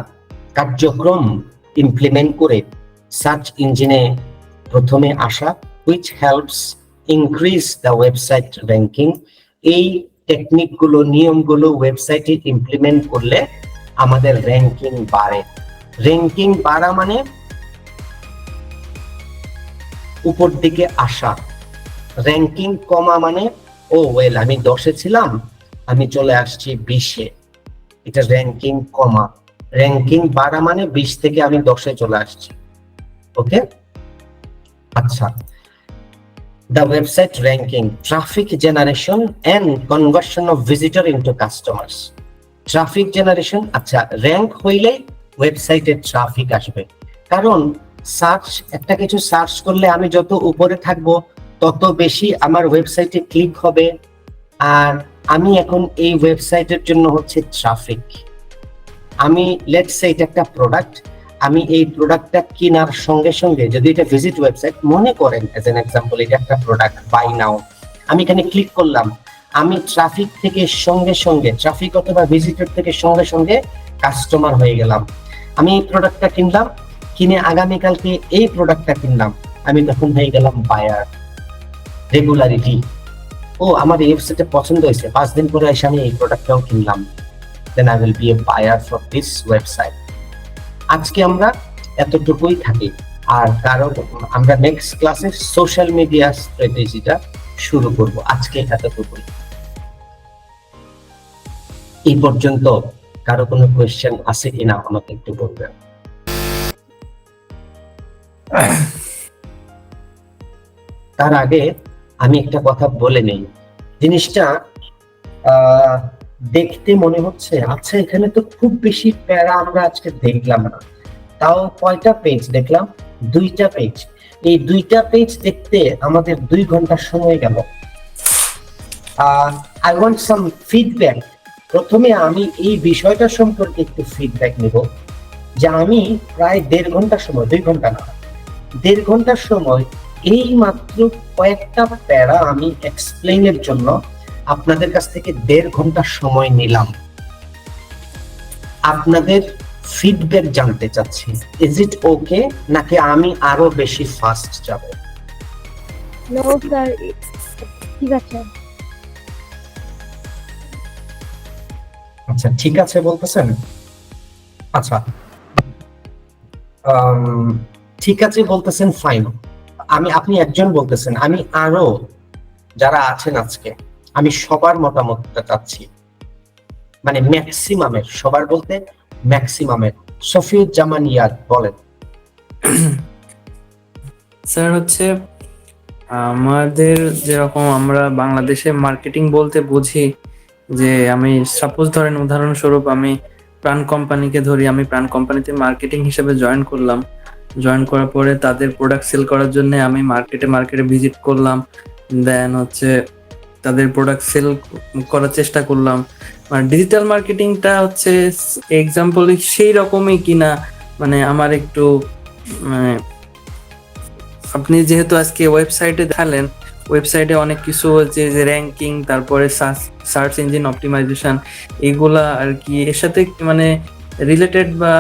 কার্যক্রম ইমপ্লিমেন্ট করে সার্চ ইঞ্জিনে প্রথমে আসা, which helps increase the website ranking. এই টেকনিকগুলো, নিয়মগুলো ওয়েবসাইটে ইমপ্লিমেন্ট করলে আমাদের র্যাঙ্কিং বাড়ে। র্যাঙ্কিং বাড়া মানে উপর দিকে আসা, র্যাঙ্কিং কমা মানে ও ওয়েল আমি 10-এ ছিলাম, আমি চলে আসছি 20-এ, এটা র্যাঙ্কিং কমা। র্যাঙ্কিং বাড়া মানে 20 থেকে আমি 10-এ চলে আসছি। ওকে, আচ্ছা, the website ranking, traffic generation and conversion of visitor into customers. Traffic generation, আচ্ছা র্যাঙ্ক হইলে ওয়েবসাইটে ট্রাফিক আসবে, কারণ সার্চ, একটা কিছু সার্চ করলে আমি যত উপরে থাকবো তত বেশি আমার ওয়েবসাইটে ক্লিক হবে, আর আমি এখন এই ওয়েবসাইটের জন্য হচ্ছে ট্রাফিক। আমি লেটস সে এটা একটা প্রোডাক্ট, আমি এই প্রোডাক্টটা কেনার সঙ্গে সঙ্গে, যদি এটা ভিজিট ওয়েবসাইট মনে করেন এজ এন এক্সাম্পল, এটা একটা প্রোডাক্ট, বাই নাও, আমি এখানে ক্লিক করলাম, আমি ট্রাফিক থেকে সঙ্গে সঙ্গে, ট্রাফিক অথবা ভিজিটর থেকে সঙ্গে সঙ্গে কাস্টমার হয়ে গেলাম। আমি এই প্রোডাক্টটা কিনলাম, কিনে আগামীকালকে এই প্রোডাক্টটা কিনলাম, আমি তখন হয়ে গেলাম বায়ার। রেগুলারিটি, ও আমার এই ওয়েবসাইটে পছন্দ হয়েছে, 5 দিন পরে এসে আমি এই প্রোডাক্টটাও কিনলাম, then I will be a buyer for this website. আজকে আমরা এতটুকুই থাকি, আর কারণ আমরা নেক্সট ক্লাসে সোশ্যাল মিডিয়া স্ট্র্যাটেজিটা শুরু করব। আজকে এতটুকুই, এই পর্যন্ত কারো কোনো কোয়েশ্চেন আছে কিনা আমাকে একটু বলবেন। তার আগে আমি একটা কথা বলে নেই, জিনিসটা দেখতে মনে হচ্ছে আচ্ছা এখানে তো খুব বেশি প্যারা আমরা আজকে দেখলাম না, তাও কয়টা পেজ দেখলাম? 2টা পেজ। এই 2টা পেজ দেখতে আমাদের 2 ঘন্টা সময় গেল। I want some feedback. প্রথমে আমি এই বিষয়টা সম্পর্কে একটু ফিডব্যাক নেব, যে আমি প্রায় 1.5 ঘন্টা সময়, 2 ঘন্টা না, 1.5 ঘন্টার সময় এই মাত্র কয়েকটা প্যারা আমি এক্সপ্লেইনের জন্য আপনাদের কাছ থেকে 1.5 ঘন্টা সময় নিলাম। আপনাদের ফিডব্যাক জানতে চাচ্ছি, ইজ ইট ওকে নাকি আমি আরো বেশি ফাস্ট যাব? নো স্যার, ঠিক আছে। আচ্ছা ঠিক আছে বলতেছেন, আচ্ছা ঠিক আছে বলতেছেন, ফাইন। আপনি একজন বলতেছেন, আমি আরো যারা আছেন আজকে, আমি সবার মতামতটা চাচ্ছি, মানে ম্যাক্সিমামের, সবার বলতে ম্যাক্সিমামের। শফিউজ্জামান ইয়াদ বলেন। স্যার হচ্ছে আমাদের যেরকম আমরা বাংলাদেশে মার্কেটিং বলতে বুঝি, যে আমি সাপোজ ধরেন উদাহরণস্বরূপ আমি প্রাণ কোম্পানিকে ধরি, আমি প্রাণ কোম্পানিতে মার্কেটিং হিসেবে জয়েন করলাম, জয়েন করার পরে তাদের প্রোডাক্ট সেল করার জন্য আমি মার্কেটে ভিজিট করলাম, দেন হচ্ছে তাদের প্রোডাক্ট সেল করার চেষ্টা করলাম। মানে ডিজিটাল মার্কেটিংটা হচ্ছে এক্সাম্পল সেই রকমই কিনা, মানে আমার একটু মানে আপনি যেহেতু আজকে ওয়েবসাইটে দেখালেন, ওয়েবসাইটে অনেক কিছু হচ্ছে যে র্যাঙ্কিং, তারপরে সার্চ ইঞ্জিন অপটিমাইজেশন, এগুলা আর কি এর সাথে মানে রিলেটেড, বা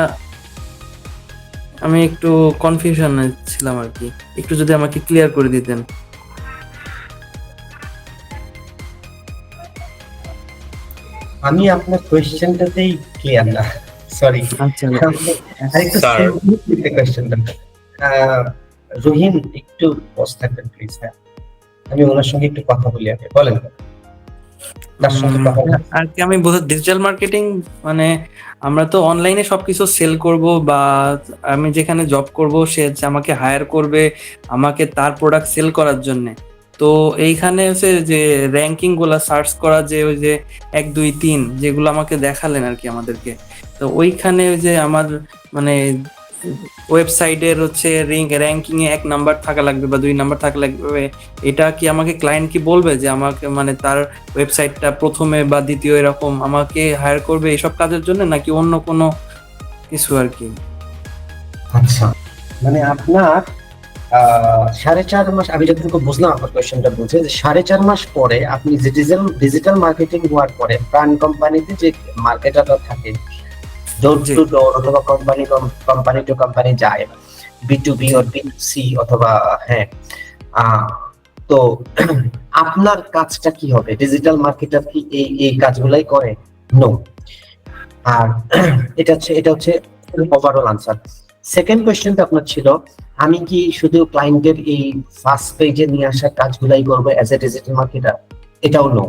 আমি একটু কনফিউশন ছিলাম আর কি, একটু যদি আমাকে ক্লিয়ার করে দিতেন। আমি আপনার কোয়েশ্চেনটাতেই ক্লিয়ার না, সরি। আচ্ছা আরেকটু কোয়েশ্চেনটা রহিম একটু বস থাকবেন প্লিজ। হ্যাঁ, আমি ওনার সঙ্গে একটু কথা বলি আগে, বলেন। আর কি আমি বলতে, ডিজিটাল মার্কেটিং মানে আমরা তো অনলাইনে সবকিছু সেল করব, বা আমি যেখানে জব করব সে আমাকে হায়ার করবে আমাকে তার প্রোডাক্ট সেল করার জন্য। তো এইখানে হচ্ছে যে র্যাঙ্কিং গুলা সার্চ করা, যে ওই যে 1 2 3 যেগুলো আমাকে দেখালেন আর কি আমাদেরকে, তো ওইখানে ওই যে আমার মানে ওয়েবসাইটের হচ্ছে র্যাঙ্কিং এ 1 নাম্বার থাকা লাগবে বা 2 নাম্বার থাকা লাগবে, এটা কি আমাকে ক্লায়েন্ট কি বলবে যে আমাকে মানে তার ওয়েবসাইটটা প্রথমে বা দ্বিতীয় এরকম আমাকে হায়ার করবে এইসব কাজের জন্য, নাকি অন্য কোনো কিছু আর কি? আচ্ছা, মানে আপনার 4.5 মাস, আমি যতটুকু বুঝলাম আপনার কোয়েশ্চেনটা বলছে যে 4.5 মাস পরে আপনি ডিজিটাল মার্কেটিং হওয়ার পরে প্রাণ কোম্পানিতে যে মার্কেটাররা থাকে, ডোর টু ডোর অথবা কোম্পানি টু কোম্পানি যায়, B2B or B2C অথবা হ্যাঁ, তো আপনার কাজটা কি হবে? ডিজিটাল মার্কেটার কি এই কাজগুলাই করে? নো। আর এটা হচ্ছে ওভারঅল আনসার। সেকেন্ড কোয়েশ্চেনটা আপনার ছিল, আমি কি শুধু ক্লায়েন্টের এই ফার্স্ট পেজে নিয়ে আসার কাজগুলাই করবো অ্যাজ এ ডিজিটাল মার্কেটার? এটাও নো।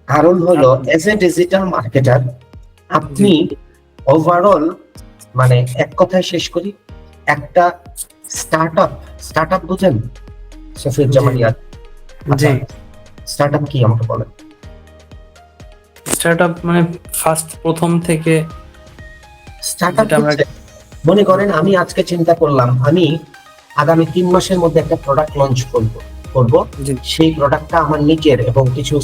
কারণ হলো অ্যাজ এ ডিজিটাল মার্কেটার আপনি ওভারঅল, মানে এক কথায় শেষ করি, একটা স্টার্টআপ বুঝেন সফিউজ্জামান ইয়াদ? জি। স্টার্টআপ কি আমাকে বলেন। স্টার্টআপ মানে প্রথম থেকে স্টার্টআপ যেটা আমরা মনে করেন আমি আজকে চিন্তা করলাম আমি আগামী 3 মাসের মধ্যে একটা প্রোডাক্ট লঞ্চ করব। জি। সেই প্রোডাক্টটা আমার নিজের এবং কিছু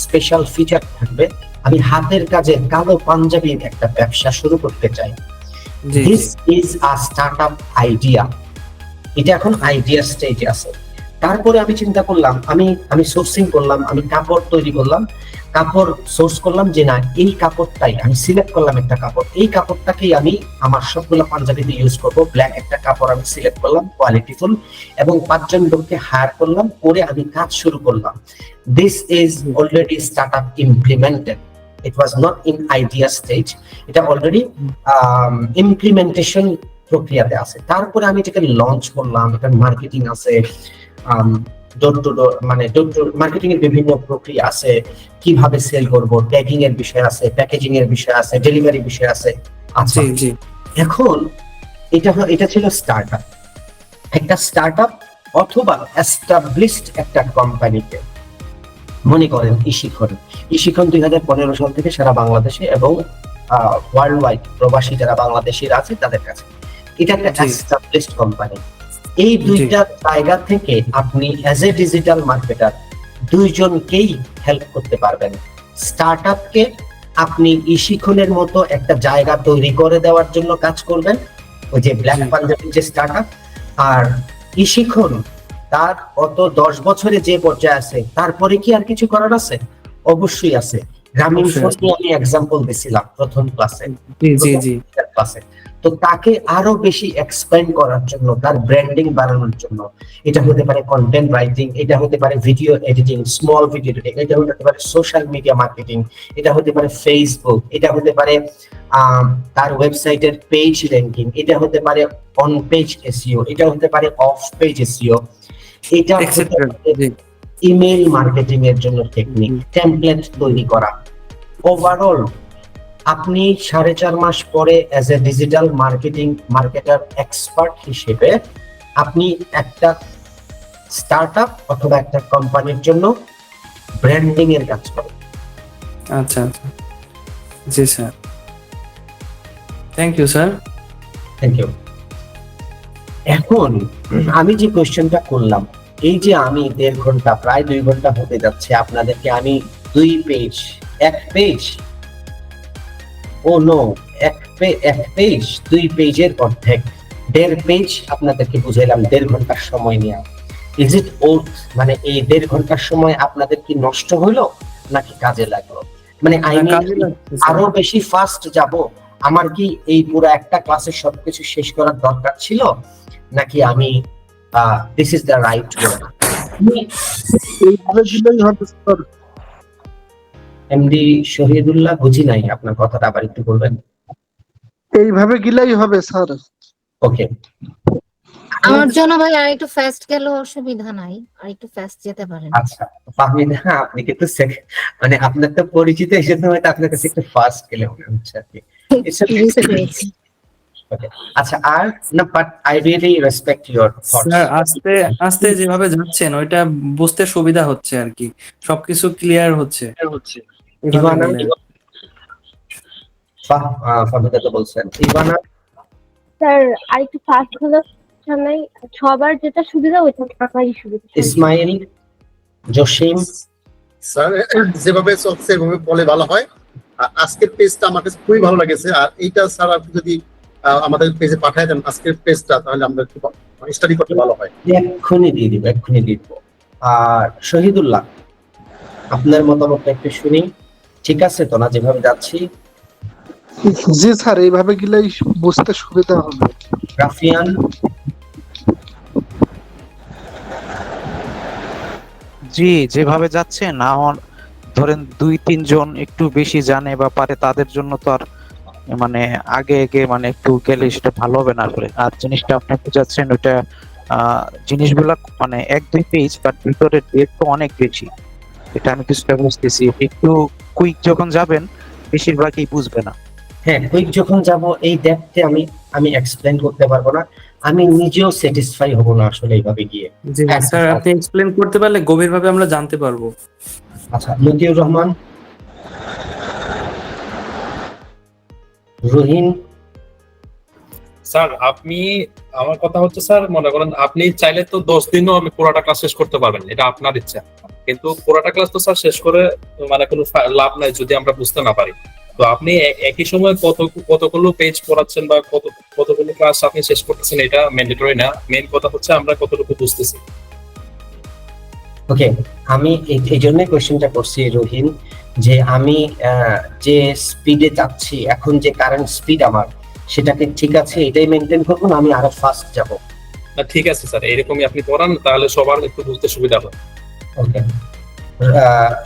স্পেশাল ফিচার থাকবে। আমি হাতের কাজে কালো পাঞ্জাবির একটা ব্যবসা শুরু করতে চাই। জি, this is a startup idea. এটা এখন আইডিয়া স্টেজে আছে। তারপরে আমি চিন্তা করলাম, আমি সোর্সিং করলাম, আমি কাপড় তৈরি করলাম, কাপড় সোর্স করলাম যে না এই কাপড়টাই আমি সিলেক্ট করলাম, একটা কাপড়, এই কাপড়টাকেই আমি আমার সবগুলো পাঞ্জাবিতে ইউজ করব। ব্ল্যাক একটা কাপড় আমি সিলেক্ট করলাম, কোয়ালিটিফুল, এবং 5 জন লোককে হায়ার করলাম, করে আমি কাজ শুরু করলাম। This is already startup implemented. It was not in idea stage, এটা অলরেডি ইমপ্লিমেন্টেশন প্রক্রিয়াতে আছে। তারপরে আমি এটাকে লঞ্চ করলাম, এটা মার্কেটিং আছে, ডোর টু ডোর, মানে ডোর টু মার্কেটিং এর বিভিন্ন প্রক্রিয়া আছে, কিভাবে সেল করব, ট্যাগিং এর বিষয় আছে, প্যাকেজিং এর বিষয় আছে, ডেলিভারি বিষয় আছে। আচ্ছা, জি। এখন এটা ছিল স্টার্টআপ। একটা স্টার্টআপ অথবা এস্টাবলিশড একটা কোম্পানিতে, মনে করেন ইশিখন 2015 সাল থেকে সারা বাংলাদেশে এবং ওয়ার্ল্ড ওয়াইড প্রবাসী যারা বাংলাদেশিরা আছে তাদের কাছে এটা একটা এস্টাবলিশড কোম্পানি। এই দুইটা জায়গা থেকে আপনি অ্যাজ এ ডিজিটাল মার্কেটার দুইজনকেই হেল্প করতে পারবেন। স্টার্টআপকে আপনি ইশিখনের মতো একটা জায়গা তৈরি করে দেওয়ার জন্য কাজ করবেন, ওই যে ব্ল্যাক পাঞ্জাবির যে স্টার্টআপ। আর ইশিখন তার অত 10 বছরে যে পর্যায়ে আছে, তারপরে কি আর কিছু করার আছে? অবশ্যই আছে। গ্রামীণ ফোন নিয়ে আমি এক্সাম্পল দিছিলাম প্রথম ক্লাসে। তো তাকে আরো বেশি এক্সপ্যান্ড করার জন্য, তার ব্র্যান্ডিং বাড়ানোর জন্য, এটা হতে পারে কন্টেন্ট রাইটিং, এটা হতে পারে video editing, small video editing, এটা হতে পারে সোশ্যাল মিডিয়া মার্কেটিং, এটা হতে পারে ফেসবুক, এটা হতে পারে তার ওয়েবসাইটের পেজ র্যাঙ্কিং, এটা হতে পারে অন পেজ এসইও, এটা হতে পারে অফ পেজ এসইও, এটা ইমেইল মার্কেটিং এর জন্য টেকনিক, টেমপ্লেট তৈরি করা। ওভারঅল আপনি 4.5 মাস পরে as a digital marketer expert হিসেবে আপনি একটা স্টার্টআপ অথবা একটা কোম্পানির জন্য ব্র্যান্ডিং এর কাজ করেন। আচ্ছা, জি sir, thank you sir. Thank you. এখন আমি যে কোয়েশ্চেনটা করলাম, এই যে আমি 1.5 ঘন্টা, প্রায় 2 ঘন্টা হতে যাচ্ছে আপনাদেরকে আমি 2 পেজ, 1 পেজ, ও নো, 1 পেজ 2 পেজের অর্ধেক, 1.5 পেজ আপনাদেরকে বুঝাইলাম 1.5 ঘন্টার সময় নিয়ে। Is it worth? মানে এই 1.5 ঘন্টার সময় আপনাদের কি নষ্ট হলো নাকি কাজে লাগলো? মানে আরো বেশি ফাস্ট যাব, আমার কি এই পুরো একটা ক্লাসে সবকিছু শেষ করার দরকার ছিল, নাকি আমি this is the right way? MD Shahidullah, বুঝি নাই আপনার কথাটা, আবার একটু বলবেন। এইভাবে গেলেই হবে স্যার। ওকে, আমার জন্য ভাই আর একটু ফাস্ট গেল অসুবিধা নাই, আর একটু ফাস্ট যেতে পারেন। আচ্ছা ফাহমিদা, আপনি কিন্তু মানে আপনার তো পরিচিত হিসেবে হয়তো আপনার কাছে একটু ফাস্ট গেলে মনে হচ্ছে আর কি। আচ্ছা, আর না, but I really respect your thoughts. Sir আস্তে যেভাবে যাচ্ছেন ওইটা বুঝতে সুবিধা হচ্ছে আর কি, সবকিছু ক্লিয়ার হচ্ছে। ইভানা, ফাহমিদা তো বলছেন। ইভানা স্যার আরেকটু ফাস্ট হলো নাই, সবার যেটা সুবিধা ওইটা থাকারই সুবিধা। ইসমাইল, জসিম স্যার যেভাবে চলছে সেভাবে বলে ভালো হয়। আজকের পেজটা আমার কাছে খুবই ভালো লাগেছে, আর এইটা স্যার আপনি যদি আমাদের পেজে পাঠায় দেন আজকের পেজটা, তাহলে আমরা একটু স্টাডি করতে ভালো হয়। এক্ষুনি দিয়ে দিব। আর শহীদুল্লাহ, আপনার মতামতটা একটু শুনি। ঠিক আছে তো না যেভাবে যাচ্ছি? জি স্যার, এইভাবে গেলেই বুঝতে সুবিধা হবে। রাফিয়ান, জি যেভাবে যাচ্ছে না ধরেন 2-3 জন একটু বেশি জানে বা পারে তাদের জন্য তো আর মানে আগে আগে মানে একটু গেলে সেটা ভালো হবে না আসলে। আর জিনিসটা আপনি বুঝাচ্ছেন ওইটা জিনিসগুলা মানে 1-2 পেজ বাট ভিতরে ডেট তো অনেক বেশি, এটা আমি কিছুটা বুঝতেছি। একটু কুইক যখন যাবেন বেশিরভাগই বুঝবে না। হ্যাঁ, কুইক যখন যাব এই ডেপথে আমি এক্সপ্লেন করতে পারবো না, আমি নিজেও স্যাটিসফাই হব না আসলে এইভাবে গিয়ে। জি স্যার, আপনি এক্সপ্লেন করতে পারলে গভীরভাবে আমরা জানতে পারবো। আচ্ছা, মতিউর রহমান, রহিম। স্যার আপনি, আমার কথা হচ্ছে স্যার, মনে করেন আপনি চাইলে তো 10 দিনও আমি পুরোটা ক্লাস শেষ করতে পারবেন, এটা আপনার ইচ্ছা। কিন্তু পুরোটা ক্লাস তো স্যার শেষ করে মানে কোনো লাভ নাই যদি আমরা বুঝতে না পারি। তো আপনি একই সময় কতগুলো পেজ পড়াচ্ছেন বা কতগুলো ক্লাস আপনি শেষ করতেছেন এটা ম্যান্ডেটরি না, মেইন কথা হচ্ছে আমরা কতটুকু বুঝতেছি। ওকে, আমি এই জন্যই কোয়েশ্চেনটা করছি রহিম, যে আমি যে স্পিডে যাচ্ছি এখন, যে কারেন্ট স্পিড আমার, সেটাকে ঠিক আছে এটাই মেনটেন করবো না আমি আরো ফাস্ট যাব? না ঠিক আছে স্যার, এরকমই আপনি পড়ান, তাহলে সবার একটু বুঝতে সুবিধা হবে। ওকে,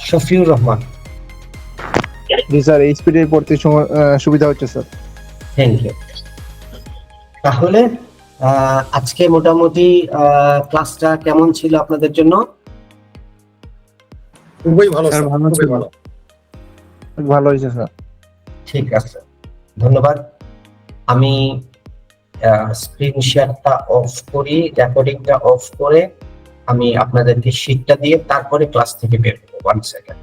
শফিউর রহমান। জি স্যার, এই স্পিডে পড়তে সুবিধা হচ্ছে স্যার। Thank you. তাহলে আজকে মোটামুটি ক্লাসটা কেমন ছিল আপনাদের জন্য? খুবই ভালো স্যার, স্যার, ভালো খুবই ছিল। ভালো। ভালো হয়েছে স্যার। ঠিক আছে, ধন্যবাদ। আমি স্ক্রিন শেয়ারটা অফ করি, রেকর্ডিংটা অফ করে আমি আপনাদেরকে শীটটা দিয়ে তারপরে ক্লাস থেকে বের হবো। 1 সেকেন্ড।